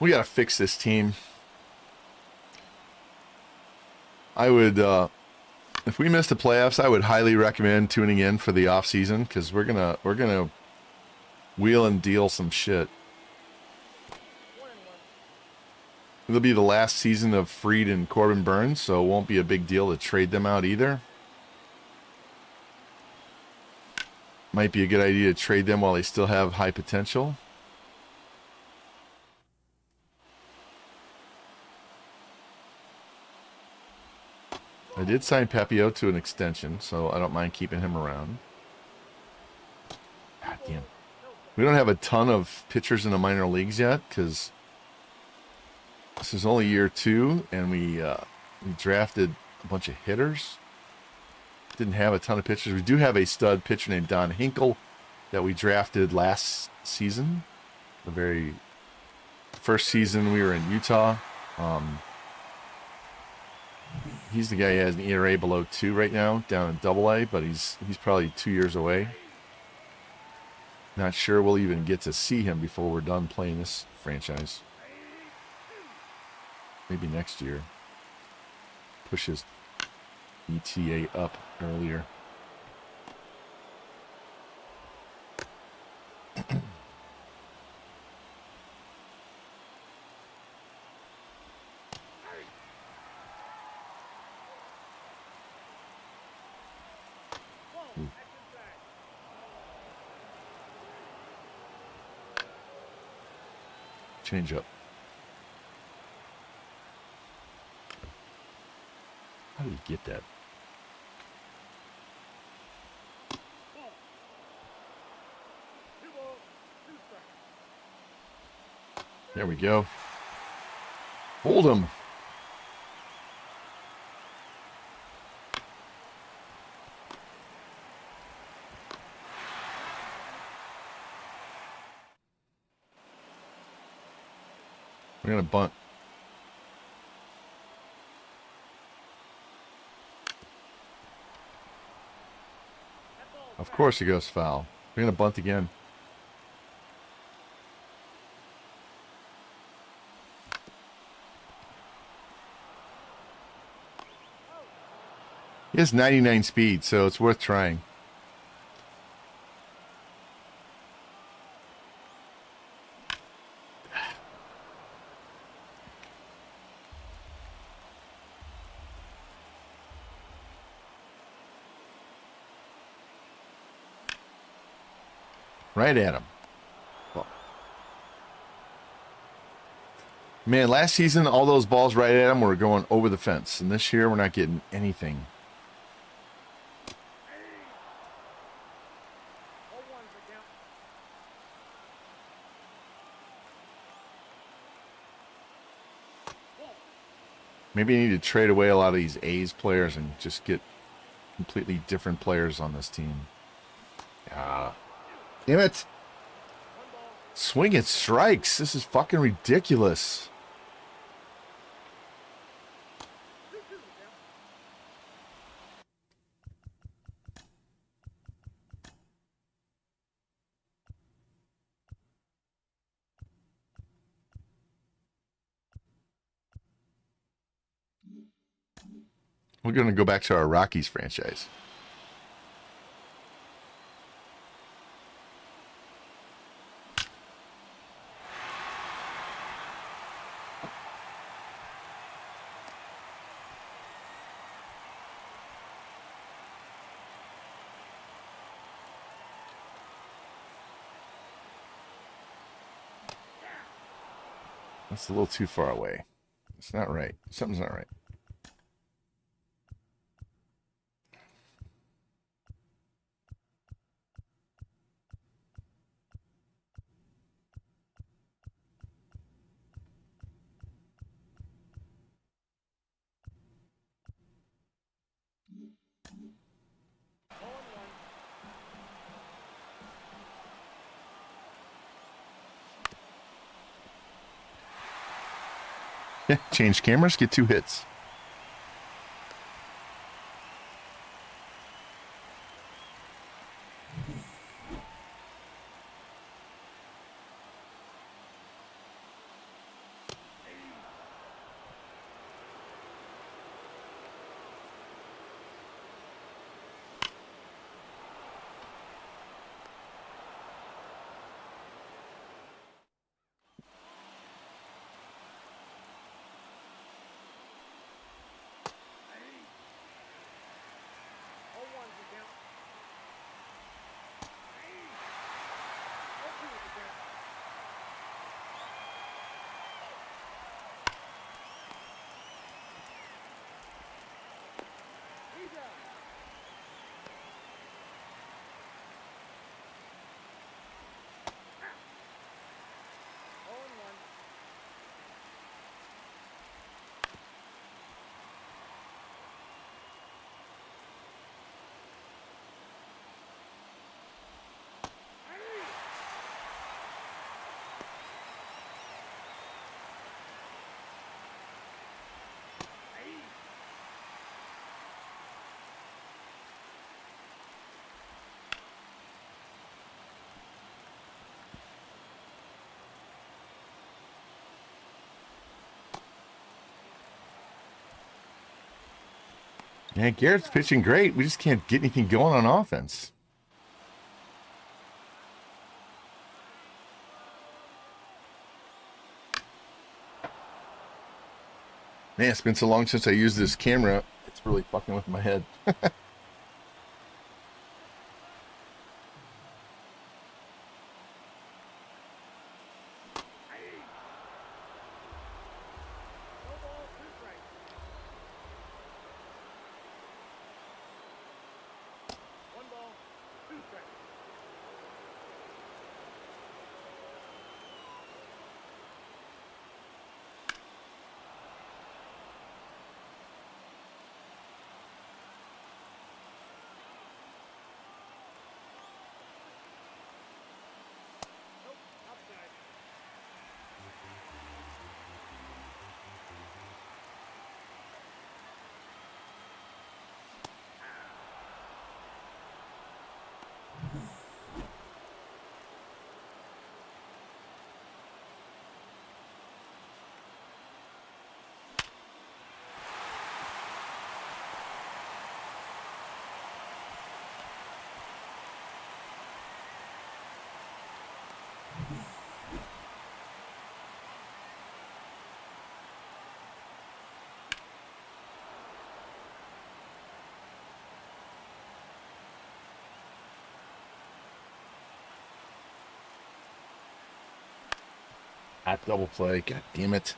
We got to fix this team. I would, if we missed the playoffs, I would highly recommend tuning in for the off season because we're gonna wheel and deal some shit. It'll be the last season of Fried and Corbin Burns, so it won't be a big deal to trade them out either. Might be a good idea to trade them while they still have high potential. I did sign Papio to an extension, so I don't mind keeping him around. God damn. We don't have a ton of pitchers in the minor leagues yet because this is only year 2, and we drafted a bunch of hitters. Didn't have a ton of pitchers. We do have a stud pitcher named Don Hinkle that we drafted last season. The very first season we were in Utah. He's the guy who has an ERA below 2 right now, down in AA, but he's probably 2 years away. Not sure we'll even get to see him before we're done playing this franchise. Maybe next year. Push his ETA up earlier. Change up. How did he get that? There we go. Hold him. We're going to bunt. Of course he goes foul. We're going to bunt again. He has 99 speed, so it's worth trying. Right at him. Well, man, last season, all those balls right at him were going over the fence. And this year, we're not getting anything. Maybe you need to trade away a lot of these A's players and just get completely different players on this team. Ah. Damn it. Swing at strikes. This is fucking ridiculous. We're going to go back to our Rockies franchise. That's a little too far away. It's not right. Something's not right. Yeah, change cameras, get 2 hits. Yeah, Garrett's pitching great. We just can't get anything going on offense. Man, it's been so long since I used this camera. It's really fucking with my head. Hot double play. God damn it.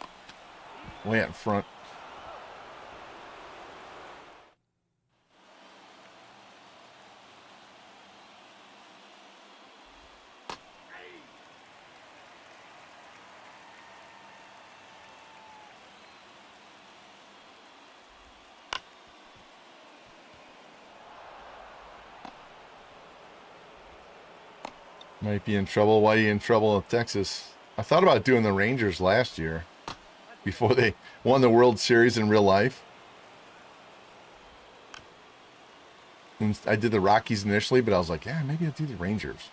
Way out in front. Might be in trouble. Why are you in trouble in Texas? I thought about doing the Rangers last year before they won the World Series in real life. And I did the Rockies initially, but I was like, yeah, maybe I'll do the Rangers.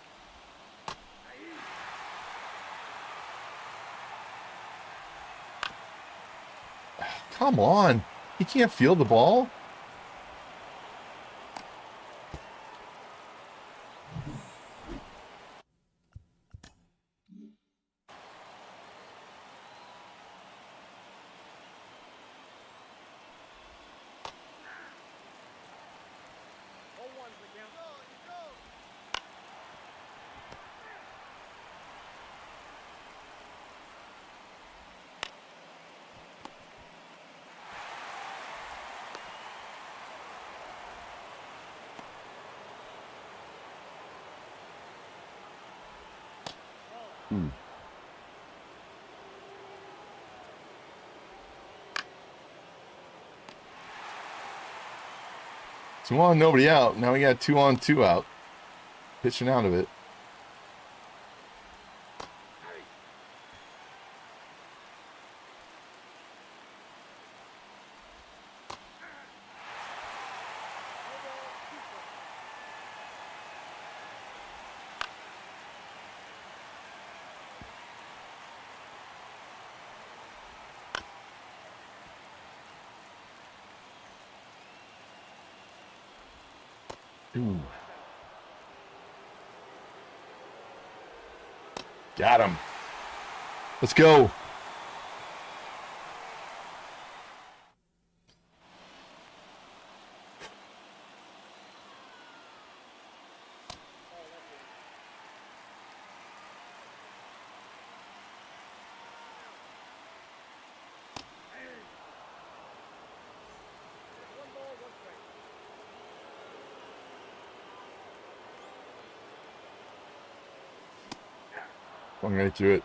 Come on. You can't field the ball. Ooh. 2 on, nobody out. Now we got 2 on, 2 out. Pitching out of it. Ooh. Got him. Let's go. Going right through it.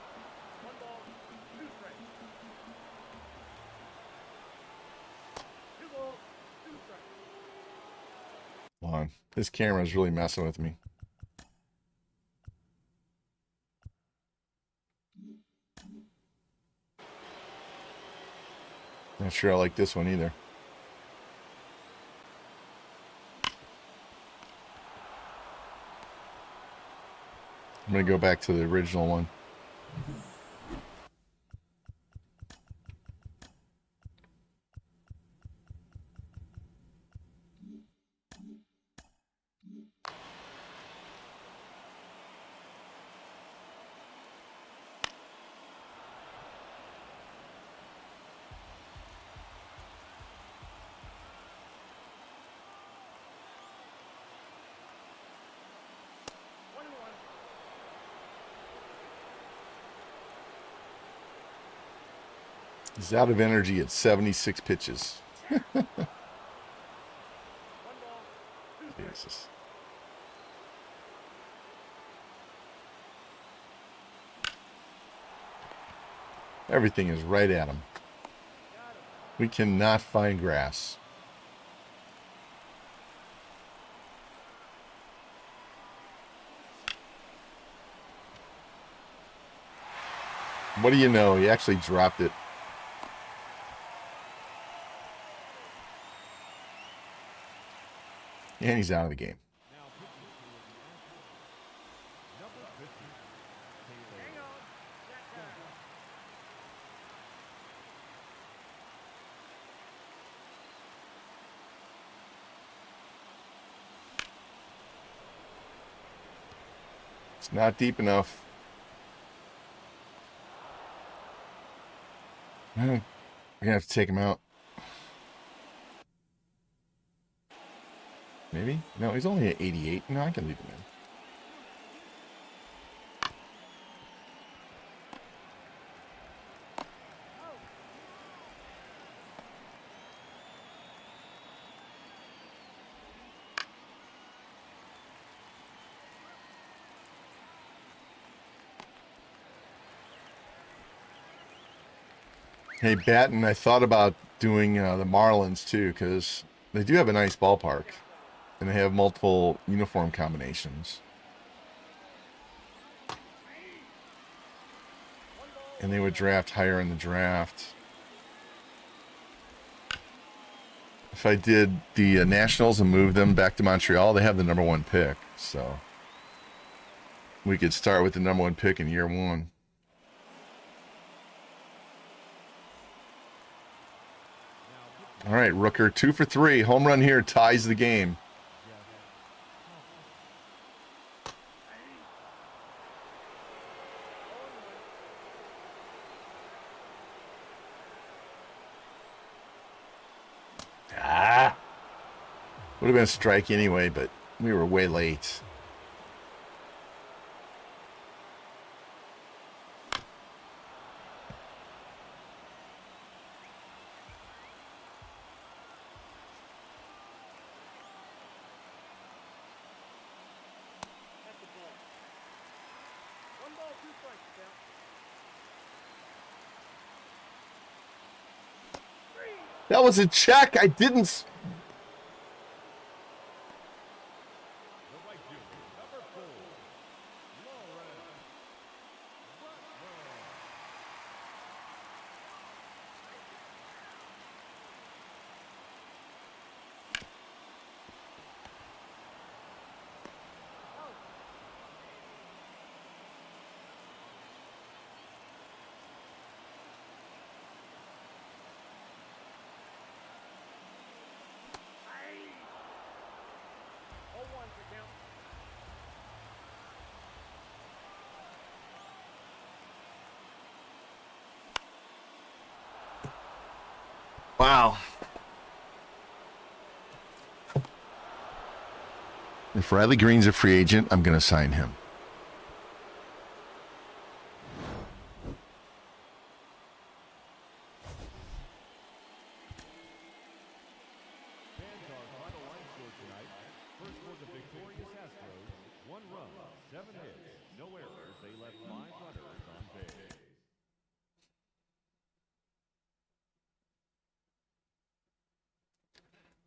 Hold on. This camera's really messing with me. Not sure I like this one either. I'm going to go back to the original one. He's out of energy at 76 pitches. Jesus. Everything is right at him. We cannot find grass. What do you know? He actually dropped it. And he's out of the game. It's not deep enough. We're going to have to take him out. Maybe? No, he's only at 88. No, I can leave him in. Hey, Batten, I thought about doing the Marlins too, because they do have a nice ballpark, and they have multiple uniform combinations. And they would draft higher in the draft. If I did the Nationals and moved them back to Montreal, they have the #1 pick. So we could start with the #1 pick in year 1. All right, Rooker, 2 for 3. Home run here ties the game. Would have been a strike anyway, but we were way late. That was a check. I didn't. Wow. If Riley Green's a free agent, I'm going to sign him.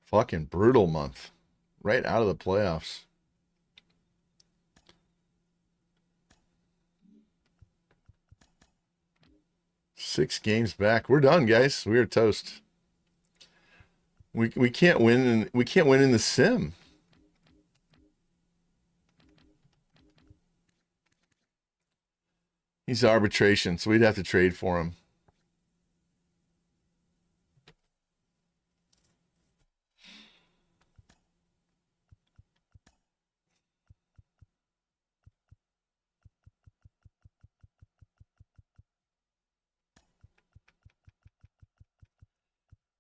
Fucking brutal month. Right out of the playoffs. Six games back. We're done, guys. We are toast. We can't win, and we can't win in the sim. He's arbitration, so we'd have to trade for him.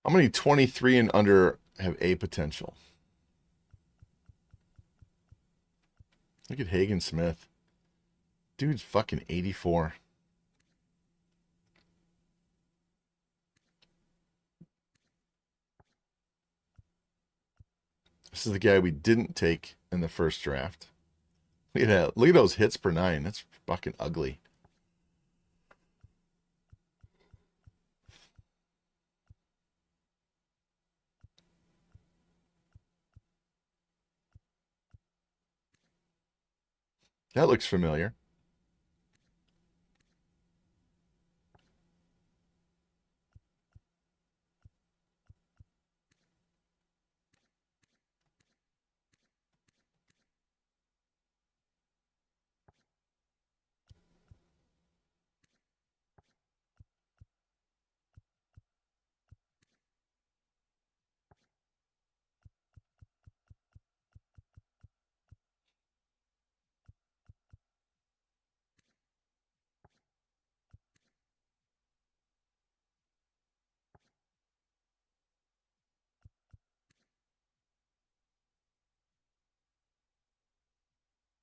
How many 23 and under have A potential? Look at Hagen Smith. Dude's fucking 84. This is the guy we didn't take in the first draft. Look at that. Look at those hits per 9. That's fucking ugly. That looks familiar.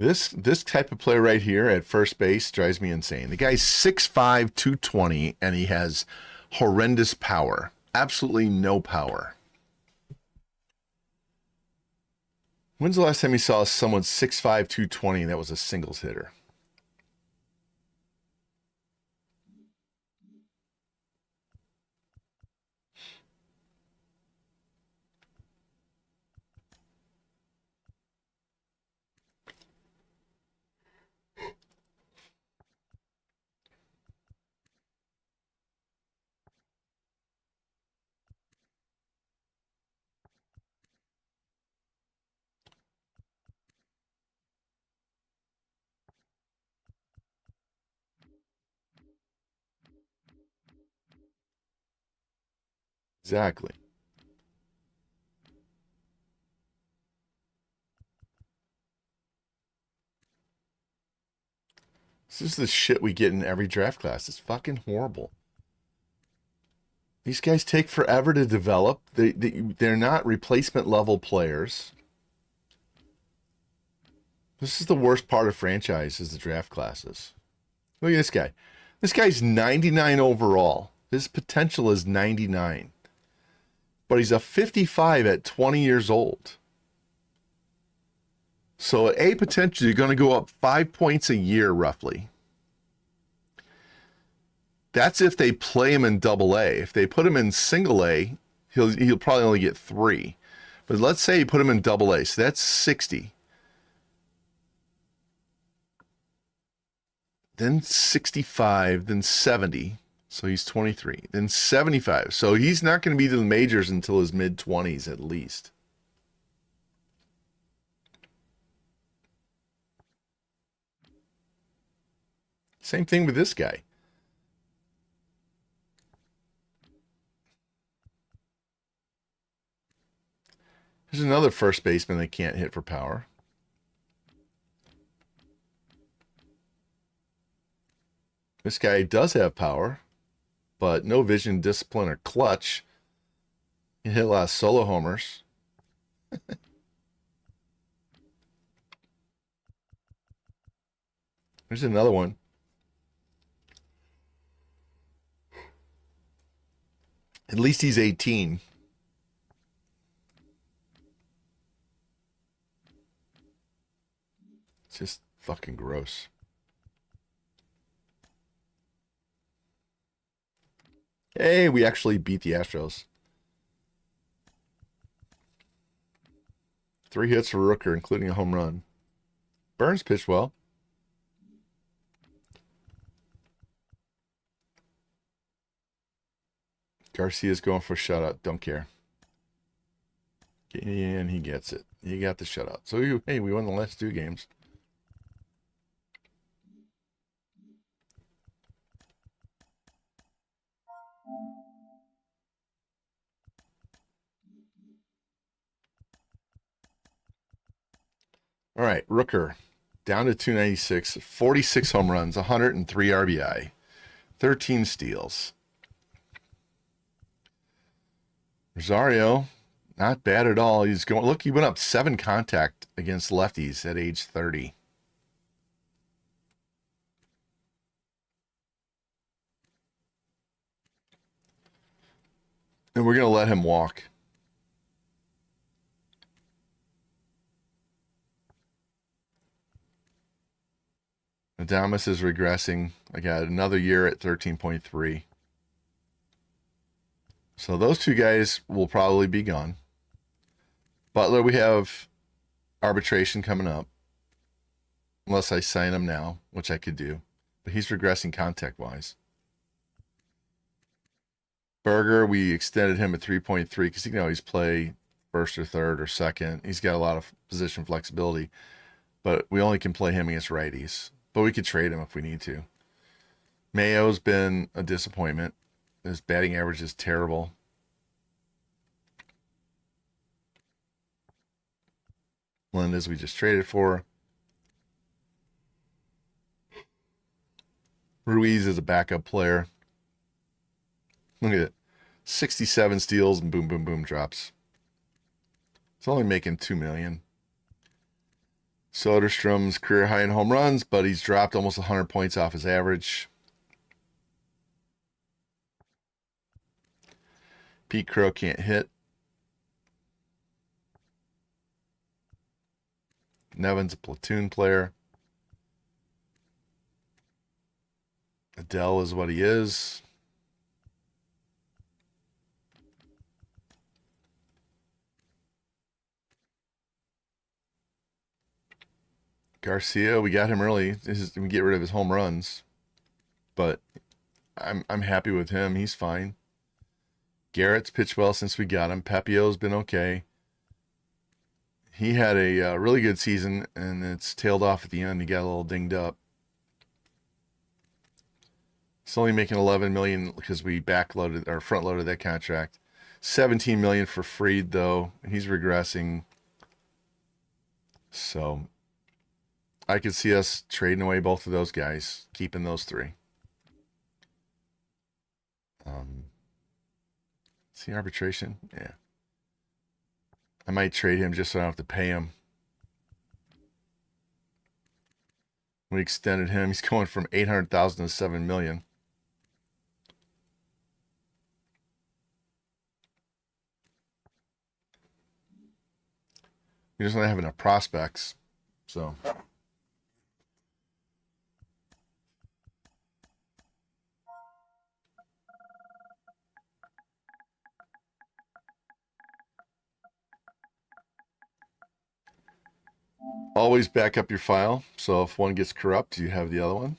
This type of play right here at first base drives me insane. The guy's 6'5", 220, and he has horrendous power. Absolutely no power. When's the last time you saw someone 6'5", 220 that was a singles hitter? Exactly. This is the shit we get in every draft class. It's fucking horrible. These guys take forever to develop. They're not replacement level players. This is the worst part of franchise is the draft classes. Look at this guy. This guy's 99 overall. His potential is 99. But he's a 55 at 20 years old. So at A potential, you're going to go up 5 points a year, roughly. That's if they play him in double A. If they put him in single A, He'll probably only get 3. But let's say you put him in double A, so that's 60. Then 65, then 70. So he's 23. Then 75. So he's not going to be to the majors until his mid-20s at least. Same thing with this guy. There's another first baseman that can't hit for power. This guy does have power, but no vision, discipline, or clutch. He hit a lot of solo homers. There's another one. At least he's 18. It's just fucking gross. Hey, we actually beat the Astros. 3 hits for Rooker, including a home run. Burns pitched well. Garcia's going for a shutout. Don't care. And he gets it. He got the shutout. So, hey, we won the last 2 games. All right, Rooker down to 296, 46 home runs, 103 RBI, 13 steals. Rosario, not bad at all. He's going. Look, he went up 7 contact against lefties at age 30. And we're going to let him walk. Adames is regressing. I got another year at 13.3. So those 2 guys will probably be gone. Butler, we have arbitration coming up. Unless I sign him now, which I could do. But he's regressing contact-wise. Berger, we extended him at 3.3 because he can always play first or third or second. He's got a lot of position flexibility. But we only can play him against righties. But we could trade him if we need to. Mayo's been a disappointment. His batting average is terrible. Melendez we just traded for. Ruiz is a backup player. Look at it. 67 steals and boom, boom, boom drops. It's only making $2 million. Soderstrom's career high in home runs, but he's dropped almost 100 points off his average. Pete Crow can't hit. Nevin's a platoon player. Adele is what he is. Garcia, we got him early. We get rid of his home runs, but I'm happy with him. He's fine. Garrett's pitched well since we got him. Pepio's been okay. He had a really good season, and it's tailed off at the end. He got a little dinged up. He's only making $11 million because we backloaded or front loaded that contract. $17 million for Fried though. He's regressing. So I could see us trading away both of those guys, keeping those 3. See arbitration? Yeah. I might trade him just so I don't have to pay him. We extended him. He's going from $800,000 to $7 million. He doesn't have enough prospects, so. Always back up your file, so if one gets corrupt, you have the other one.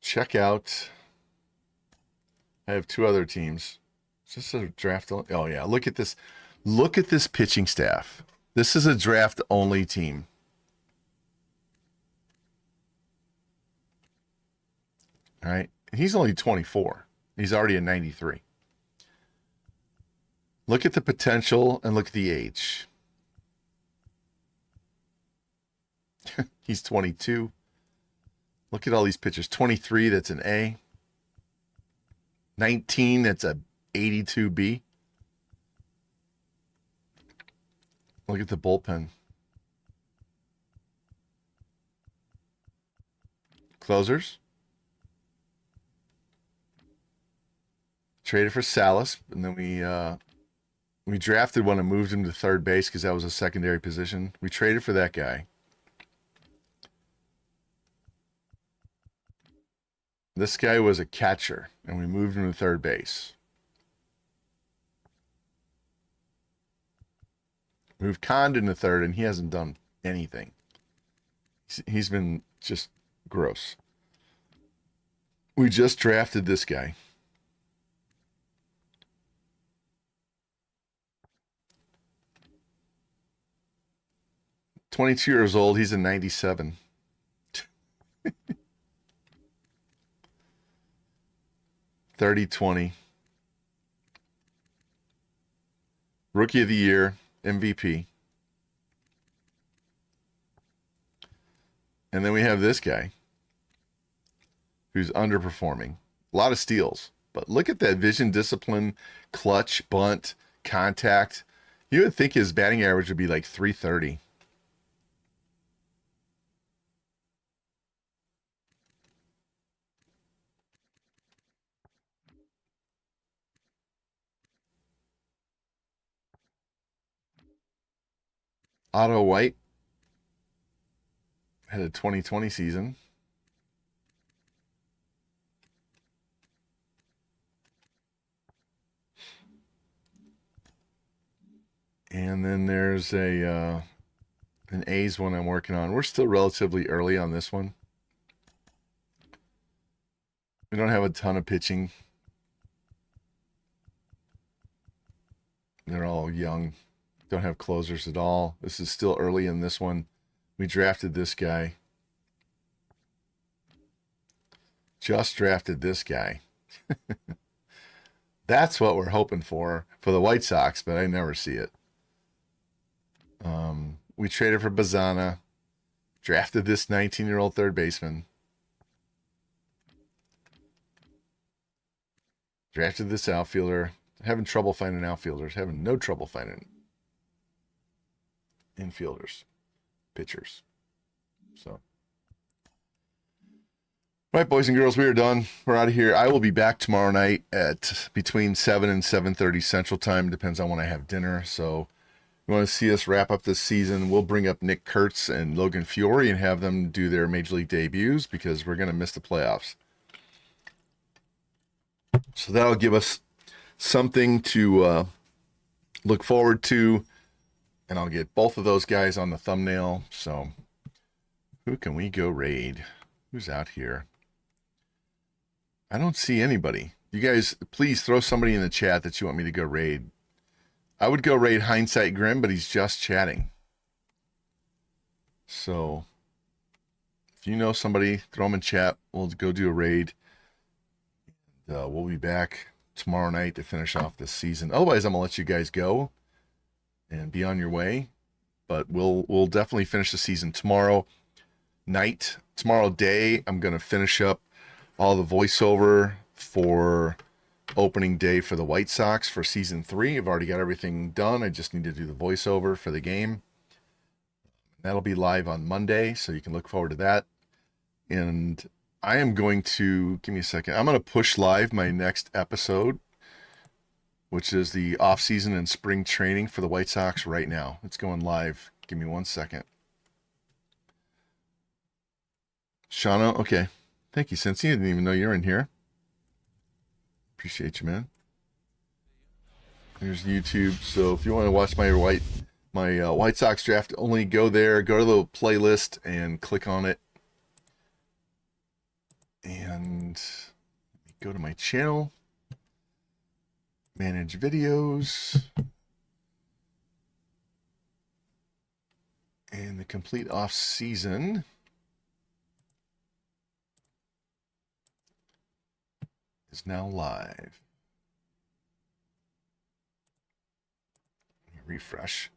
Check out. I have two other teams. Is this a draft? Oh yeah, look at this. Look at this pitching staff. This is a draft only team. All right. He's only 24. He's already a 93. Look at the potential and look at the age. He's 22. Look at all these pitchers. 23, that's an A. 19, that's a 82B. Look at the bullpen. Closers. Traded for Salas, and then we drafted one and moved him to third base because that was a secondary position. We traded for that guy. This guy was a catcher, and we moved him to third base. Moved Condon to third, and he hasn't done anything. He's been just gross. We just drafted this guy. "22 years old. He's a 97. 30-20. Rookie of the year, MVP. And then we have this guy who's underperforming. A lot of steals. But look at that vision, discipline, clutch, bunt, contact. You would think his batting average would be like 330. Otto White had a 2020 season. And then there's an A's one I'm working on. We're still relatively early on this one. We don't have a ton of pitching. They're all young. Don't have closers at all. This is still early in this one. We drafted this guy. Just drafted this guy. That's what we're hoping for the White Sox, but I never see it. We traded for Bazana. Drafted this 19-year-old third baseman. Drafted this outfielder. Having trouble finding outfielders. Having no trouble finding infielders, pitchers. So, all right, boys and girls, we are done. We're out of here. I will be back tomorrow night at between 7 and 7:30 Central Time. Depends on when I have dinner. So, if you want to see us wrap up this season, we'll bring up Nick Kurtz and Logan Fiore and have them do their Major League debuts because we're going to miss the playoffs. So that'll give us something to look forward to. And I'll get both of those guys on the thumbnail. So who can we go raid? Who's out here? I don't see anybody. You guys, please throw somebody in the chat that you want me to go raid. I would go raid Hindsight Grim, but he's just chatting. So if you know somebody, throw them in chat. We'll go do a raid. We'll be back tomorrow night to finish off this season. Otherwise, I'm going to let you guys go and be on your way. But we'll definitely finish the season tomorrow night. Tomorrow day, I'm going to finish up all the voiceover for opening day for the White Sox for season 3. I've already got everything done. I just need to do the voiceover for the game. That'll be live on Monday, so you can look forward to that. And I am going to, give me a second, I'm going to push live my next episode, which is the off-season and spring training for the White Sox right now. It's going live. Give me 1 second. Shauna, okay. Thank you, Cincy. I didn't even know you're in here. Appreciate you, man. There's YouTube. So if you want to watch my White Sox draft, only go there, go to the playlist, and click on it. And go to my channel, manage videos, and the complete off season is now live. Refresh.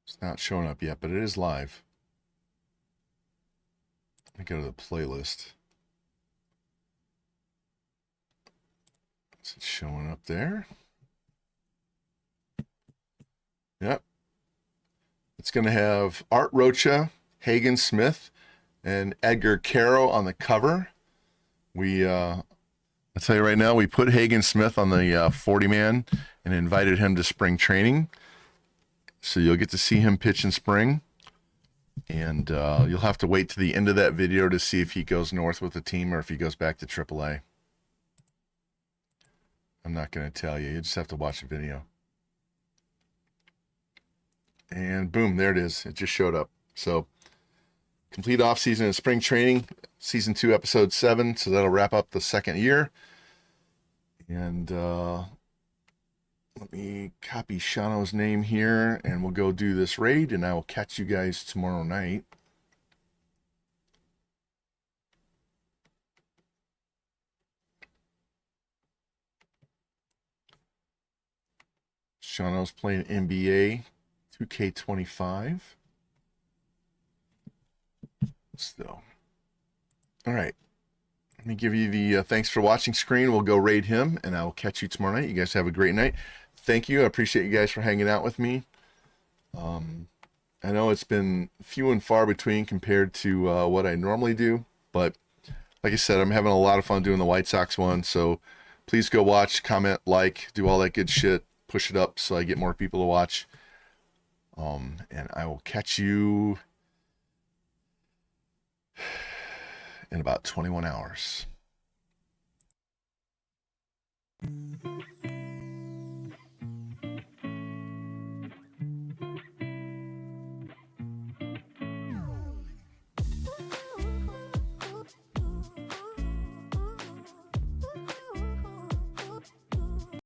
It's not showing up yet, but it is live. Let me go to the playlist. Is it showing up there? Yep. It's going to have Art Rocha, Hagen Smith, and Edgar Caro on the cover. I'll tell you right now, we put Hagen Smith on the 40-man and invited him to spring training. So you'll get to see him pitch in spring. And you'll have to wait to the end of that video to see if he goes north with the team or if he goes back to AAA. I'm not going to tell you. You just have to watch the video. And boom, there it is. It just showed up. So complete offseason and spring training, season 2, episode 7. So that'll wrap up the second year. And let me copy Shano's name here, and we'll go do this raid, and I will catch you guys tomorrow night. Shano's playing NBA 2K25. So, all right. Let me give you the thanks for watching screen. We'll go raid him, and I will catch you tomorrow night. You guys have a great night. Thank you. I appreciate you guys for hanging out with me. I know it's been few and far between compared to what I normally do, but like I said, I'm having a lot of fun doing the White Sox one. So please go watch, comment, like, do all that good shit. Push it up so I get more people to watch. And I will catch you in about 21 hours.